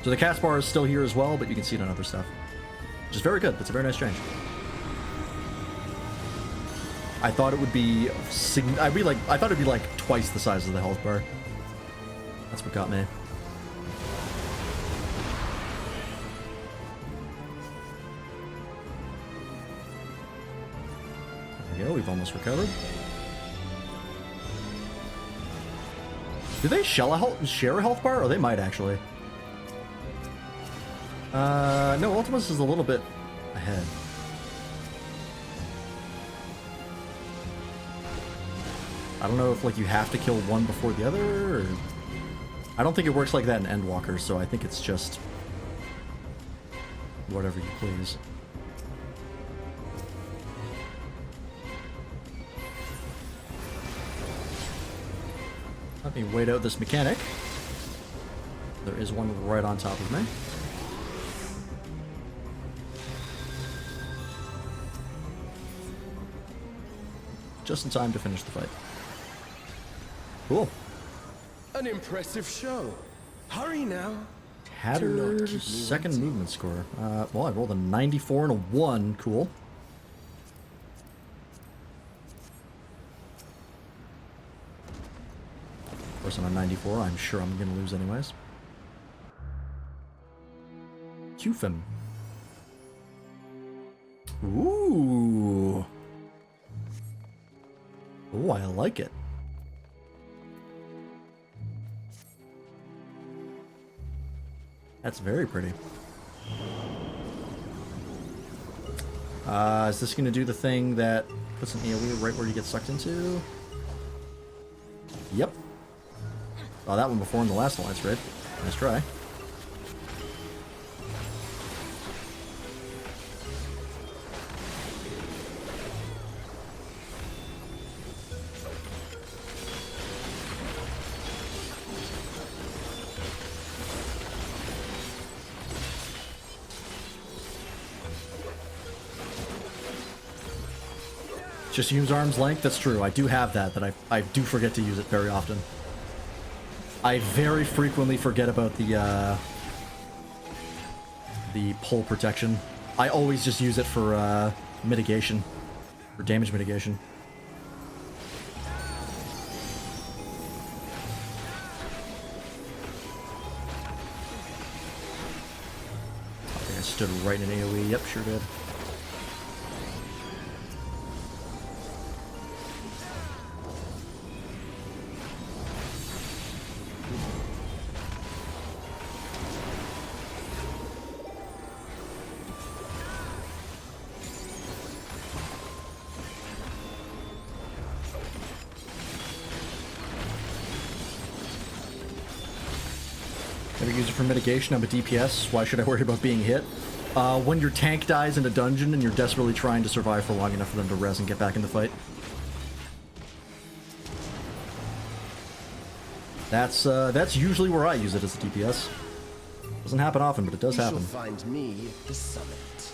A: So the cast bar is still here as well, but you can see it on other stuff. Which is very good. It's a very nice change. I thought it would be I thought it'd be like twice the size of the health bar. That's what got me. There we go, we've almost recovered. Do they share a health bar? Or they might actually. No, Ultimus is a little bit ahead. I don't know if like you have to kill one before the other, or... I don't think it works like that in Endwalker, so I think it's just whatever you please. Let me wait out this mechanic. There is one right on top of me. Just in time to finish the fight. Cool.
C: An impressive show. Hurry now.
A: Tattered second movement score. Well, I rolled a 94 and a 1. Cool. Of course, I'm a 94. I'm sure I'm going to lose anyways. Qfim. Ooh. Ooh, I like it. That's very pretty. Is this going to do the thing that puts an AoE right where you get sucked into? Yep. Saw that one before in the last Alliance raid. Nice try. Just use arm's length? That's true. I do have that, I do forget to use it very often. I very frequently forget about the pull protection. I always just use it for mitigation, for damage mitigation. I think I stood right in an AoE. Yep, sure did. Never use it for mitigation. I'm a DPS. Why should I worry about being hit? When your tank dies in a dungeon and you're desperately trying to survive for long enough for them to res and get back in the fight. That's usually where I use it as a DPS. Doesn't happen often, but it does happen.
F: Find me at the summit.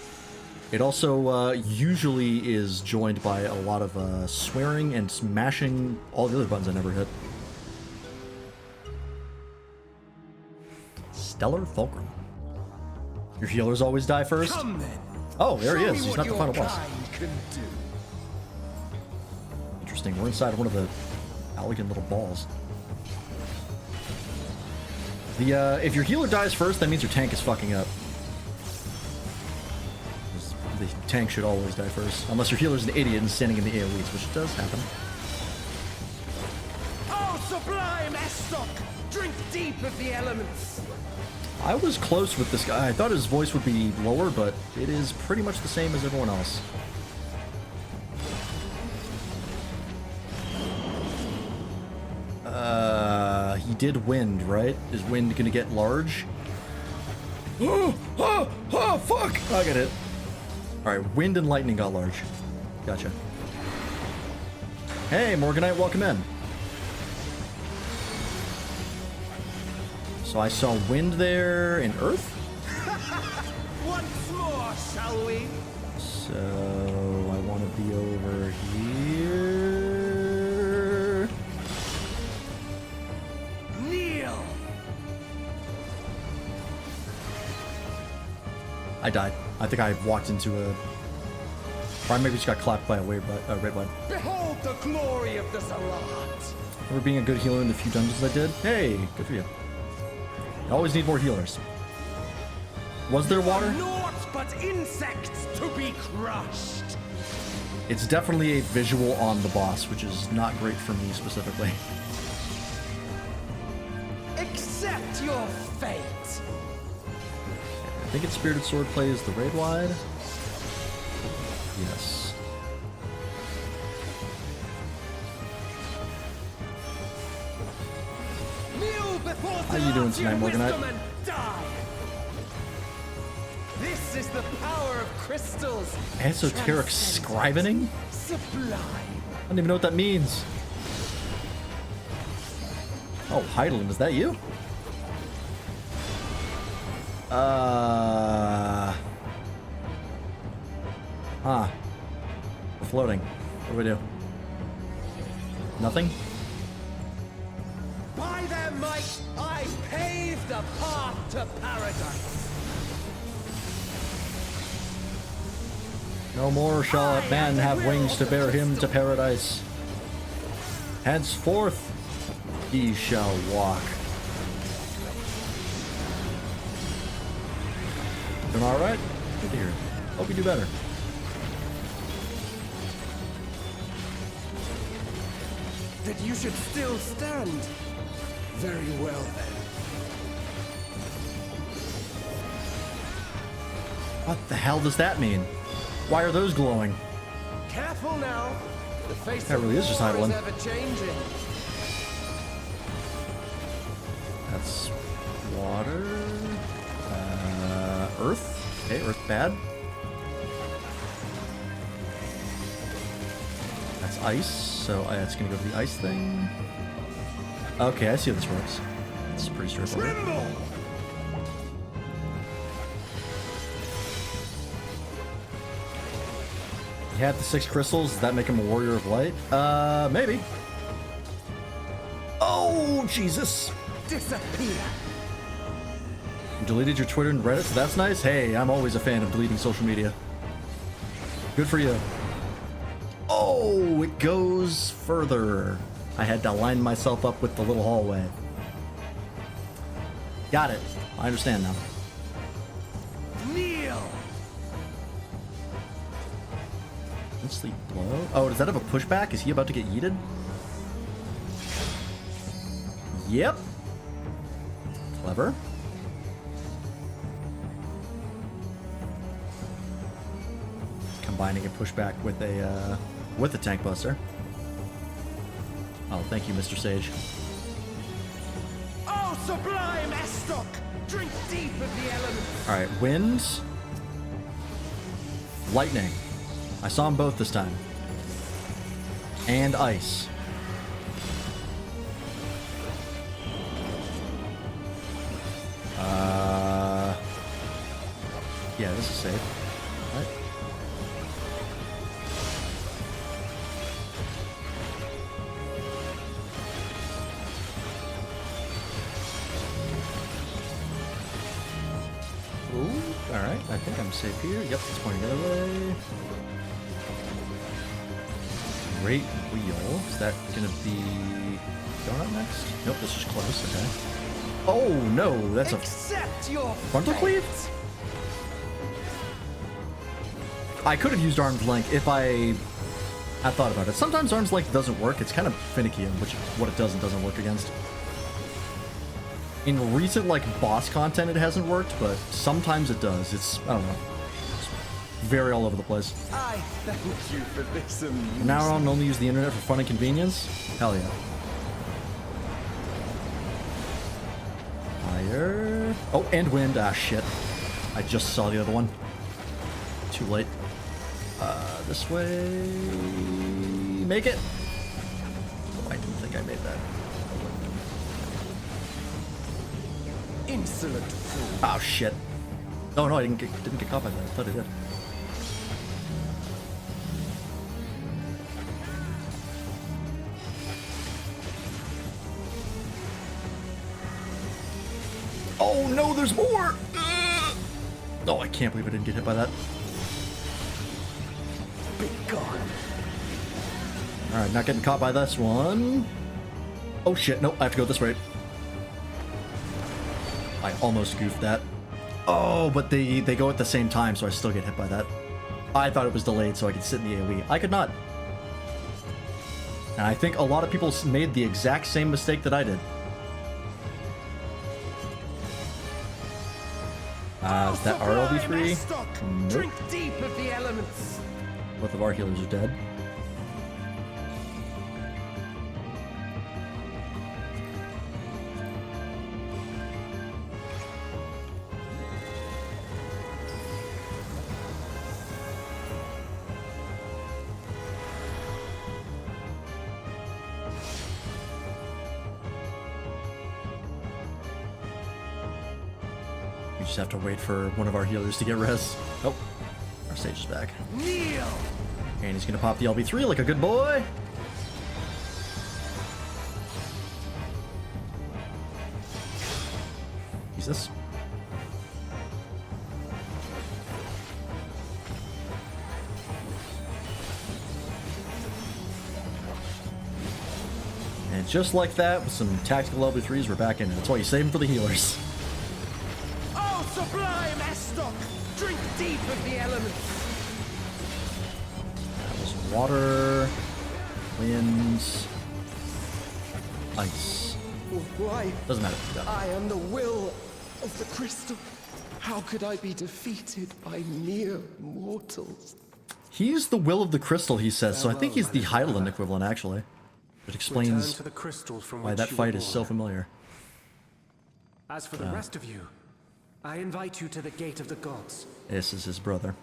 A: It also usually is joined by a lot of swearing and smashing all the other buttons I never hit. Stellar Fulcrum. Your healers always die first?
F: Come then.
A: Oh, there he
F: Show
A: is.
F: me
A: He's
F: what
A: not the
F: your
A: final boss.
F: kind can do.
A: Interesting. We're inside one of the elegant little balls. If your healer dies first, that means your tank is fucking up. The tank should always die first. Unless your healer's an idiot and standing in the AoEs, which does happen.
F: Oh, sublime Estok! Drink deep of the elements.
A: I was close with this guy. I thought his voice would be lower, but it is pretty much the same as everyone else. He did wind, right? Is wind gonna get large? Oh, fuck! I get it. Alright, wind and lightning got large. Gotcha. Hey, Morganite, welcome in. So I saw wind there and earth?
F: Once more, shall we?
A: So I want to be over here.
F: Kneel.
A: I died. I think I walked into a... Or maybe just got clapped by a red one.
F: Behold the glory of the Zarat.
A: Remember being a good healer in the few dungeons I did? Hey, good for you. I always need more healers. Was there water?
F: Naught but insects to be crushed.
A: It's definitely a visual on the boss, which is not great for me specifically.
F: Accept your fate.
A: I think its Spirited Swordplay is the raid wide. Yes.
F: How
A: you doing tonight, Morganite?
F: This is the power of crystals.
A: Esoteric scrivening?
F: Sublime.
A: I don't even know what that means. Oh, Heidelin, is that you? Huh. We're floating. What do we do? Nothing?
F: By their might, I pave the path to paradise.
A: No more shall a man have wings to bear him to paradise. Henceforth he shall walk. Doing alright? Good to hear. Hope you do better.
F: That you should still stand. Very well then.
A: What the hell does that mean? Why are those glowing?
F: Careful now. The face
A: That
F: of
A: really is just
F: war
A: Heidelin.
F: is ever changing.
A: That's water. Earth. Okay, earth bad. That's ice, so it's gonna go to the ice thing. Okay, I see how this works. It's pretty straightforward.
F: Tremble!
A: He had the 6 crystals. Does that make him a warrior of light? Maybe. Oh, Jesus.
F: Disappear.
A: You deleted your Twitter and Reddit, so that's nice. Hey, I'm always a fan of deleting social media. Good for you. Oh, it goes further. I had to line myself up with the little hallway. Got it. I understand now.
F: Kneel.
A: Sleep blow. Oh, does that have a pushback? Is he about to get yeeted? Yep. Clever. Combining a pushback with a tank buster. Oh, thank you, Mr. Sage.
F: Oh, sublime Estoc! Drink deep of the elements.
A: All right, wind, lightning. I saw them both this time. And ice. Yeah, this is safe. What? Ooh, alright, I think I'm safe here. Yep, it's pointing the other way. Great wheel. Is that gonna be donut next? Nope, this is close, okay. Oh no, that's a
F: Accept your
A: frontal cleave? I could have used arm's length if I had thought about it. Sometimes arm's length doesn't work. It's kind of finicky in what it does and doesn't work against. In recent like boss content, it hasn't worked, but sometimes it does. It's, I don't know, it's very all over the place.
F: I thank you for this amusement.
A: Now I'll only use the internet for fun and convenience? Hell yeah. Fire. Oh, and wind. Ah, shit. I just saw the other one. Too late. This way. Make it. Oh, I didn't think I made that.
F: Insolent fool.
A: Oh, shit. Oh, no, I didn't get caught by that. I thought I did. Oh, no, there's more! Oh, I can't believe I didn't get hit by that.
F: Be gone.
A: Alright, not getting caught by this one. Oh, shit. Nope, I have to go this way. I almost goofed that. Oh, but they go at the same time, so I still get hit by that. I thought it was delayed so I could sit in the AoE. I could not. And I think a lot of people made the exact same mistake that I did. Is that our LB3? Nope.
F: Drink deep of the elements.
A: Both of our healers are dead. We just have to wait for one of our healers to get res. Oh, our sage is back.
F: Kneel.
A: And he's gonna pop the LB3 like a good boy. Jesus. And just like that, with some tactical LB3s, we're back in it. That's why you save them for the healers.
F: Oh, sublime Estoc! Drink deep of the elements.
A: Water, wind, ice.
F: Why?
A: Doesn't matter.
F: I am the will of the crystal. How could I be defeated by mere mortals?
A: He's the will of the crystal, he says, so I think he's the Hydaelyn equivalent, actually. It explains
E: to the crystal from
A: why
E: which
A: that
E: you
A: fight
E: were
A: is so
E: born.
A: familiar.
E: As for the rest of you, I invite you to the gate of the gods.
A: This is his brother.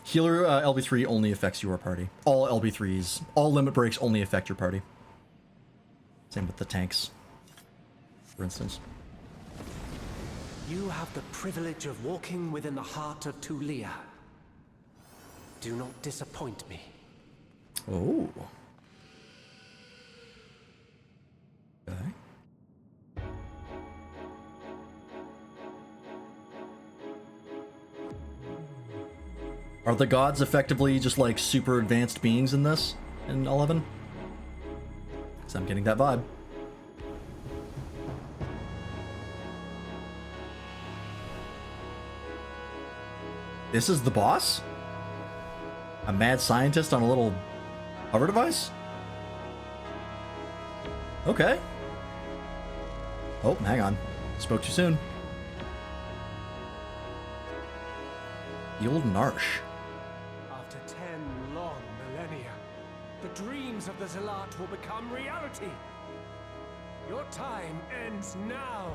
A: Healer LB3 only affects your party. All LB3s, all limit breaks only affect your party. Same with the tanks, for instance.
E: You have the privilege of walking within the heart of Tulia. do not disappoint me.
A: Oh. Okay. Are the gods effectively just like super advanced beings in this, in 11? Because I'm getting that vibe. This is the boss? A mad scientist on a little hover device? Okay. Oh, hang on. Spoke too soon. The old Narsh.
E: After 10 long millennia, the dreams of the Zealot will become reality. Your time ends now.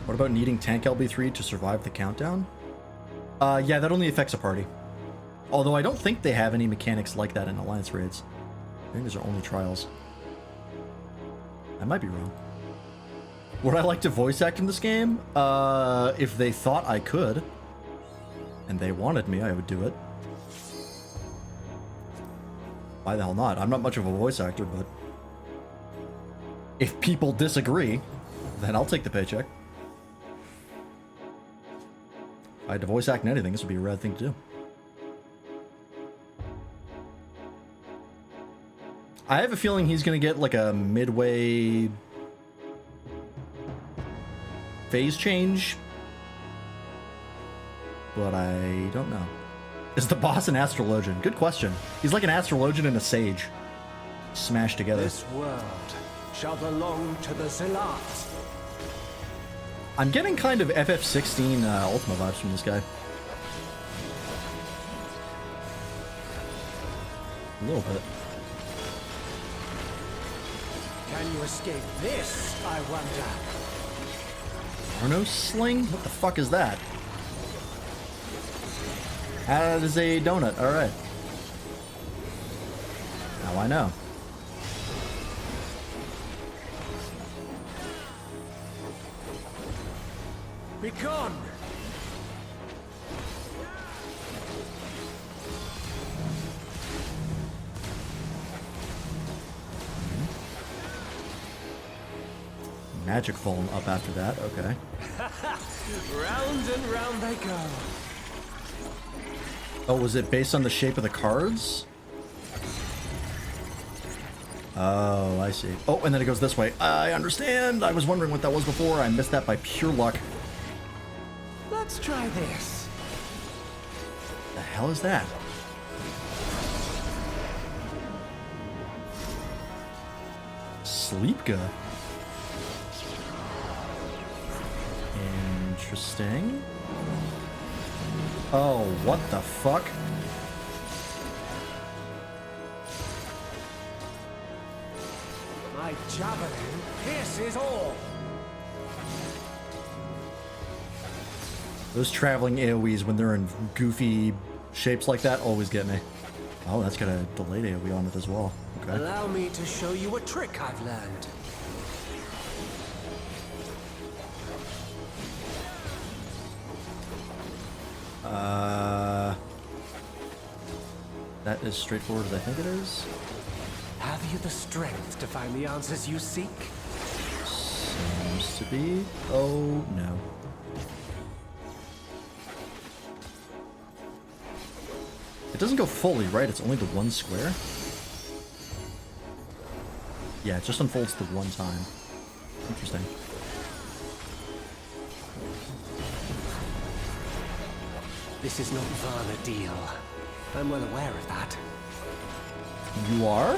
A: What about needing tank LB3 to survive the countdown? Yeah, that only affects a party. Although I don't think they have any mechanics like that in Alliance raids. I think these are only trials. I might be wrong. Would I like to voice act in this game? If they thought I could, and they wanted me, I would do it. Why the hell not? I'm not much of a voice actor, but if people disagree, then I'll take the paycheck. If I had to voice act in anything, this would be a rad thing to do. I have a feeling he's gonna get like a midway phase change, but I don't know. Is the boss an astrologian? Good question. He's like an astrologian and a sage smashed together.
E: This world shall belong to the Zealot.
A: I'm getting kind of FF16 Ultima vibes from this guy. A little bit.
E: Can you escape this, I wonder?
A: Arno sling? What the fuck is that? That is a donut. Alright. Now I know.
E: Be gone!
A: Magic foam up after that. Okay.
E: Round and round they go.
A: Oh, was it based on the shape of the cards? Oh, I see. Oh, and then it goes this way. I understand. I was wondering what that was before. I missed that by pure luck.
E: Let's try this.
A: The hell is that? Sleepga. Interesting. Oh, what the fuck?
E: My javelin pierces all.
A: Those traveling AoEs when they're in goofy shapes like that always get me. Oh, that's got a delayed AoE on it as well. Okay.
E: Allow me to show you a trick I've learned.
A: That is straightforward as I think it is.
E: Have you the strength to find the answers you seek?
A: Seems to be. Oh, no. It doesn't go fully, right? It's only the one square? Yeah, it just unfolds the one time. Interesting.
E: This is not Varna deal. I'm well aware of that.
A: You are?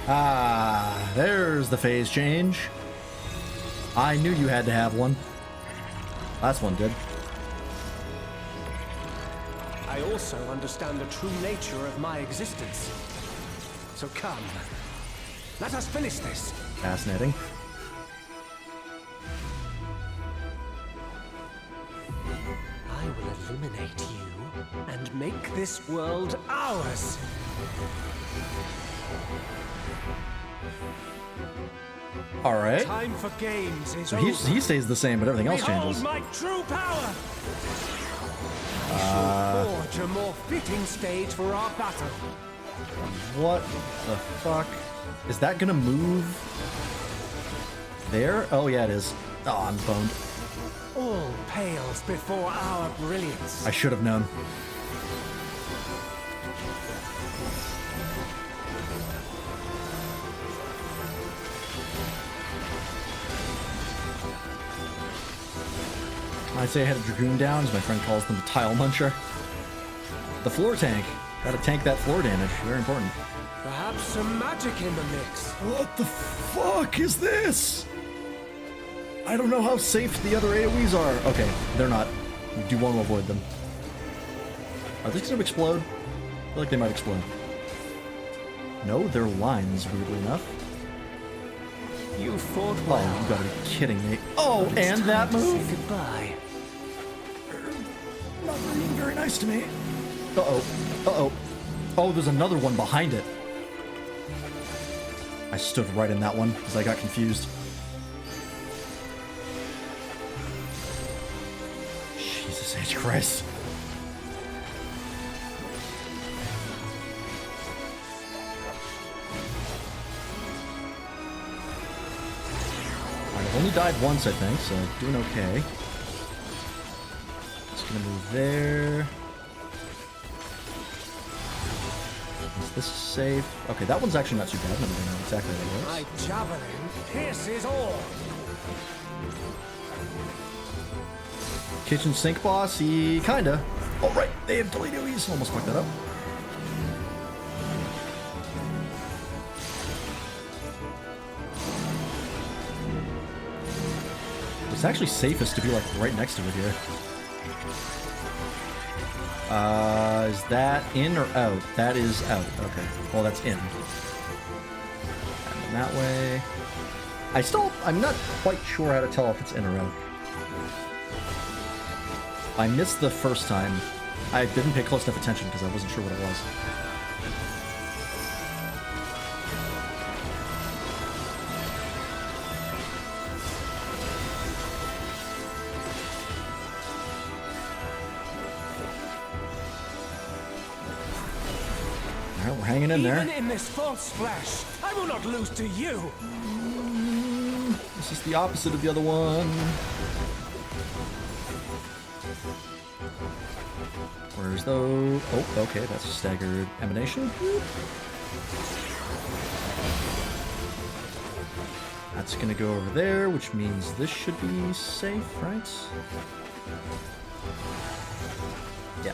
A: Ah, there's the phase change. I knew you had to have one. Last one did.
E: I also understand the true nature of my existence. So come, let us finish this.
A: Fascinating.
E: I will eliminate you and make this world ours.
A: All right.
E: Time for games is
A: So
E: over.
A: he stays the same, but everything else
E: Behold
A: changes.
E: my true power! I shall forge a more fitting stage for our battle.
A: What the fuck? Is that gonna move there? Oh yeah, it is. Oh, I'm boned.
E: All pales before our brilliance.
A: I should have known. I'd say I had a Dragoon down, as my friend calls them, Tile Muncher. The floor tank. Gotta tank that floor damage. Very important.
E: Perhaps some magic in the mix.
A: What the fuck is this? I don't know how safe the other AoEs are. Okay, they're not. You do want to avoid them. Are they gonna explode? I feel like they might explode. No, they're lines, weirdly enough.
E: You fought
A: Oh,
E: well.
A: you gotta be kidding me. Oh,
E: But it's
A: and that
E: time to say
A: move?
E: Goodbye.
A: Not being very nice to me. Uh-oh. Uh-oh. Oh, there's another one behind it. I stood right in that one because I got confused. Jesus H. Christ. I've only died once, I think, so doing okay. Just gonna move there. Is this safe? Okay, that one's actually not too bad. Let me know exactly what it
E: My
A: was.
E: javelin pierces all.
A: Kitchen sink boss, he kinda. Oh, right, they have delayed AoEs. Almost fucked that up. It's actually safest to be like right next to it here. Is that in or out? That is out. Okay. Well, that's in. And that way. I'm not quite sure how to tell if it's in or out. I missed the first time. I didn't pay close enough attention because I wasn't sure what it was. Alright, we're hanging in there.
E: Even in this false flesh, I will not lose to you.
A: This is the opposite of the other one. Where's those? Oh, okay, that's a staggered emanation. That's gonna go over there, which means this should be safe, right? Yeah.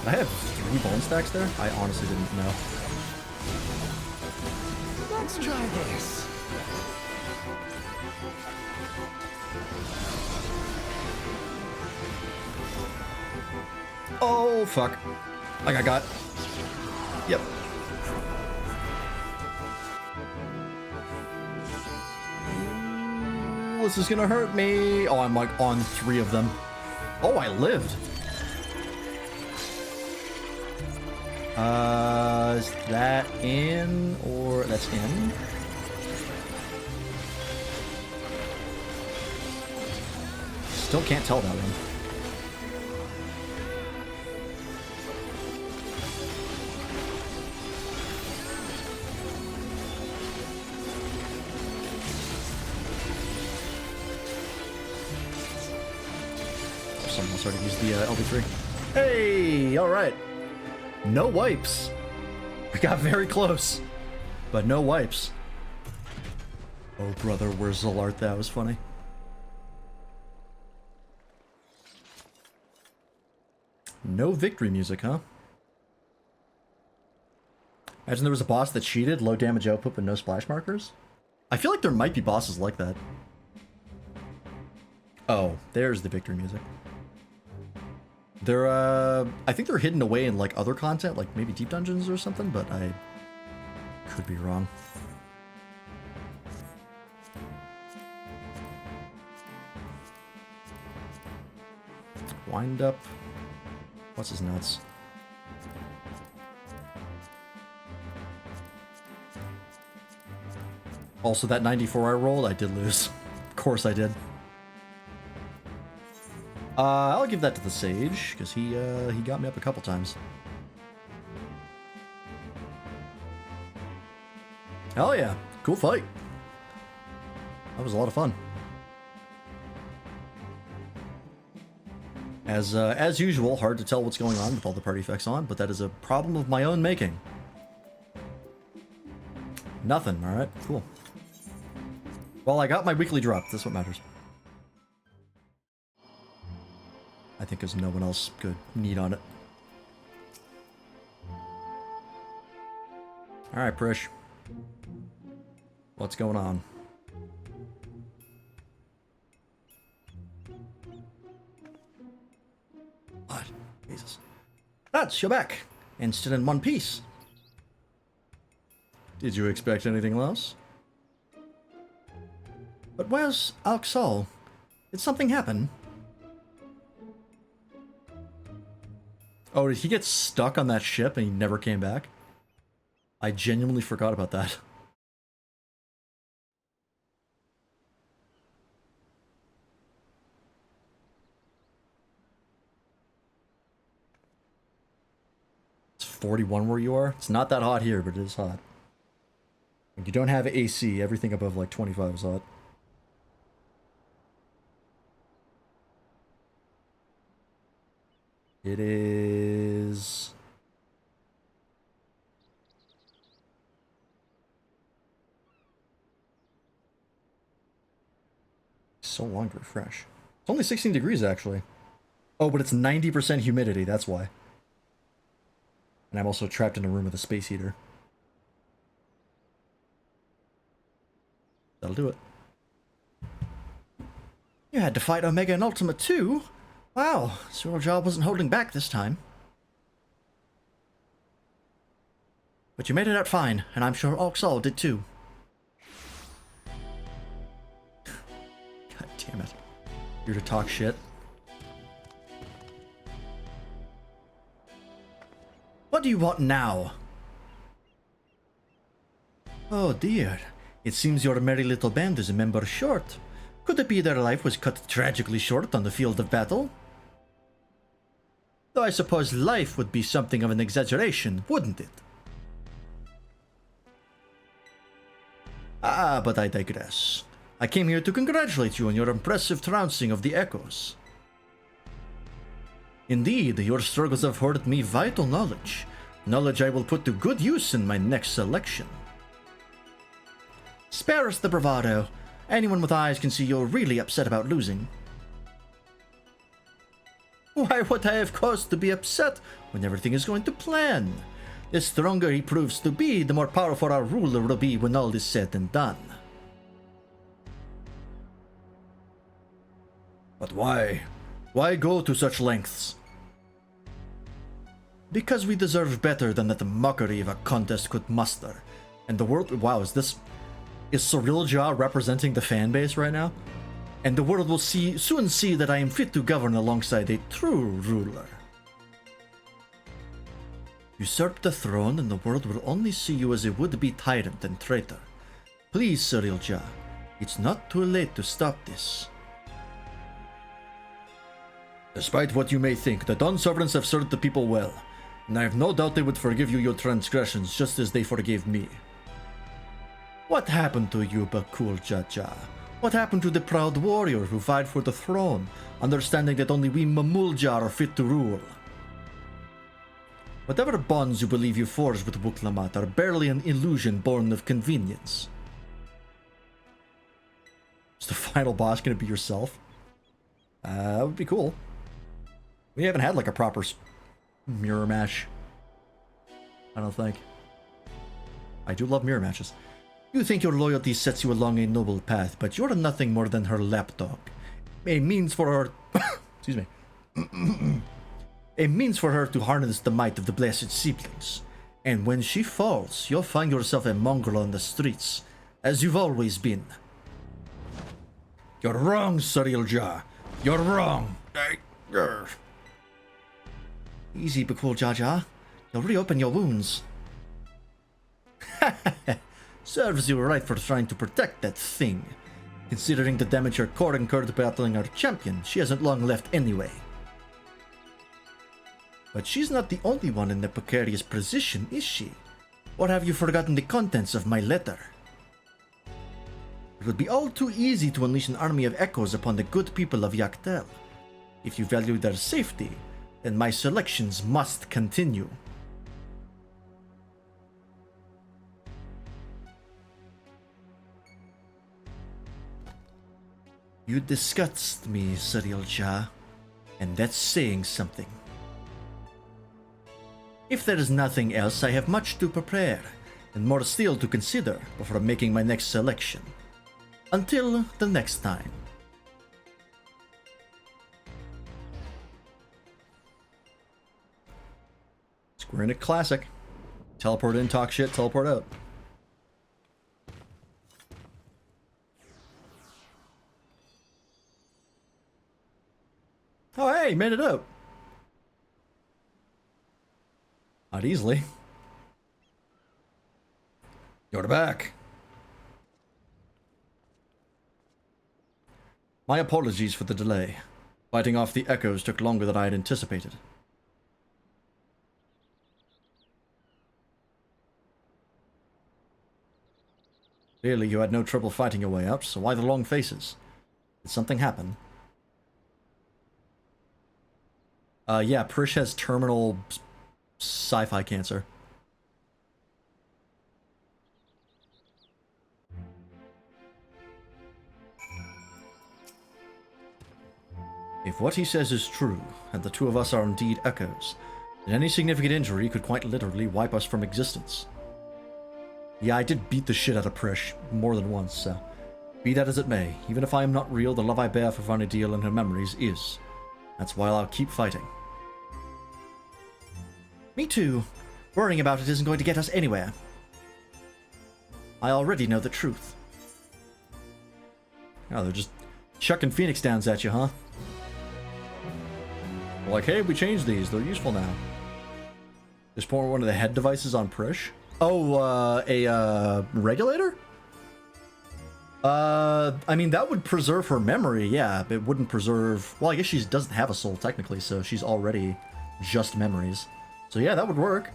A: Did I have 3 bone stacks there? I honestly didn't know.
E: Let's try this.
A: Oh, fuck. Like I got... Yep. Ooh, this is gonna hurt me. Oh, I'm like on 3 of them. Oh, I lived. Is that in or that's in? Still can't tell that one. Someone started to use the LB3. Hey, all right. No wipes. We got very close, but no wipes. Oh, brother, where's Zalart? That was funny. No victory music, huh? Imagine there was a boss that cheated, low damage output, but no splash markers. I feel like there might be bosses like that. Oh, there's the victory music. They're, I think they're hidden away in, like, other content, like maybe deep dungeons or something, but I could be wrong. Wind up. What's his nuts? Also, that 94 I rolled, I did lose. Of course I did. I'll give that to the Sage, because he got me up a couple times. Hell yeah. Cool fight. That was a lot of fun. As usual, hard to tell what's going on with all the party effects on, but that is a problem of my own making. Nothing, alright, cool. Well, I got my weekly drop, that's what matters. I think there's no one else could need on it. Alright, Prish. What's going on? What? Jesus. That's you're back, and still in one piece. Did you expect anything less? But where's Alxol? Did something happen? Oh, did he get stuck on that ship and he never came back? I genuinely forgot about that. It's 41 where you are? It's not that hot here, but it is hot. When you don't have AC, everything above like 25 is hot. It is... so long to refresh. It's only 16 degrees, actually. Oh, but it's 90% humidity, that's why. And I'm also trapped in a room with a space heater. That'll do it. You had to fight Omega and Ultima too? Wow, Cyril Job wasn't holding back this time. But you made it out fine, and I'm sure Alxol did too. God damn it. You're to talk shit. What do you want now? Oh dear. It seems your merry little band is a member short. Could it be their life was cut tragically short on the field of battle? Though I suppose life would be something of an exaggeration, wouldn't it? Ah, but I digress. I came here to congratulate you on your impressive trouncing of the Echoes. Indeed, your struggles have afforded me vital knowledge. Knowledge I will put to good use in my next selection. Spare us the bravado. Anyone with eyes can see you're really upset about losing. Why would I have cause to be upset when everything is going to plan? The stronger he proves to be, the more powerful our ruler will be when all is said and done. But why? Why go to such lengths? Because we deserve better than that mockery of a contest could muster. And the world... Wow, is Cyril Ja representing the fan base right now? And the world will soon see that I am fit to govern alongside a true ruler. Usurp the throne and the world will only see you as a would-be tyrant and traitor. Please, Cyril Ja, it's not too late to stop this. Despite what you may think, the Dawn Sovereigns have served the people well, and I have no doubt they would forgive you your transgressions just as they forgave me. What happened to you, Bakul Jaja? What happened to the proud warrior who vied for the throne, understanding that only we Mamulja are fit to rule? Whatever bonds you believe you forged with Wuklamat are barely an illusion born of convenience. Is the final boss gonna be yourself? That would be cool. We haven't had like a proper mirror match. I don't think. I do love mirror matches. You think your loyalty sets you along a noble path, but you're nothing more than her lapdog. A means for her... excuse me. A means for her to harness the might of the blessed siblings. And when she falls, you'll find yourself a mongrel on the streets, as you've always been. You're wrong, Cyril Ja. You're wrong. Easy, Bakul Jaja. You'll reopen your wounds.
B: Serves you right for trying to protect that thing. Considering the damage her core incurred battling our champion, she hasn't long left anyway. But she's not the only one in a precarious position, is she? Or have you forgotten the contents of my letter? It would be all too easy to unleash an army of echoes upon the good people of Yaktel. If you value their safety, then my selections must continue. You disgust me, Suriel Jah, and that's saying something. If there is nothing else, I have much to prepare, and more still to consider before making my next selection. Until the next time.
A: Square Enix classic. Teleport in, talk shit, teleport out. Oh hey, made it out. Not easily. You're back. My apologies for the delay. Fighting off the echoes took longer than I had anticipated. Clearly you had no trouble fighting your way up, so why the long faces? Did something happen? Yeah, Prish has terminal sci-fi cancer. If what he says is true, and the two of us are indeed echoes, then any significant injury could quite literally wipe us from existence. Yeah, I did beat the shit out of Prish more than once, so be that as it may, even if I am not real, the love I bear for Vana'diel and her memories is. That's why I'll keep fighting.
B: Me too. Worrying about it isn't going to get us anywhere. I already know the truth.
A: Oh, they're just chucking Phoenix Downs at you, huh? Like, hey, we changed these. They're useful now. Just pour one of the head devices on Prish. Oh, a regulator? I mean, that would preserve her memory, yeah. It wouldn't preserve... Well, I guess she doesn't have a soul, technically, so she's already just memories. So yeah, that would work.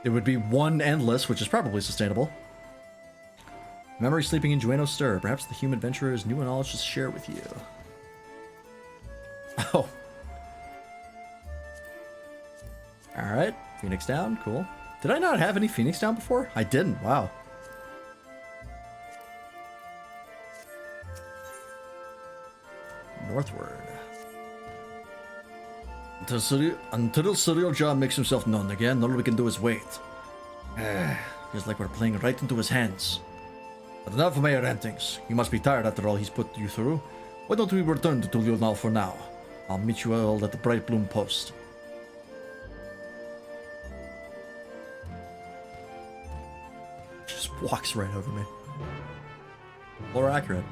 A: It would be one endless, which is probably sustainable. Memory sleeping in Jueno stir. Perhaps the human adventurer has new knowledge to share with you. Oh. Alright, Phoenix down, cool. Did I not have any Phoenix down before? I didn't, wow. Northward. Until Suriel Jah makes himself known again, all we can do is wait. Feels like we're playing right into his hands. But enough of my rantings. You must be tired after all he's put you through. Why don't we return to Tulional for now? I'll meet you all at the Bright Bloom Post. Just walks right over me. More accurate.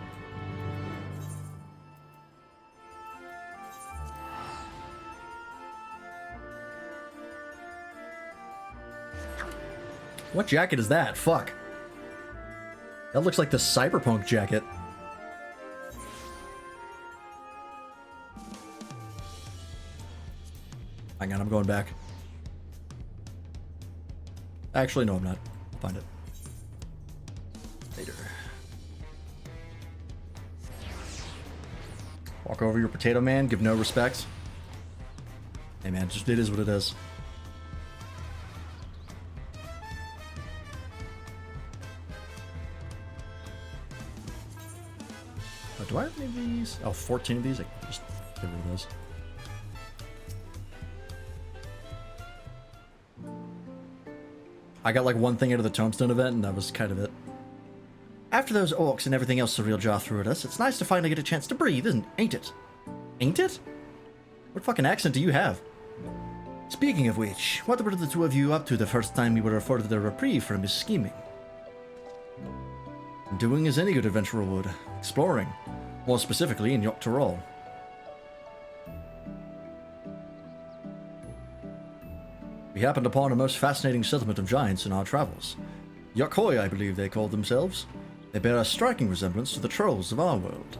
A: What jacket is that? Fuck. That looks like the cyberpunk jacket. Hang on, I'm going back. Actually, no, I'm not. I'll find it later. Walk over your potato man, give no respect. Hey man, just it is what it is. Oh, do I have any of these? Oh, 14 of these? I can just get rid of those. I got like one thing out of the Tombstone event, and that was kind of it.
B: After those orcs and everything else Suriel Jah threw at us, it's nice to finally get a chance to breathe, ain't it?
A: Ain't it? What fucking accent do you have?
B: Speaking of which, what were the two of you up to the first time you were afforded a reprieve from his scheming?
A: Doing as any good adventurer would. Exploring. More specifically in Yogg-Tyrol.
B: We happened upon a most fascinating settlement of giants in our travels. Yokoi, I believe they called themselves. They bear a striking resemblance to the trolls of our world.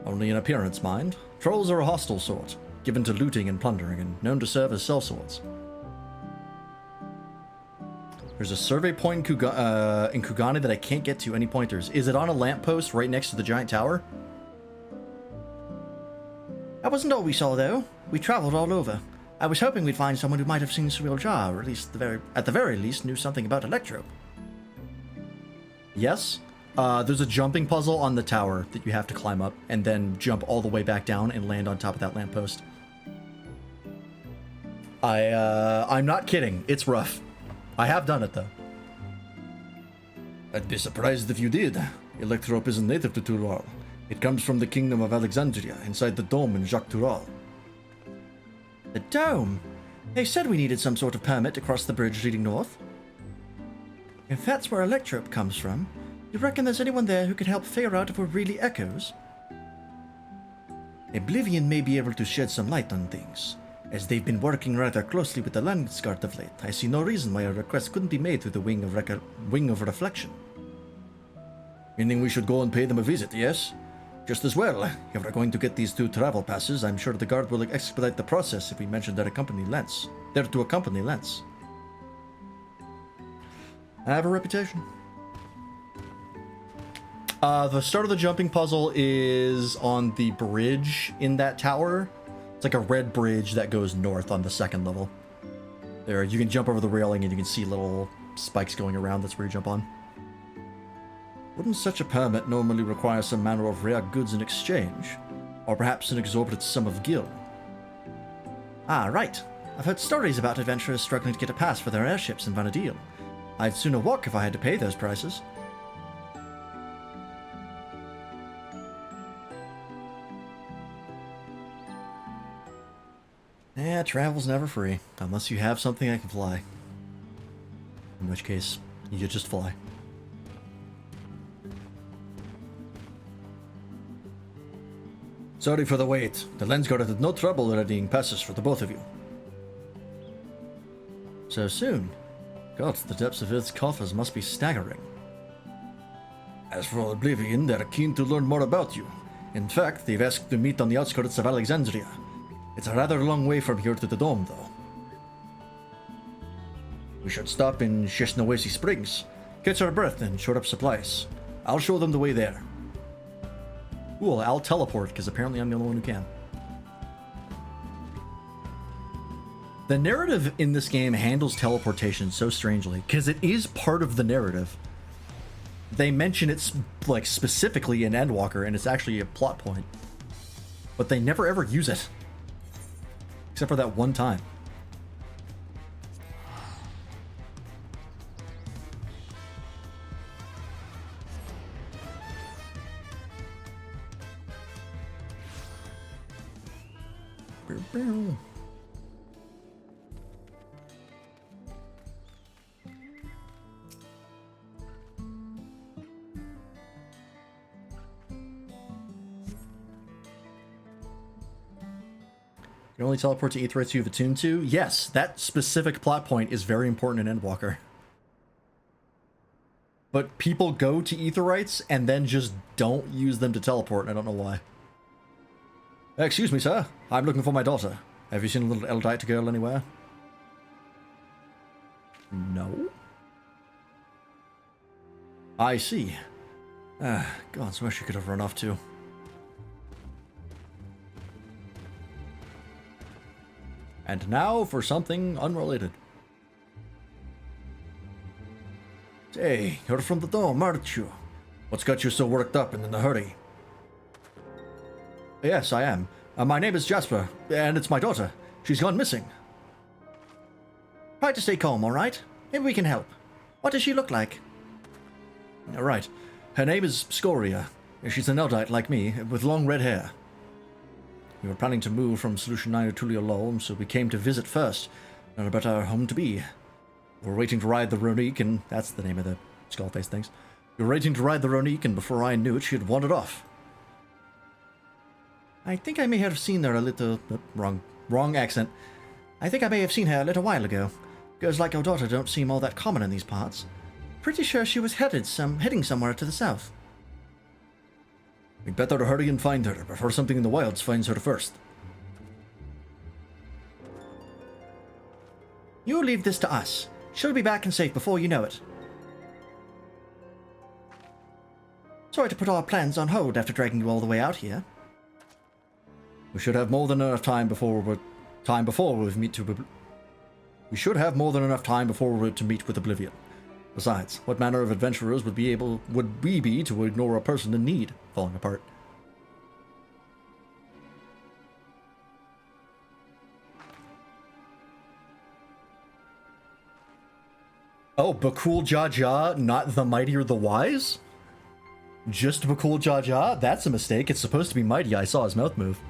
B: Only in appearance, mind. Trolls are a hostile sort, given to looting and plundering, and known to serve as sellswords. There's a survey point in Kugane that I can't get to. Any pointers? Is it on a lamppost right next to the giant tower?
G: That wasn't all we saw, though. We traveled all over. I was hoping we'd find someone who might have seen Surreal Jar, or at least at the very least knew something about Electro.
B: Yes. There's a jumping puzzle on the tower that you have to climb up and then jump all the way back down and land on top of that lamppost. I'm not kidding. It's rough. I have done it, though.
H: I'd be surprised if you did. Electrope isn't native to Tural. It comes from the Kingdom of Alexandria, inside the dome in Jacques Tural.
G: The dome? They said we needed some sort of permit to cross the bridge leading north. If that's where Electrope comes from, you reckon there's anyone there who could help figure out if we're really echoes?
H: Oblivion may be able to shed some light on things. As they've been working rather closely with the Landsguard of late, I see no reason why a request couldn't be made through the Wing of Reflection. Meaning we should go and pay them a visit, yes? Just as well. If we're going to get these 2 travel passes, I'm sure the guard will expedite the process if we mention their accompany Lance. They're to accompany Lance.
B: I have a reputation. The start of the jumping puzzle is on the bridge in that tower. It's like a red bridge that goes north on the 2nd level. There, you can jump over the railing and you can see little spikes going around. That's where you jump on.
H: Wouldn't such a permit normally require some manner of rare goods in exchange? Or perhaps an exorbitant sum of gil?
G: Ah, right. I've heard stories about adventurers struggling to get a pass for their airships in Vanadil. I'd sooner walk if I had to pay those prices.
B: Yeah, travel's never free, unless you have something that can fly. In which case, you just fly.
H: Sorry for the wait. The Landsguard had no trouble readying passes for the both of you.
B: So soon? God, the depths of Earth's coffers must be staggering.
H: As for Oblivion, they're keen to learn more about you. In fact, they've asked to meet on the outskirts of Alexandria. It's a rather long way from here to the dome, though. We should stop in Shishnawesi Springs, catch our breath, and shore up supplies. I'll show them the way there.
B: Cool, I'll teleport, because apparently I'm the only one who can. The narrative in this game handles teleportation so strangely, because it is part of the narrative. They mention it like specifically in Endwalker, and it's actually a plot point. But they never ever use it. Except for that one time. You can only teleport to Aetherytes you have attuned to? Yes, that specific plot point is very important in Endwalker. But people go to Aetherytes and then just don't use them to teleport, and I don't know why.
H: Excuse me, sir. I'm looking for my daughter. Have you seen a little Eldite girl anywhere?
B: No.
H: I see. God's where she could have run off to.
B: And now for something unrelated.
H: Hey, you're from the dome, aren't you? What's got you so worked up and in a hurry?
B: Yes, I am. My name is Jasper, and it's my daughter. She's gone missing.
G: Try to stay calm, alright? Maybe we can help. What does she look like?
B: Right. Her name is Scoria. She's an Eldite like me, with long red hair. We were planning to move from Solution 9 to Tulia Lol, so we came to visit first. Not a better home to be. We were waiting to ride the Ronique, and that's the name of the skull face things. We were waiting to ride the Ronique, and before I knew it, she had wandered off.
G: I think I may have seen her a little...
B: Wrong accent.
G: I think I may have seen her a little while ago. Girls like your daughter don't seem all that common in these parts. Pretty sure she was heading somewhere to the south.
H: We'd better hurry and find her before something in the wilds finds her first.
G: You leave this to us. She'll be back and safe before you know it. Sorry to put our plans on hold after dragging you all the way out here.
H: We should have more than enough time before we meet to. We should have more than enough time before we're to meet with Oblivion. Besides, what manner of adventurers would we be to ignore a person in need? Falling apart.
A: Oh, Bakul Jaja, not the mighty or the wise? Just Bakul Jaja? That's a mistake. It's supposed to be mighty. I saw his mouth move.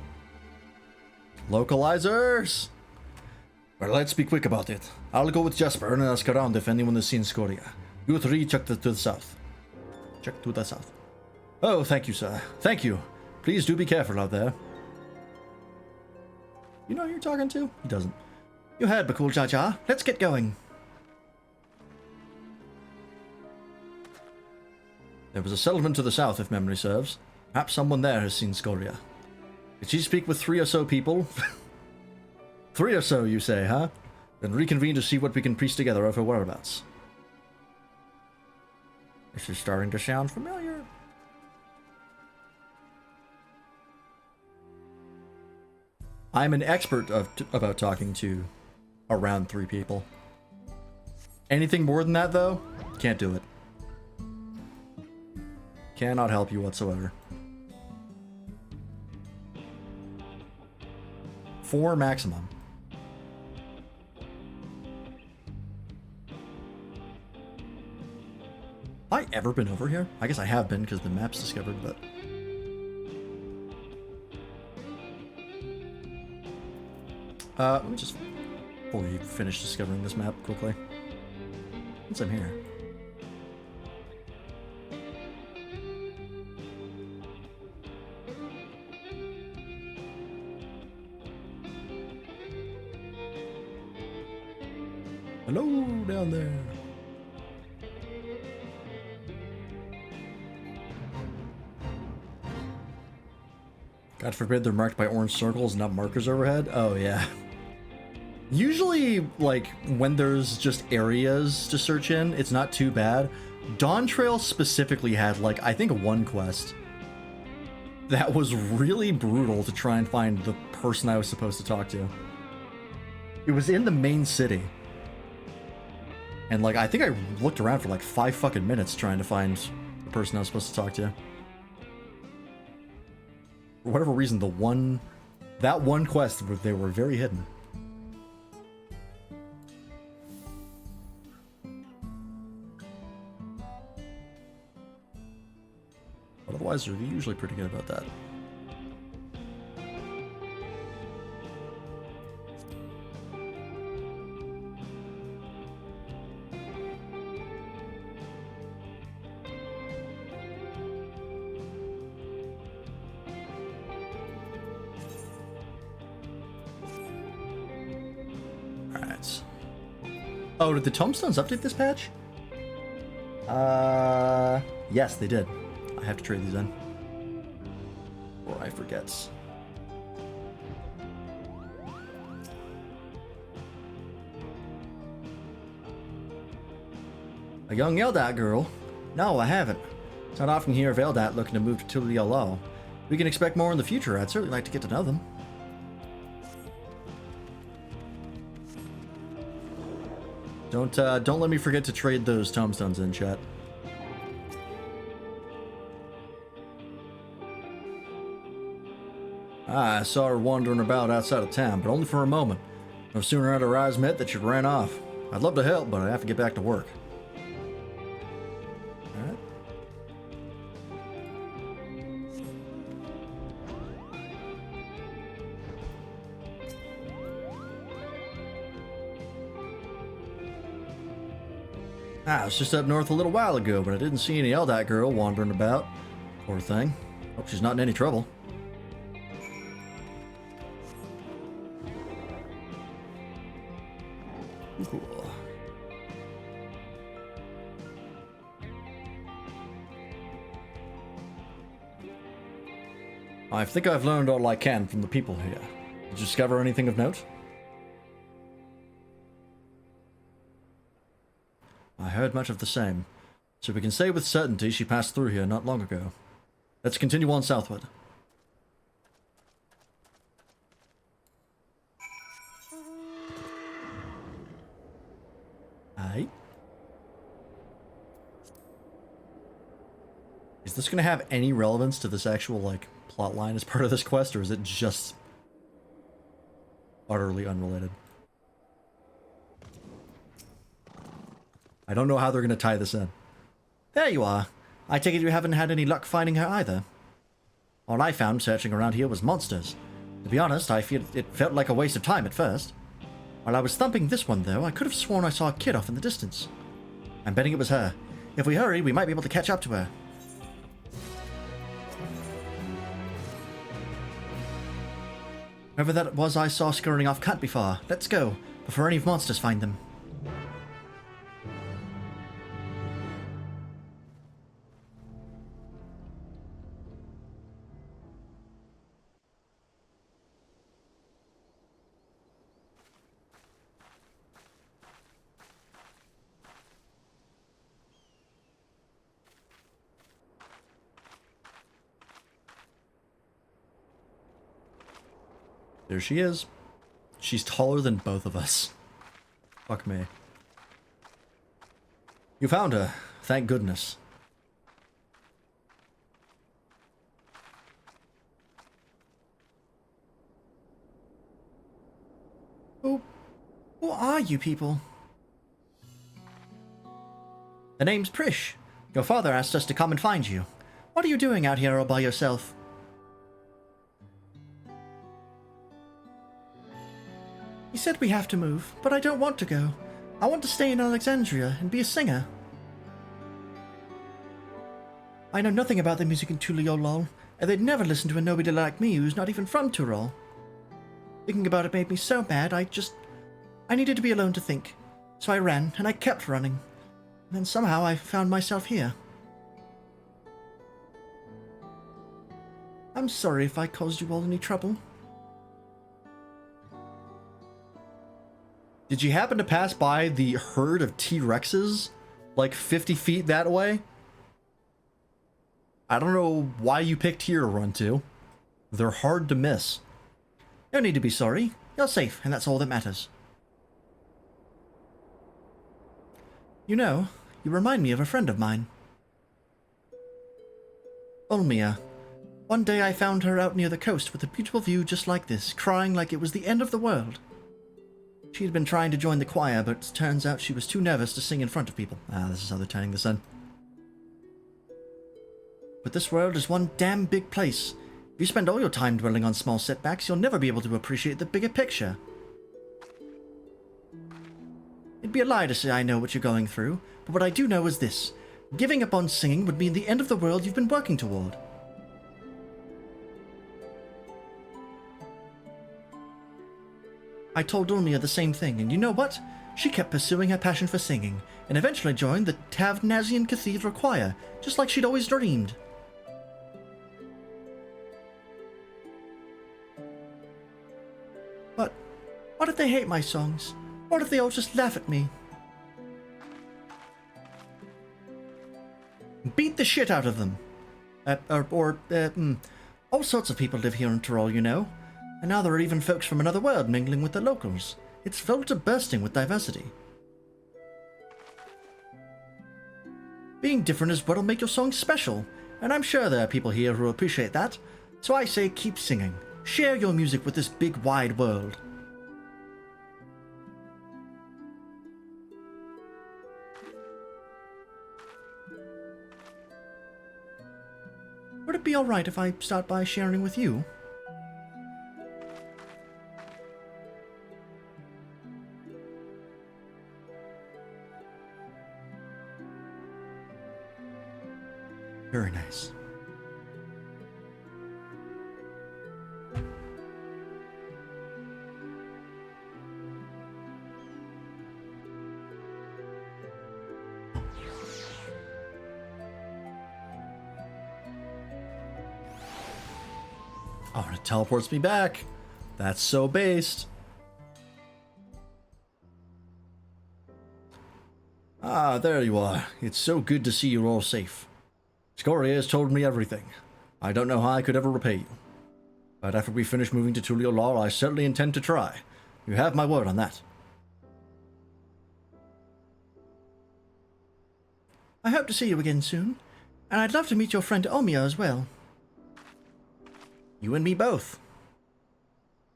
A: Localizers!
H: Well, let's be quick about it. I'll go with Jasper and ask around if anyone has seen Scoria. You three check to the south.
A: Check to the south.
H: Oh, thank you, sir. Thank you. Please do be careful out there.
A: You know who you're talking to? He doesn't.
G: You heard Bakul Jaja. Let's get going.
H: There was a settlement to the south, if memory serves. Perhaps someone there has seen Scoria. Did she speak with 3 or so people? 3 or so, you say, huh? Then reconvene to see what we can piece together of her whereabouts.
A: This is starting to sound familiar. I'm an expert about talking to around 3 people. Anything more than that, though, can't do it. Cannot help you whatsoever. 4 maximum. Have I ever been over here? I guess I have been because the map's discovered, but... let me just... Before we finish discovering this map quickly. Since I'm here. Hello, down there. God forbid they're marked by orange circles, not markers overhead. Oh, yeah. Usually, like, when there's just areas to search in, it's not too bad. Dawntrail specifically had, like, I think 1 quest that was really brutal to try and find the person I was supposed to talk to. It was in the main city. And, like, I think I looked around for, like, 5 fucking minutes trying to find the person I was supposed to talk to. For whatever reason, that one quest, they were very hidden. But otherwise, they're usually pretty good about that. Oh, did the tombstones update this patch? Yes, they did. I have to trade these in. Or I forget. A young Eldat girl? No, I haven't. It's not often you hear of Eldat looking to move to Tulial. We can expect more in the future. I'd certainly like to get to know them. Don't let me forget to trade those tombstones in, chat. I saw her wandering about outside of town, but only for a moment. No sooner had our eyes met that she ran off. I'd love to help, but I have to get back to work. Alright. I was just up north a little while ago, but I didn't see any Eldat girl wandering about. Poor thing. Hope she's not in any trouble. Cool. I think I've learned all I can from the people here. Did you discover anything of note? I heard much of the same, so we can say with certainty she passed through here not long ago. Let's continue on southward. Aye. Is this going to have any relevance to this actual, like, plot line as part of this quest, or is it just utterly unrelated? I don't know how they're going to tie this in.
B: There you are. I take it you haven't had any luck finding her either. All I found searching around here was monsters. To be honest, I feel it felt like a waste of time at first. While I was thumping this one, though, I could have sworn I saw a kid off in the distance. I'm betting it was her. If we hurry, we might be able to catch up to her. Whoever that was I saw scurrying off can't be far. Let's go, before any monsters find them.
A: There she is. She's taller than both of us. Fuck me. You found her. Thank goodness.
B: Who are you people? The name's Prish. Your father asked us to come and find you. What are you doing out here all by yourself? He said we have to move, but I don't want to go. I want to stay in Alexandria and be a singer. I know nothing about the music in Tuliolol, and they'd never listen to a nobody like me who's not even from Tyrol. Thinking about it made me so mad, I needed to be alone to think. So I ran, and I kept running. And then somehow I found myself here. I'm sorry if I caused you all any trouble.
A: Did you happen to pass by the herd of T-Rexes? Like 50 feet that way? I don't know why you picked here to run to. They're hard to miss.
B: No need to be sorry. You're safe, and that's all that matters. You know, you remind me of a friend of mine. Olmia. One day I found her out near the coast with a beautiful view just like this, crying like it was the end of the world. She had been trying to join the choir, but turns out she was too nervous to sing in front of people. Ah, this is how they're turning this in. But this world is one damn big place. If you spend all your time dwelling on small setbacks, you'll never be able to appreciate the bigger picture. It'd be a lie to say I know what you're going through, but what I do know is this. Giving up on singing would mean the end of the world you've been working toward. I told Ulmia the same thing, and you know what? She kept pursuing her passion for singing, and eventually joined the Tavnazian Cathedral Choir, just like she'd always dreamed. But what if they hate my songs? What if they all just laugh at me? Beat the shit out of them. All sorts of people live here in Tyrol, you know. And now there are even folks from another world mingling with the locals. It's filled to bursting with diversity. Being different is what'll make your songs special, and I'm sure there are people here who appreciate that. So I say keep singing. Share your music with this big wide world. Would it be alright if I start by sharing with you? Very nice.
A: Oh, and it teleports me back. That's so based. Ah, there you are. It's so good to see you're all safe. Scoria has told me everything. I don't know how I could ever repay you. But after we finish moving to Tuliolor, I certainly intend to try. You have my word on that.
G: I hope to see you again soon, and I'd love to meet your friend Omia as well.
A: You and me both.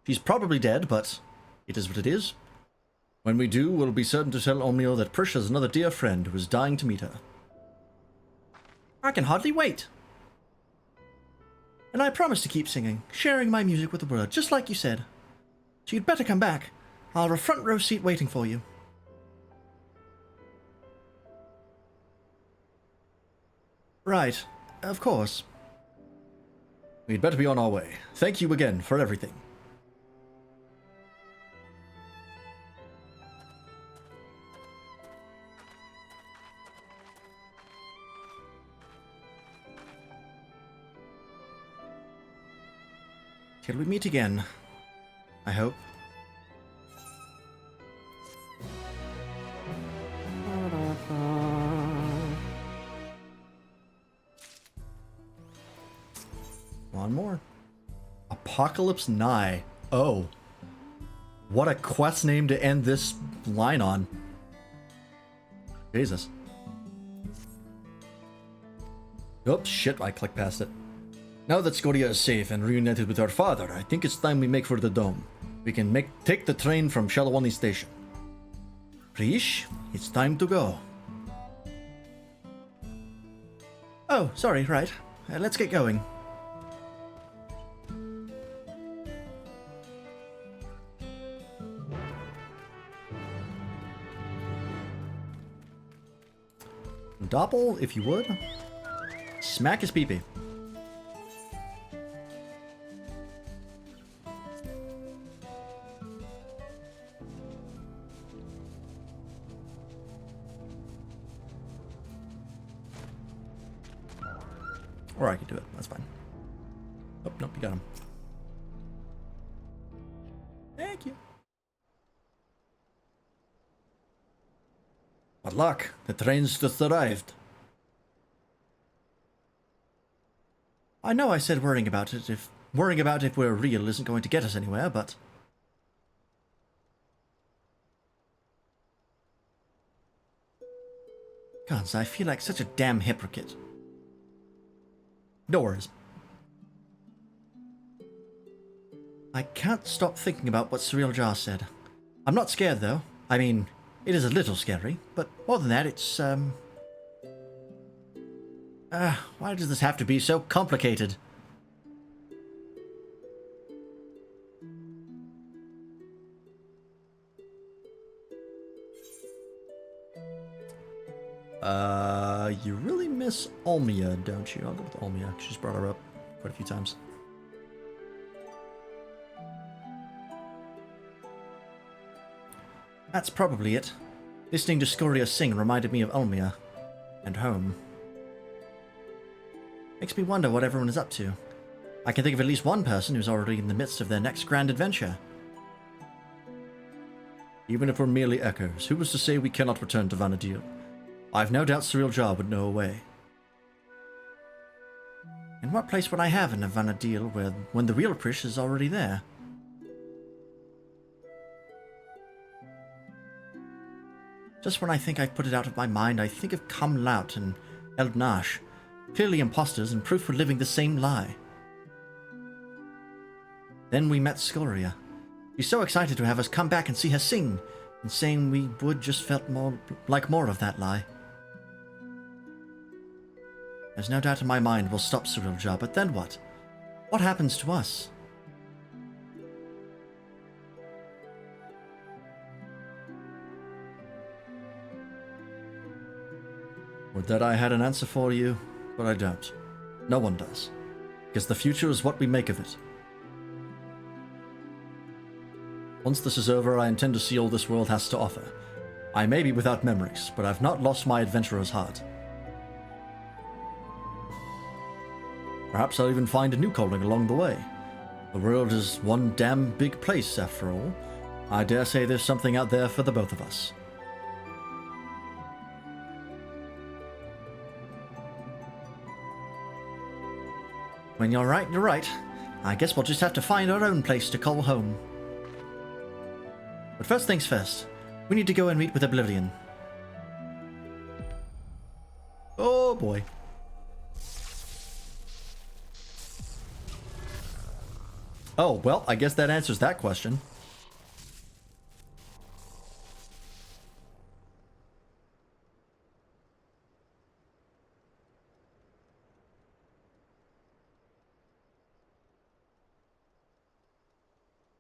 A: She's probably dead, but it is what it is. When we do, we'll be certain to tell Omio that Prisha's another dear friend who is dying to meet her.
G: I can hardly wait. And I promise to keep singing, sharing my music with the world, just like you said. So you'd better come back. I'll have a front row seat waiting for you.
A: Right, of course. We'd better be on our way. Thank you again for everything.
G: Till we meet again, I hope.
A: One more. Apocalypse Nigh. Oh. What a quest name to end this line on. Jesus. Oops, shit, I clicked past it. Now that Scoria is safe and reunited with her father, I think it's time we make for the dome. We can take the train from Shalawani Station. Prish, it's time to go.
G: Oh, sorry, right. Let's get going.
A: Doppel, if you would. Smack his peepee. Or I can do it. That's fine. Oh, nope, you got him. Thank you. What luck. The train's just arrived.
G: I know I said worrying about if we're real isn't going to get us anywhere, but... Gods, I feel like such a damn hypocrite.
A: No worries.
G: I can't stop thinking about what Surreal Jar said. I'm not scared, though. I mean, it is a little scary, but more than that, it's, why does this have to be so complicated?
A: You really miss Olmia, don't you? I'll go with Olmia. She's brought her up quite a few times.
G: That's probably it. Listening to Scoria sing reminded me of Olmia. And home. Makes me wonder what everyone is up to. I can think of at least one person who's already in the midst of their next grand adventure.
A: Even if we're merely echoes, who was to say we cannot return to Vanadil? I've no doubt Surreal Jar would know a way.
G: And what place would I have in a Vanadil when the real Prish is already there? Just when I think I've put it out of my mind, I think of Kamlaut and Eldnash, clearly imposters and proof for living the same lie. Then we met Scoria. She's so excited to have us come back and see her sing, and saying we would just felt more of that lie. There's no doubt in my mind we'll stop Surreal Jar, but then what? What happens to us?
A: Would that I had an answer for you, but I don't. No one does. Because the future is what we make of it. Once this is over, I intend to see all this world has to offer. I may be without memories, but I've not lost my adventurer's heart. Perhaps I'll even find a new calling along the way.
H: The world is one damn big place, after all. I dare say there's something out there for the both of us.
B: When you're right, you're right. I guess we'll just have to find our own place to call home. But first things first, we need to go and meet with Oblivion.
A: Oh boy. Oh, well, I guess that answers that question.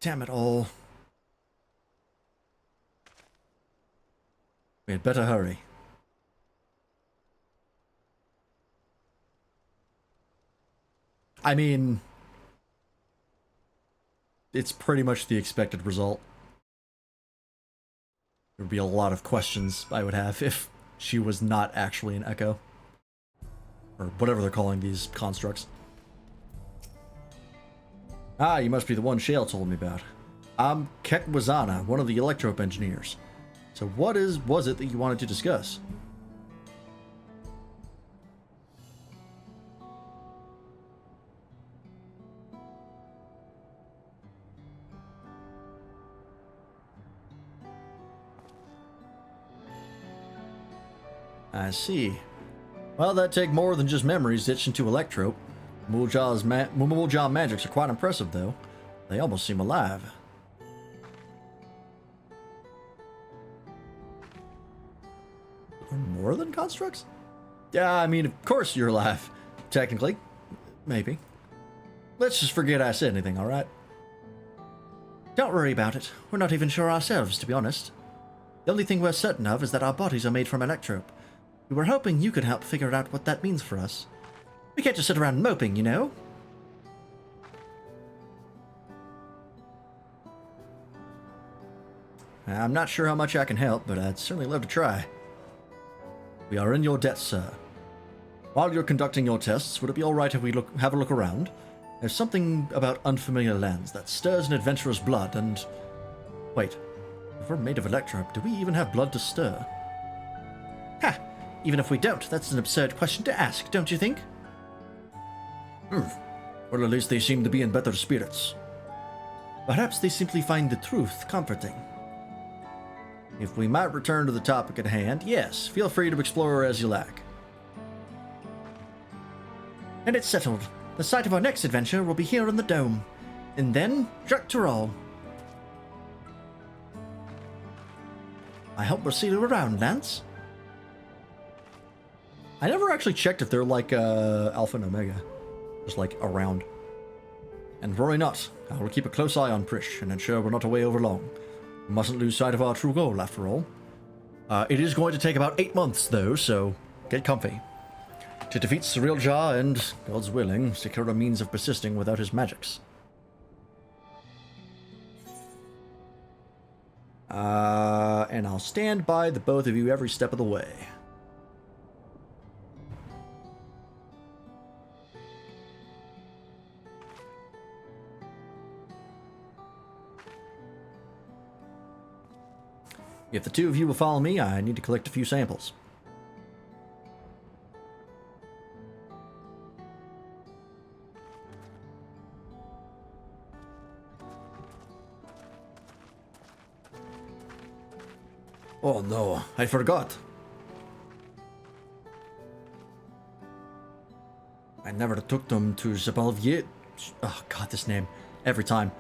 B: Damn it all.
A: We had better hurry. I mean, it's pretty much the expected result. There would be a lot of questions I would have if she was not actually an echo. Or whatever they're calling these constructs. Ah, you must be the one Shale told me about. I'm Kekwazana, one of the Electrope engineers. So what was it that you wanted to discuss? I see. Well, that'd take more than just memories etched into Electrope. Muljaw magics are quite impressive, though. They almost seem alive. More than constructs? Yeah, I mean, of course you're alive. Technically. Maybe. Let's just forget I said anything, alright?
B: Don't worry about it. We're not even sure ourselves, to be honest. The only thing we're certain of is that our bodies are made from Electrope. We were hoping you could help figure out what that means for us. We can't just sit around moping, you know?
A: I'm not sure how much I can help, but I'd certainly love to try. We are in your debt, sir. While you're conducting your tests, would it be alright if we have a look around? There's something about unfamiliar lands that stirs an adventurer's blood, and... Wait, if we're made of Electrope, do we even have blood to stir?
B: Ha! Even if we don't, that's an absurd question to ask, don't you think?
A: Well, at least they seem to be in better spirits.
B: Perhaps they simply find the truth comforting.
A: If we might return to the topic at hand, yes, feel free to explore as you like.
B: And it's settled. The site of our next adventure will be here in the Dome. And then, Dawntrail. I hope we'll see you around, Lance.
A: I never actually checked if they're like Alpha and Omega. Just like around. And worry not, I will keep a close eye on Prish and ensure we're not away over long. We mustn't lose sight of our true goal, after all. It is going to take about 8 months, though, so get comfy. To defeat Cyriljaw and, God's willing, secure a means of persisting without his magics. And I'll stand by the both of you every step of the way. If the two of you will follow me, I need to collect a few samples. Oh no, I forgot. I never took them to Zabalvier. Oh god, this name. Every time.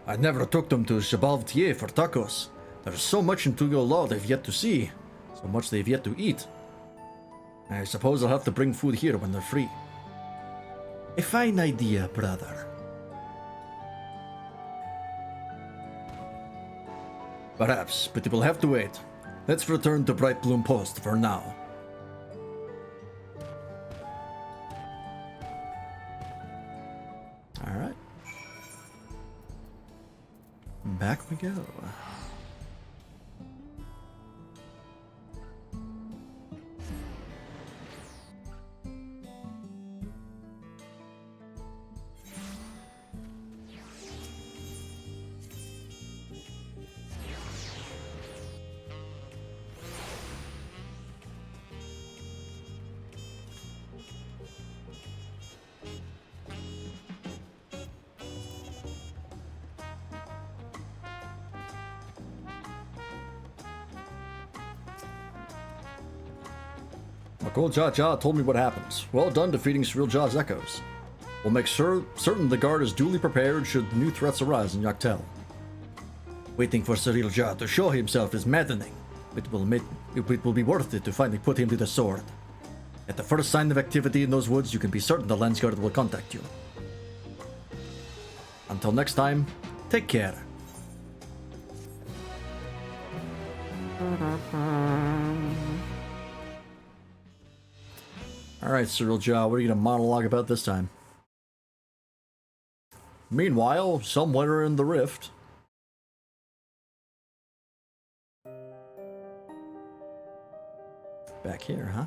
A: I never took them to Zabalvier for tacos. There's so much into your law they've yet to see. So much they've yet to eat. I suppose I'll have to bring food here when they're free.
B: A fine idea, brother.
A: Perhaps, but it will have to wait. Let's return to Bright Bloom Post for now. Alright. Back we go. Cool Cha Cha told me what happens. Well done defeating Surreal Jaw's echoes. We'll make certain the guard is duly prepared should new threats arise in Yaktel.
B: Waiting for Surreal Jaw to show himself is maddening. It will be worth it to finally put him to the sword. At the first sign of activity in those woods, you can be certain the Landsguard will contact you. Until next time, take care.
A: Alright, Surreal Jaw, what are you going to monologue about this time? Meanwhile, somewhere in the rift. Back here, huh?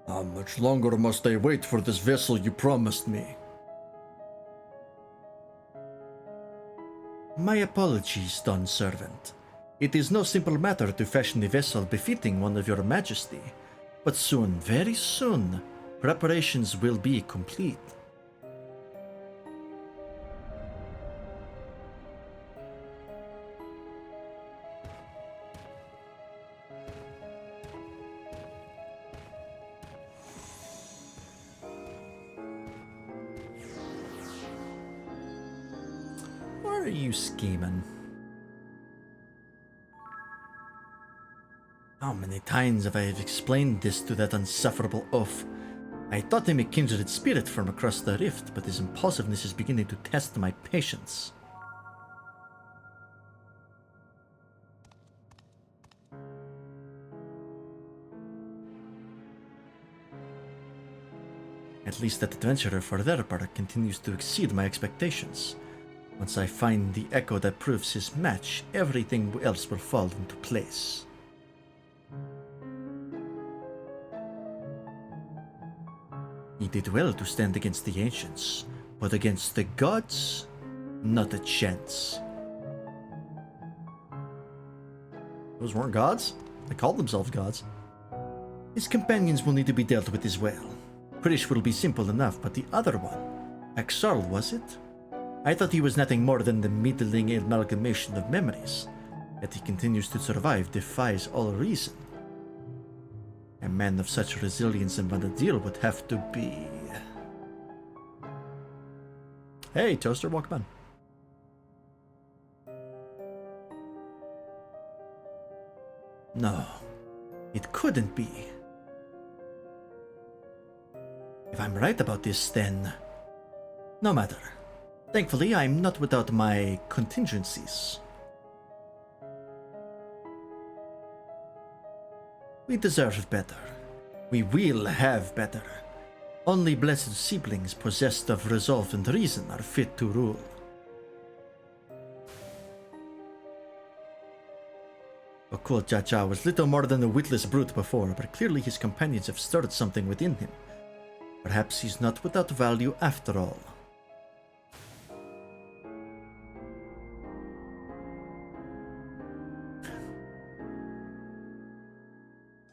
B: How much longer must I wait for this vessel you promised me? My apologies, Dawn Servant. It is no simple matter to fashion a vessel befitting one of your majesty, but soon, very soon, preparations will be complete.
A: What are you scheming?
B: How many times have I explained this to that insufferable oaf? I taught him a kindred spirit from across the rift, but his impulsiveness is beginning to test my patience. At least that adventurer, for their part, continues to exceed my expectations. Once I find the echo that proves his match, everything else will fall into place. He did well to stand against the ancients, but against the gods, not a chance.
A: Those weren't gods? They called themselves gods.
B: His companions will need to be dealt with as well. Prish will be simple enough, but the other one, Axarl, was it? I thought he was nothing more than the middling amalgamation of memories. Yet he continues to survive, defies all reason. A man of such resilience and Vanadil would have to be...
A: Hey, Toaster, welcome in.
B: No, it couldn't be. If I'm right about this, then... No matter. Thankfully, I'm not without my contingencies. We deserve better. We will have better. Only blessed siblings possessed of resolve and reason are fit to rule. Okul Cha-Cha was little more than a witless brute before, but clearly his companions have stirred something within him. Perhaps he's not without value after all.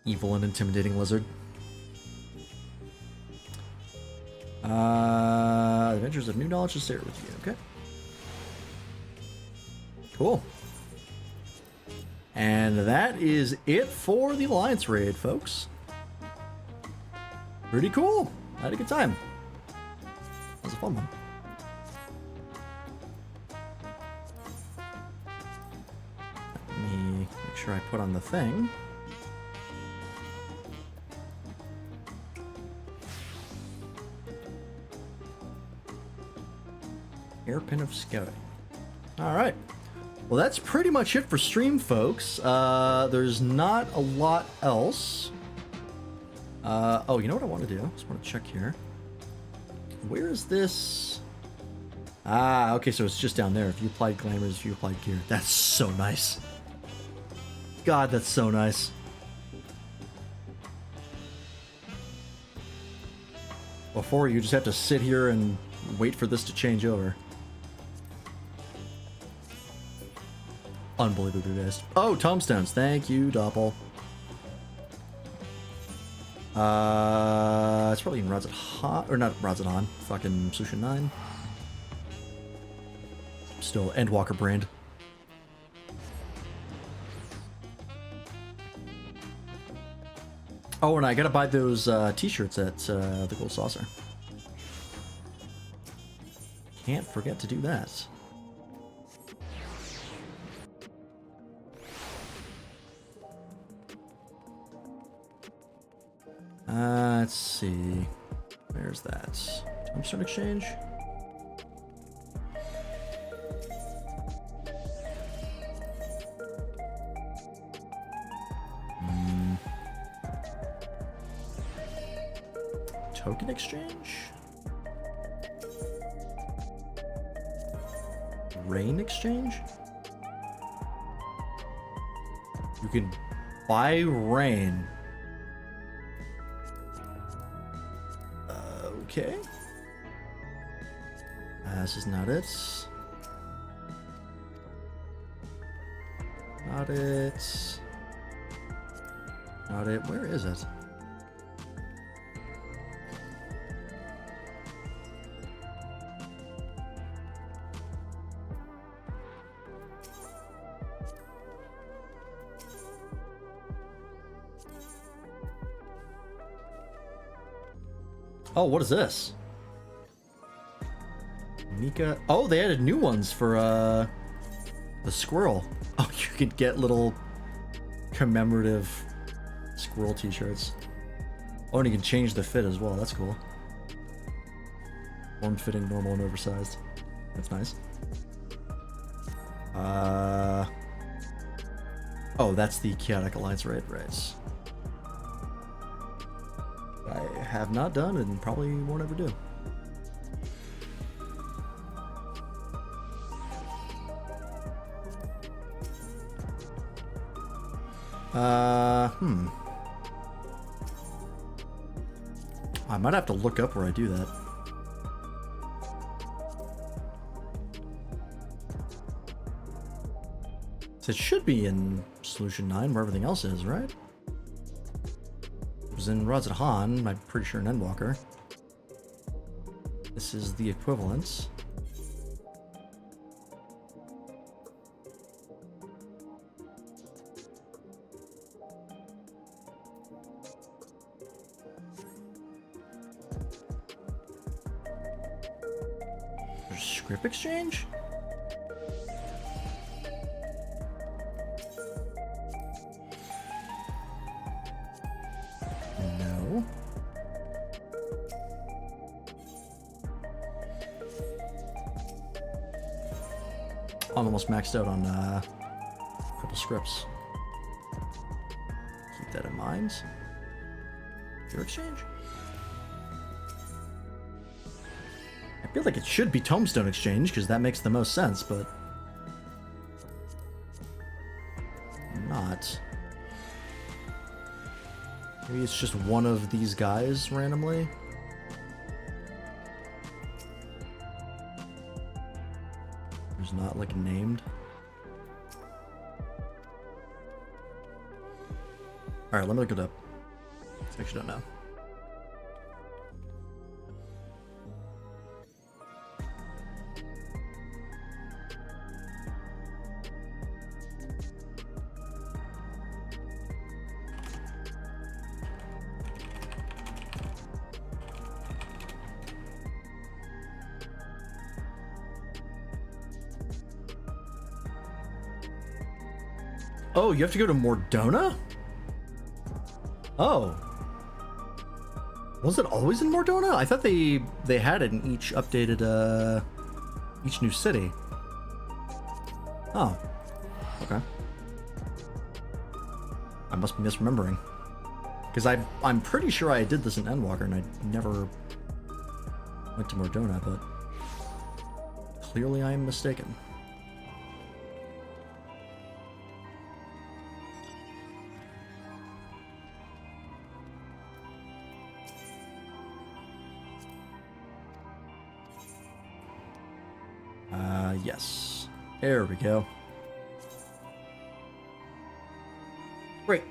A: Evil and intimidating lizard. Adventures of new knowledge to share with you. Okay. Cool. And that is it for the Alliance raid, folks. Pretty cool. I had a good time. That was a fun one. Let me make sure I put on the thing. Hairpin of Scouting. Alright. Well, that's pretty much it for stream, folks. There's not a lot else. Oh, you know what I want to do? I just want to check here. Where is this? Ah, okay, so it's just down there. If you applied glamours, if you applied gear. That's so nice. God, that's so nice. Before, you just have to sit here and wait for this to change over. Unbelievably best. Oh, tombstones. Thank you, Doppel. It's probably in Rods Hot, or not Rods On. Fucking Sushin 9. Still Endwalker brand. Oh, and I gotta buy those t-shirts at the Gold Saucer. Can't forget to do that. Let's see. Where's that? Tombstone Exchange? Token Exchange? Rain Exchange? You can buy rain. Okay. This is not it. Not it. Not it. Where is it? Oh, what is this? Mika. Oh, they added new ones for the squirrel. Oh, you could get little commemorative squirrel t-shirts. Oh, and you can change the fit as well. That's cool. Form-fitting, normal, and oversized. That's nice. Oh, that's the Chaotic Alliance raid, right? I have not done and probably won't ever do. I might have to look up where I do that. So it should be in Solution 9 where everything else is, right? It was in Razadhan, I'm pretty sure in Endwalker. This is the equivalent. There's script exchange? No. I'm almost maxed out on a couple scripts. Keep that in mind. Your exchange? I feel like it should be Tombstone Exchange because that makes the most sense, but not. Maybe it's just one of these guys randomly. Who's not like named. Alright, let me look it up. I actually don't know. Oh, you have to go to Mordona? Oh. Was it always in Mordona? I thought they had it in each updated, each new city. Oh. Okay. I must be misremembering. Because I'm pretty sure I did this in Endwalker and I never went to Mordona, but clearly I am mistaken. Yes. There we go. Great.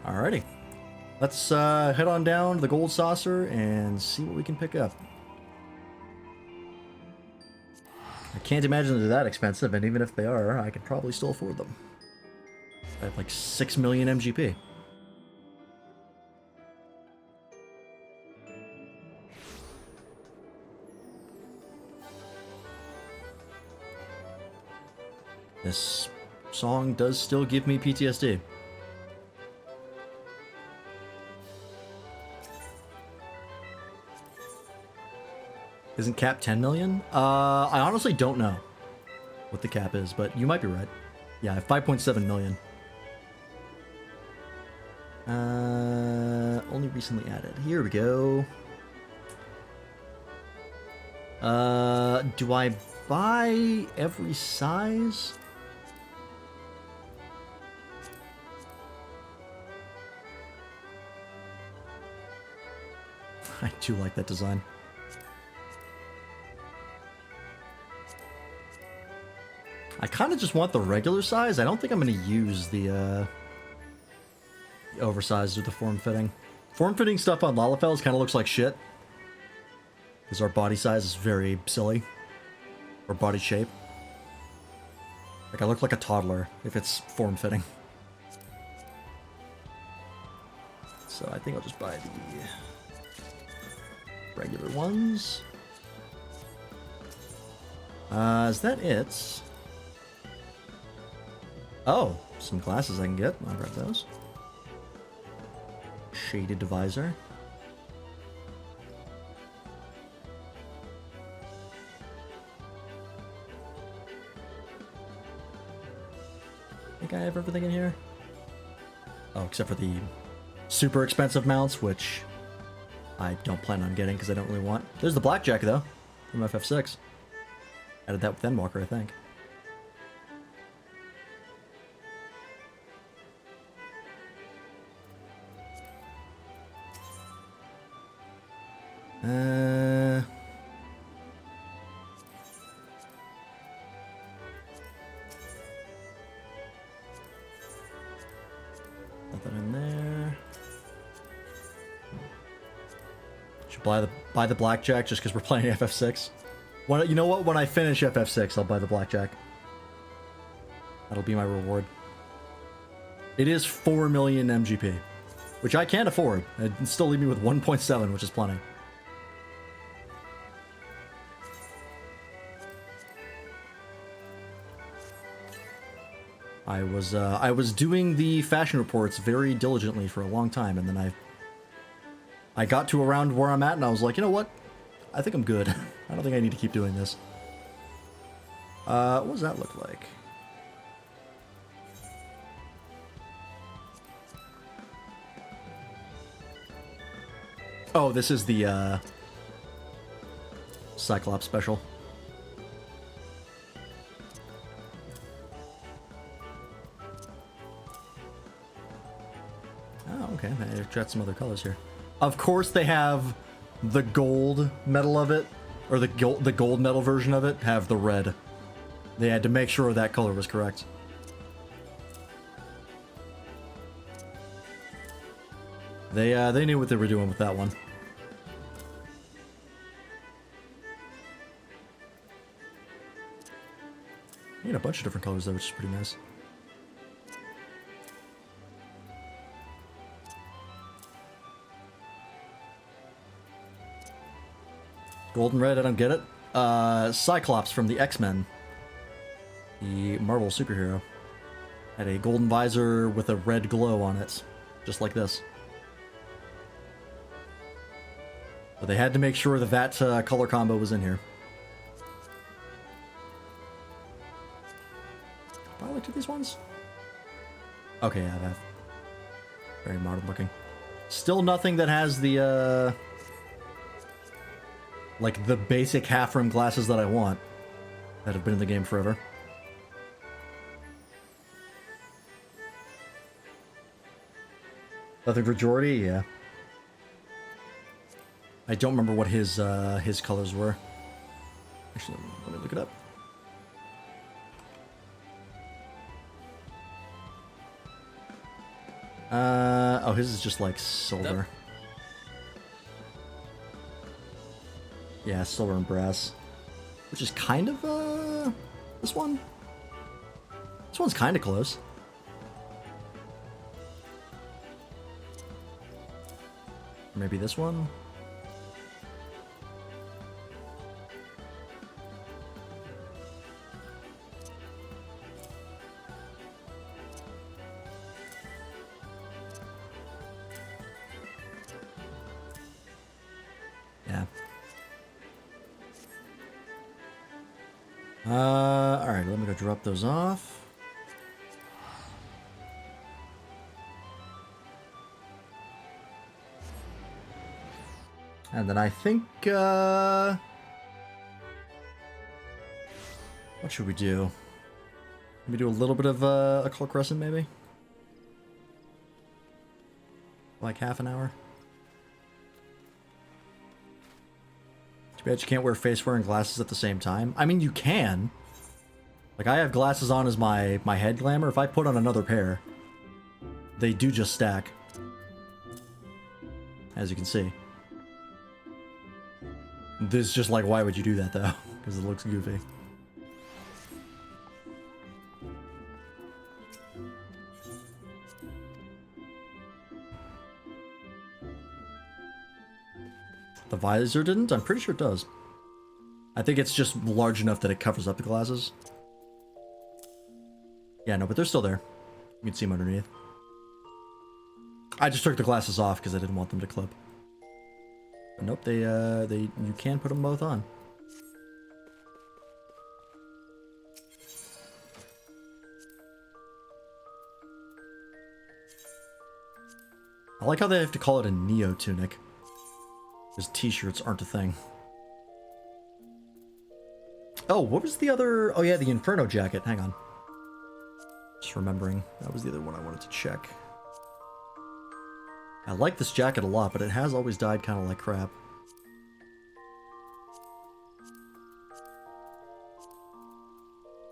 A: Alrighty. Let's head on down to the Gold Saucer and see what we can pick up. I can't imagine they're that expensive, and even if they are, I could probably still afford them. I have like 6 million MGP. This song does still give me PTSD. Isn't cap 10 million? I honestly don't know what the cap is, but you might be right. Yeah, I have 5.7 million. Only recently added. Here we go. Do I buy every size? I do like that design. I kind of just want the regular size. I don't think I'm going to use the oversized or the form-fitting. Form-fitting stuff on Lalafels kind of looks like shit. Because our body size is very silly. Or body shape. Like, I look like a toddler if it's form-fitting. So I think I'll just buy the regular ones. Is that it? Oh, some glasses I can get. I'll grab those. Shaded visor. I think I have everything in here. Oh, except for the super expensive mounts, which I don't plan on getting because I don't really want. There's the blackjack, though, from FF6. Added that with Endwalker, I think. Nothing in there. Should buy the blackjack just because we're playing FF6. You know what? When I finish FF6, I'll buy the blackjack. That'll be my reward. It is 4 million MGP, which I can't afford. It'd still leave me with 1.7, which is plenty. I was doing the fashion reports very diligently for a long time, and then I got to around where I'm at, and I was like, you know what? I think I'm good. I don't think I need to keep doing this. What does that look like? Oh, this is the Cyclops special. Oh, okay. I've got some other colors here. Of course, they have the gold metal of it, or the gold metal version of it, have the red. They had to make sure that color was correct. They knew what they were doing with that one. You get a bunch of different colors there, which is pretty nice. Golden red, I don't get it. Cyclops from the X-Men, the Marvel superhero, had a golden visor with a red glow on it, just like this. But they had to make sure that color combo was in here. Have I looked at these ones? Okay, yeah, I have. Very modern looking. Still nothing that has the like the basic half-rim glasses that I want, that have been in the game forever. Nothing for Jordy? Yeah. I don't remember what his colors were. Actually, let me look it up. Oh, his is just like silver.
C: Nope.
A: Yeah, silver and brass. Which is kind of, this one? This one's kind of close. Maybe this one? Yeah. Alright, let me go drop those off. And then I think, what should we do? Maybe do a little bit of a Occult Crescent, maybe? Like half an hour? Too bad you can't wear face wear and glasses at the same time. I mean, you can. Like, I have glasses on as my head glamour. If I put on another pair, they do just stack. As you can see. This is just like, why would you do that, though? Because it looks goofy. The visor didn't? I'm pretty sure it does. I think it's just large enough that it covers up the glasses. Yeah, no, but they're still there. You can see them underneath. I just took the glasses off because I didn't want them to clip. But nope, you can put them both on. I like how they have to call it a Neo tunic. Because t-shirts aren't a thing. Oh, what was the other... Oh yeah, the Inferno jacket. Hang on. Just remembering. That was the other one I wanted to check. I like this jacket a lot, but it has always died kind of like crap.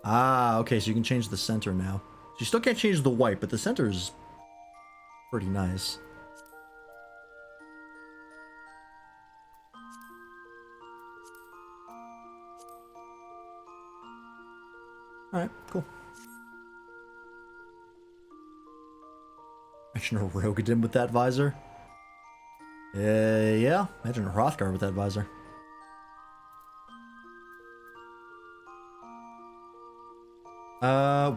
A: Ah, okay, so you can change the center now. So you still can't change the white, but the center is pretty nice. Alright, cool. Imagine a Rogadin with that visor. Yeah. Imagine a Hrothgar with that visor.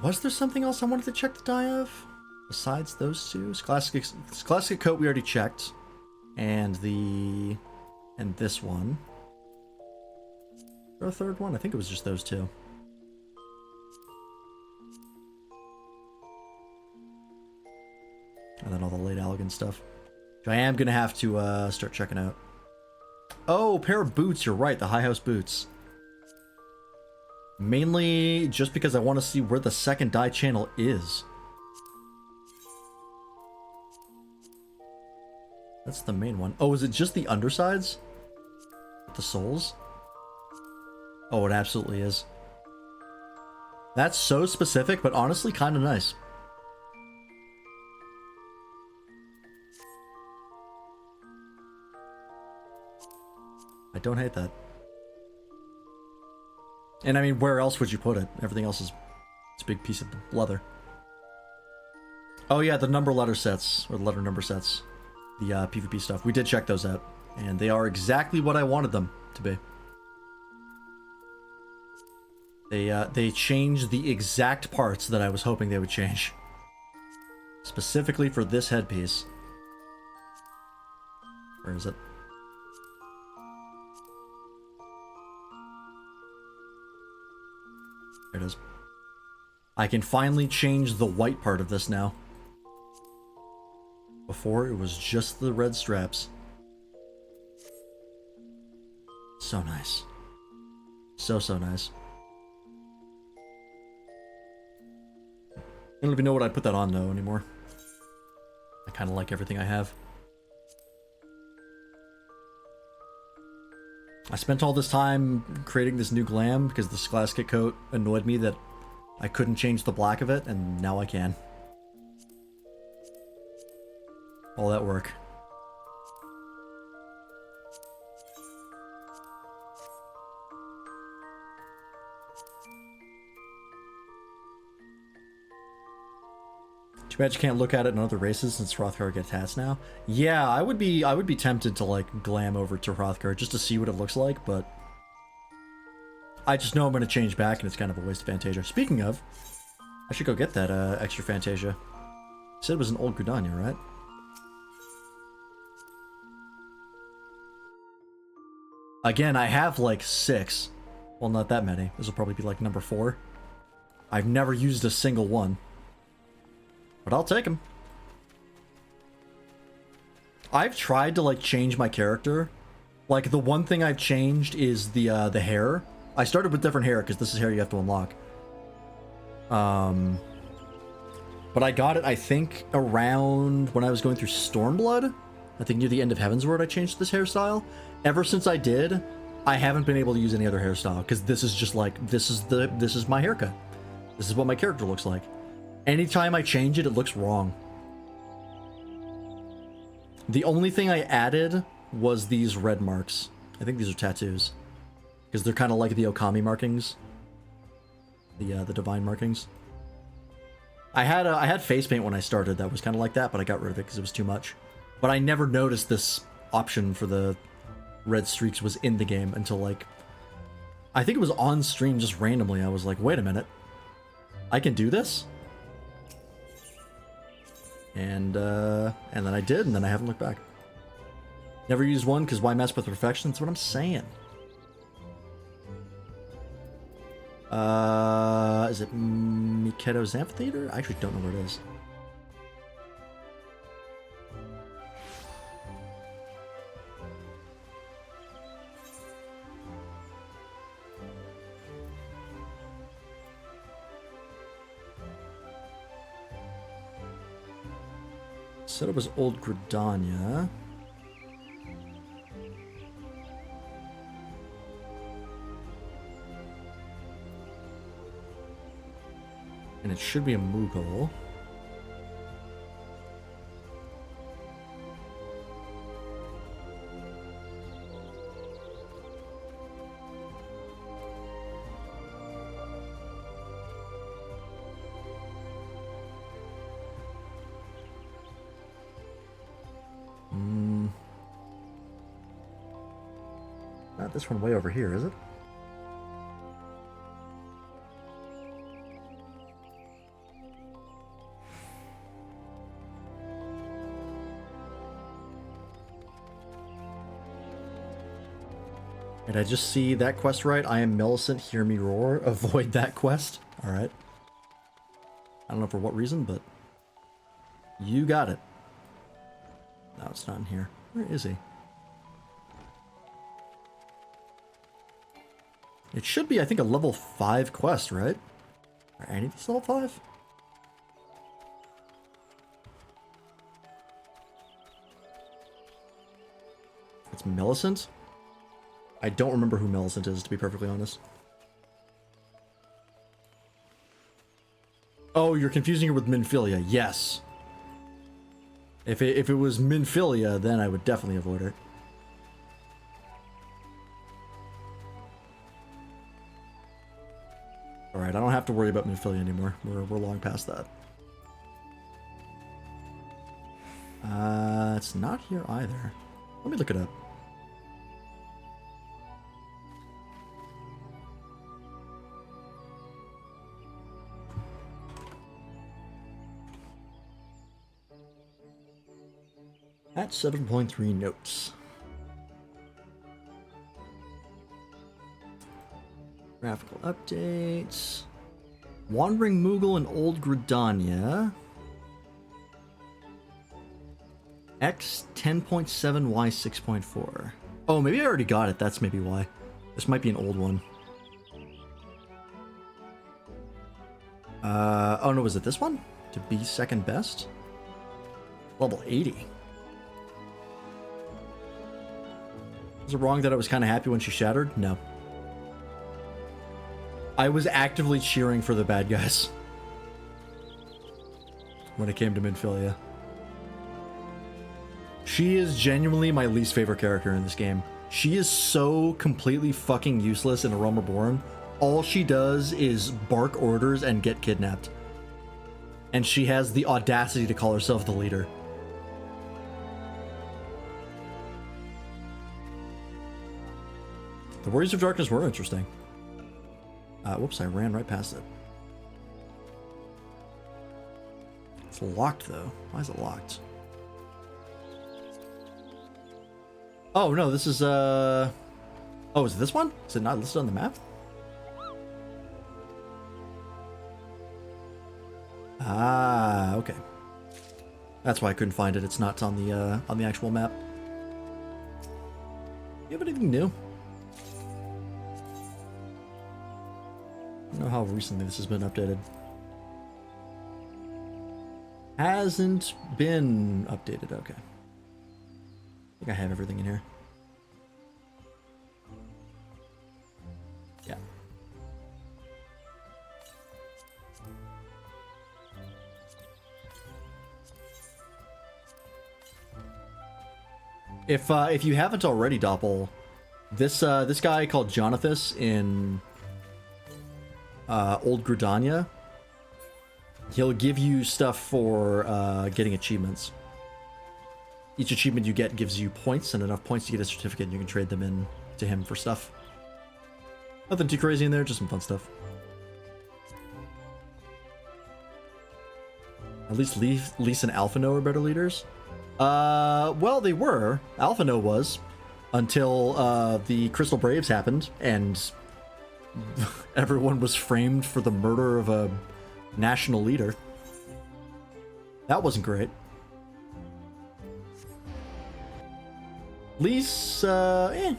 A: Was there something else I wanted to check the die of? Besides those two? Scholastic Coat we already checked. And this one. Or a third one? I think it was just those two. And then all the late Allegan stuff. Which I am going to have to start checking out. Oh, pair of boots. You're right. The High House boots. Mainly just because I want to see where the second die channel is. That's the main one. Oh, is it just the undersides? The soles? Oh, it absolutely is. That's so specific, but honestly kind of nice. I don't hate that. And I mean, where else would you put it? Everything else is it's a big piece of leather. Oh yeah, the number letter sets, or the letter number sets. The PvP stuff. We did check those out. And they are exactly what I wanted them to be. They changed the exact parts that I was hoping they would change. Specifically for this headpiece. Where is it? There it is. I can finally change the white part of this now. Before, it was just the red straps. So nice. So nice. I don't even know what I'd put that on, though, anymore. I kind of like everything I have. I spent all this time creating this new glam because the Scholastic coat annoyed me that I couldn't change the black of it, and now I can. All that work. Too bad you can't look at it in other races since Hrothgar gets hats now. Yeah, I would be tempted to like glam over to Hrothgar just to see what it looks like, but I just know I'm going to change back and it's kind of a waste of Fantasia. Speaking of, I should go get that extra Fantasia. You said it was an old Gridania, right? Again, I have like 6. Well, not that many. This will probably be like number 4. I've never used a single one. But I'll take them. I've tried to like change my character. Like the one thing I've changed is the hair. I started with different hair because this is hair you have to unlock. But I got it, I think, around when I was going through Stormblood. I think near the end of Heavensward I changed this hairstyle. Ever since I did, I haven't been able to use any other hairstyle because this is just like this is my haircut. This is what my character looks like. Anytime I change it, it looks wrong. The only thing I added was these red marks. I think these are tattoos. Because they're kind of like the Okami markings. The divine markings. I had face paint when I started that was kind of like that, but I got rid of it because it was too much. But I never noticed this option for the red streaks was in the game until like... I think it was on stream just randomly. I was like, wait a minute. I can do this? And then I did, and then I haven't looked back. Never used one, because why mess with perfection? That's what I'm saying. Is it Miketo's Amphitheater? I actually don't know where it is. Said it was Old Gridania. And it should be a Moogle. Not this one way over here, is it? Did I just see that quest right? I am Millicent, hear me roar. Avoid that quest. Alright. I don't know for what reason, but you got it. No, it's not in here. Where is he? It should be, I think, a level 5 quest, right? Are any of these level 5? It's Millicent? I don't remember who Millicent is, to be perfectly honest. Oh, you're confusing her with Minfilia. Yes. If it was Minfilia, then I would definitely avoid her. Alright, I don't have to worry about Minfilia anymore. We're long past that. It's not here either. Let me look it up. At 7.3 notes. Graphical updates. Wandering Moogle and Old Gridania. X 10.7, Y 6.4. Oh, maybe I already got it. That's maybe why. This might be an old one. Oh no, was it this one? To be second best? Level 80. Was it wrong that I was kind of happy when she shattered? No. I was actively cheering for the bad guys when it came to Minfilia. She is genuinely my least favorite character in this game. She is so completely fucking useless in A Realm Reborn. All she does is bark orders and get kidnapped. And she has the audacity to call herself the leader. The Warriors of Darkness were interesting. Whoops, I ran right past it. It's locked, though. Why is it locked? Oh, no, this is, Oh, is it this one? Is it not listed on the map? Ah, okay. That's why I couldn't find it. It's not on the actual map. You have anything new? I don't know how recently this has been updated. Hasn't been updated, okay. I think I have everything in here. Yeah. If you haven't already, Doppel, this guy called Jonathas in Old Gridania, he'll give you stuff for getting achievements. Each achievement you get gives you points, and enough points to get a certificate, and you can trade them in to him for stuff. Nothing too crazy in there, just some fun stuff. At least Lise and Alphino are better leaders. Well, they were. Alphino was, until the Crystal Braves happened, and everyone was framed for the murder of a national leader. That wasn't great. Lise, I'm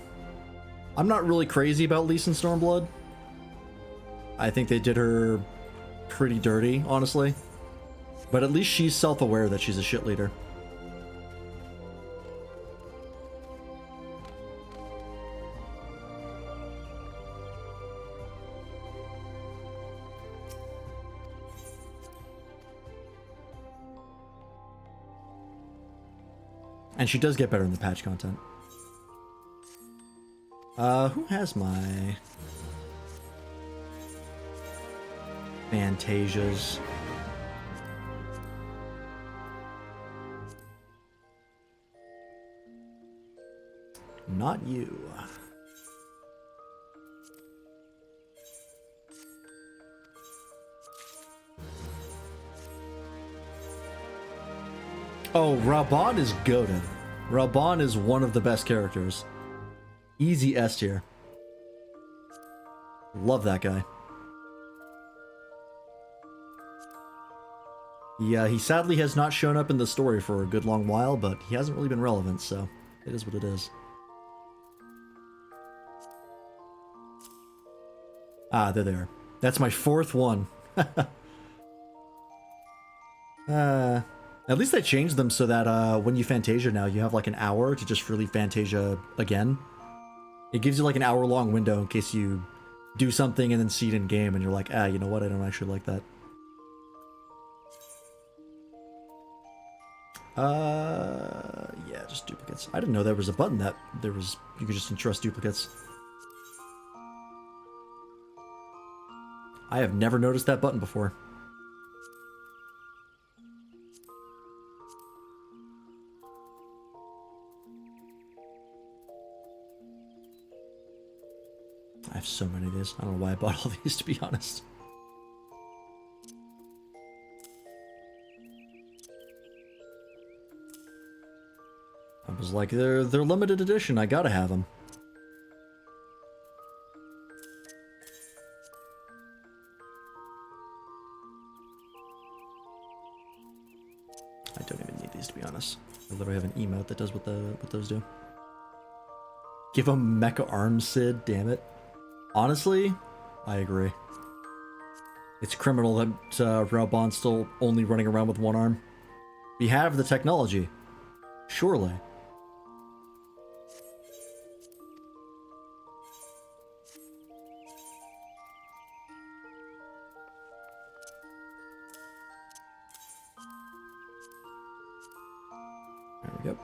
A: not really crazy about Lise and Stormblood. I think they did her pretty dirty, honestly. But at least she's self-aware that she's a shit leader. And she does get better in the patch content. Who has my Fantasias? Not you. Oh, Raban is goated. Raban is one of the best characters. Easy S tier. Love that guy. Yeah, he sadly has not shown up in the story for a good long while, but he hasn't really been relevant, so it is what it is. Ah, they're there. That's my fourth one. At least they changed them so that when you Fantasia now, you have like an hour to just really Fantasia again. It gives you like an hour-long window in case you do something and then see it in game and you're like, ah, you know what, I don't actually like that. Yeah, just duplicates. I didn't know there was a button that you could just entrust duplicates. I have never noticed that button before. I have so many of these. I don't know why I bought all these, to be honest. I was like, they're limited edition. I gotta have them. I don't even need these, to be honest. I literally have an emote that does what those do. Give him Mecha Arms, Sid. Damn it. Honestly, I agree. It's criminal that Raubon's still only running around with one arm. We have the technology. Surely. There we go.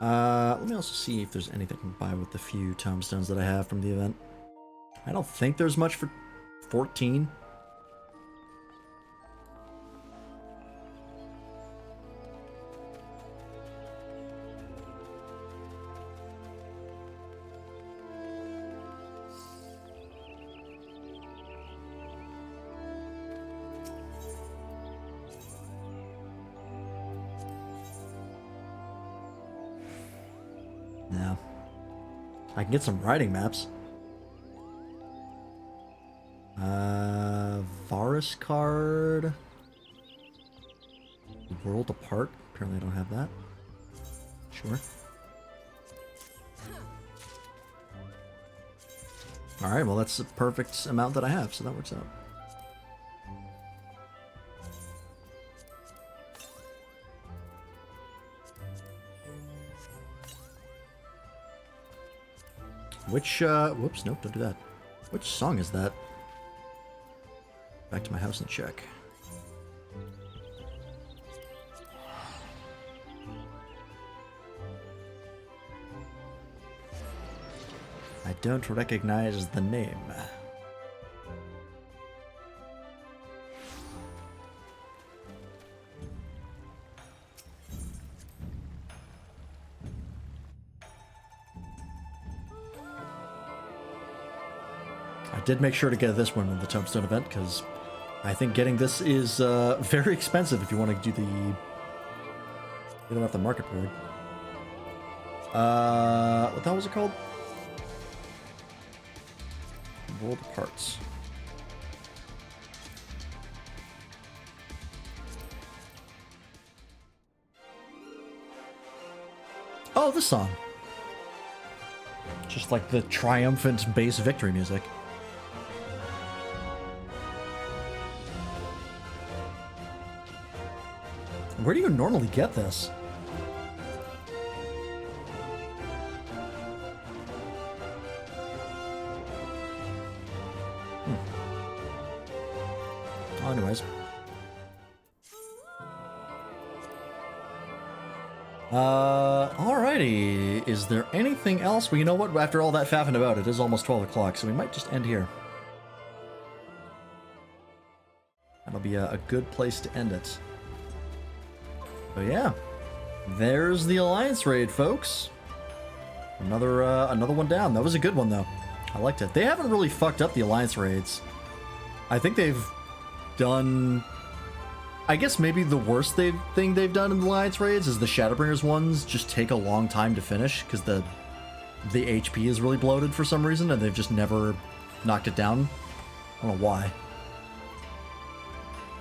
A: Let me also see if there's anything I can buy with the few tombstones that I have from the event. I don't think there's much for 14. I can get some riding maps. Varus card. World Apart. Apparently I don't have that. Sure. Alright, well that's the perfect amount that I have, so that works out. Which, whoops, nope, don't do that. Which song is that? Back to my house and check. I don't recognize the name. I did make sure to get this one in the Tombstone event, because I think getting this is very expensive if you want to do the... get it off the market board. What the hell was it called? World of Parts. Oh, this song. Just like the triumphant bass victory music. Where do you normally get this? Anyways. Alrighty. Is there anything else? Well, you know what? After all that faffing about, it is almost 12 o'clock, so we might just end here. That'll be a good place to end it. But yeah. There's the Alliance raid, folks. Another one down. That was a good one, though. I liked it. They haven't really fucked up the Alliance raids. I think they've done... I guess maybe the worst thing they've done in the Alliance raids is the Shadowbringers ones just take a long time to finish because the HP is really bloated for some reason and they've just never knocked it down. I don't know why.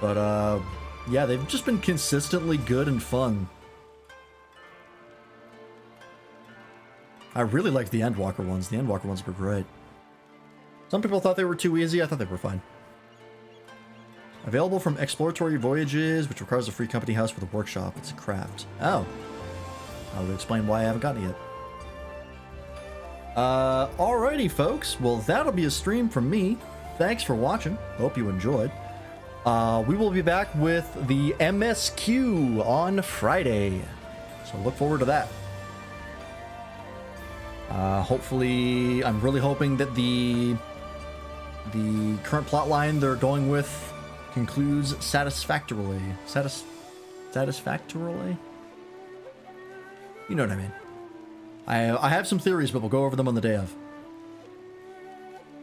A: But yeah, they've just been consistently good and fun. I really liked the Endwalker ones. The Endwalker ones were great. Some people thought they were too easy. I thought they were fine. Available from Exploratory Voyages, which requires a free company house with a workshop. It's a craft. Oh. I would explain why I haven't gotten it yet. Alrighty, folks. Well, that'll be a stream from me. Thanks for watching. Hope you enjoyed. We will be back with the MSQ on Friday. So look forward to that. Hopefully, I'm really hoping that the current plotline they're going with concludes satisfactorily. Satisfactorily? You know what I mean. I have some theories, but we'll go over them on the day of.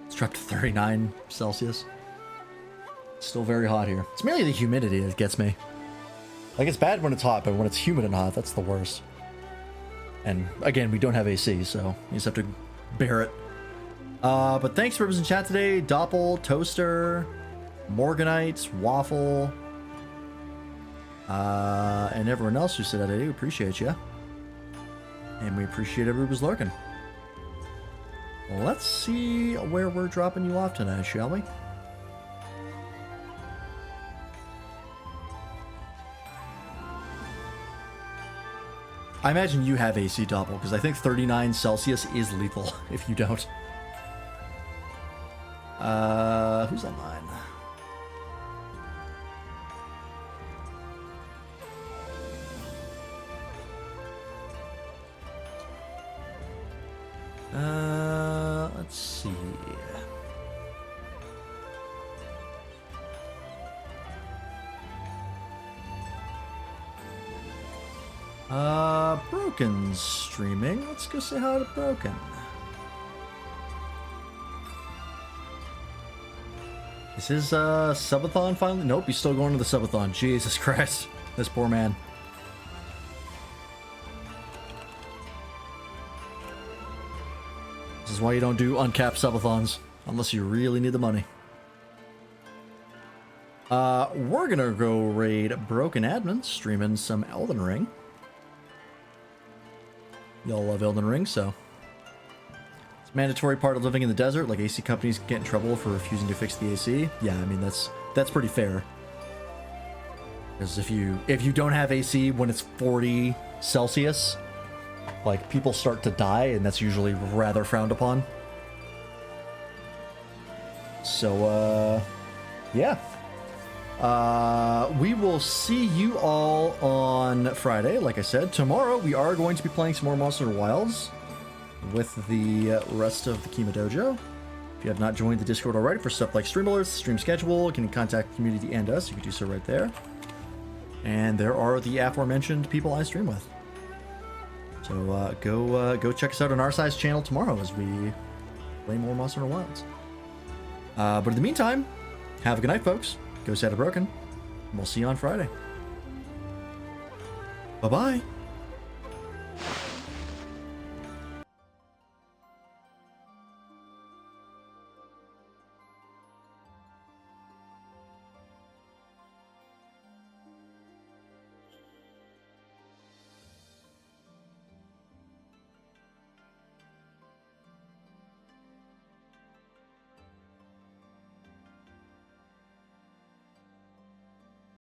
A: It's dropped to 39 Celsius. It's still very hot here. It's mainly the humidity that gets me. Like, it's bad when it's hot, but when it's humid and hot, that's the worst. And again, we don't have AC, so you just have to bear it. But thanks for in chat today. Doppel, Toaster, Morganite, Waffle, and everyone else who said that. I do appreciate you. And we appreciate everyone who's lurking. Let's see where we're dropping you off tonight, shall we? I imagine you have AC Doppel, because I think 39 Celsius is lethal if you don't. Who's online? Let's see. Broken's streaming. Let's go say hi to Broken. Is his subathon finally? Nope, he's still going to the subathon. Jesus Christ. This poor man. This is why you don't do uncapped subathons, unless you really need the money. We're gonna go raid Broken Admin, streaming some Elden Ring. Y'all love Elden Ring, so... It's a mandatory part of living in the desert, like AC companies get in trouble for refusing to fix the AC. Yeah, I mean, that's pretty fair. Because if you don't have AC when it's 40 Celsius, like, people start to die, and that's usually rather frowned upon. So, yeah. We will see you all on Friday, like I said. Tomorrow, we are going to be playing some more Monster Wilds with the rest of the Kima Dojo. If you have not joined the Discord already for stuff like stream alerts, stream schedule, you can contact the community and us. You can do so right there. And there are the aforementioned people I stream with. So go check us out on our size channel tomorrow as we play more Monster Wilds. But in the meantime, have a good night, folks. Go set a broken. And we'll see you on Friday. Bye-bye.